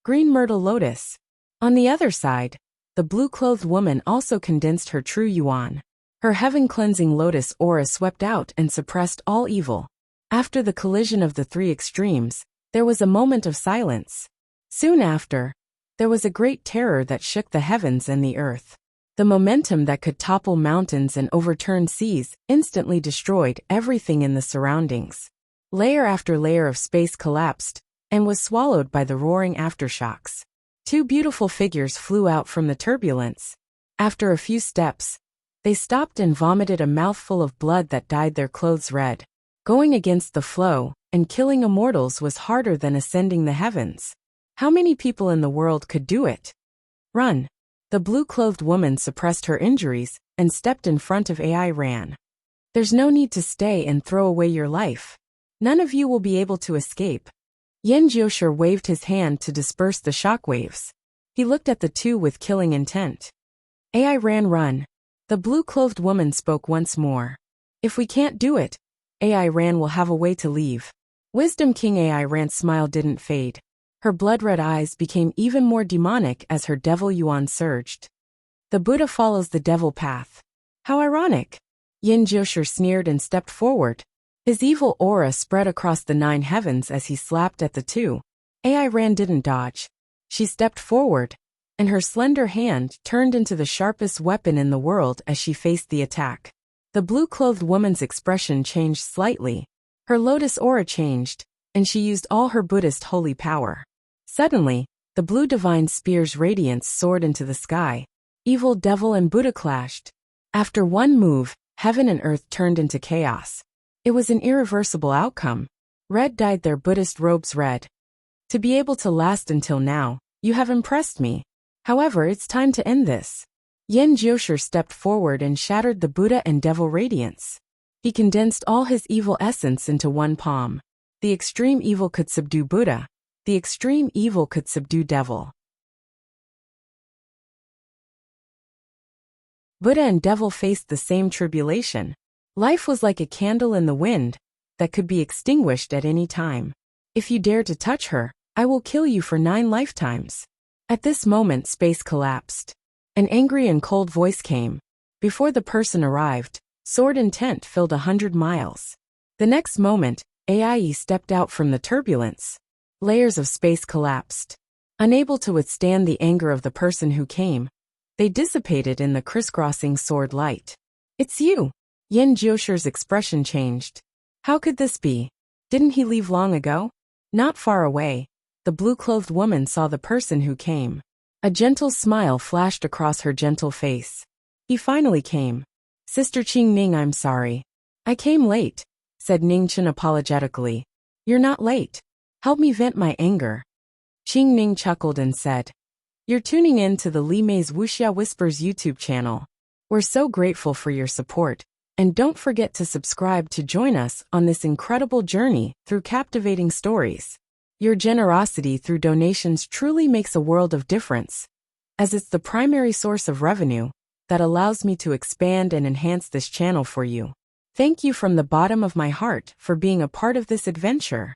Green myrtle lotus. On the other side, the blue-clothed woman also condensed her true yuan. Her heaven-cleansing lotus aura swept out and suppressed all evil. After the collision of the 3 extremes, there was a moment of silence. Soon after, there was a great terror that shook the heavens and the earth. The momentum that could topple mountains and overturn seas instantly destroyed everything in the surroundings. Layer after layer of space collapsed and was swallowed by the roaring aftershocks. 2 beautiful figures flew out from the turbulence. After a few steps, they stopped and vomited a mouthful of blood that dyed their clothes red. Going against the flow and killing immortals was harder than ascending the heavens. How many people in the world could do it? Run! The blue-clothed woman suppressed her injuries and stepped in front of Ai Ran. There's no need to stay and throw away your life. None of you will be able to escape. Yin Jiushi waved his hand to disperse the shockwaves. He looked at the 2 with killing intent. Ai Ran run. The blue-clothed woman spoke once more. If we can't do it, AI Ran will have a way to leave. Wisdom King AI Ran's smile didn't fade. Her blood-red eyes became even more demonic as her devil yuan surged. The Buddha follows the devil path. How ironic. Yin Jiushi sneered and stepped forward. His evil aura spread across the 9 heavens as he slapped at the two. AI Ran didn't dodge. She stepped forward, and her slender hand turned into the sharpest weapon in the world as she faced the attack. The blue-clothed woman's expression changed slightly. Her lotus aura changed, and she used all her Buddhist holy power. Suddenly, the blue divine spear's radiance soared into the sky. Evil devil and Buddha clashed. After one move, heaven and earth turned into chaos. It was an irreversible outcome. Red dyed their Buddhist robes red. To be able to last until now, you have impressed me. However, it's time to end this. Yin Jiushi stepped forward and shattered the Buddha and devil radiance. He condensed all his evil essence into one palm. The extreme evil could subdue Buddha. The extreme evil could subdue devil. Buddha and devil faced the same tribulation. Life was like a candle in the wind that could be extinguished at any time. If you dare to touch her, I will kill you for 9 lifetimes. At this moment, space collapsed. An angry and cold voice came. Before the person arrived, sword intent filled 100 miles. The next moment, AIE stepped out from the turbulence. Layers of space collapsed. Unable to withstand the anger of the person who came, they dissipated in the crisscrossing sword light. It's you! Yin Jiushi's expression changed. How could this be? Didn't he leave long ago? Not far away, the blue-clothed woman saw the person who came. A gentle smile flashed across her gentle face. He finally came. Sister Qing Ning, I'm sorry. I came late, said Ningchen apologetically. You're not late. Help me vent my anger. Qing Ning chuckled and said, You're tuning in to the Li Mei's Wuxia Whispers YouTube channel. We're so grateful for your support, and don't forget to subscribe to join us on this incredible journey through captivating stories. Your generosity through donations truly makes a world of difference, as it's the primary source of revenue that allows me to expand and enhance this channel for you. Thank you from the bottom of my heart for being a part of this adventure.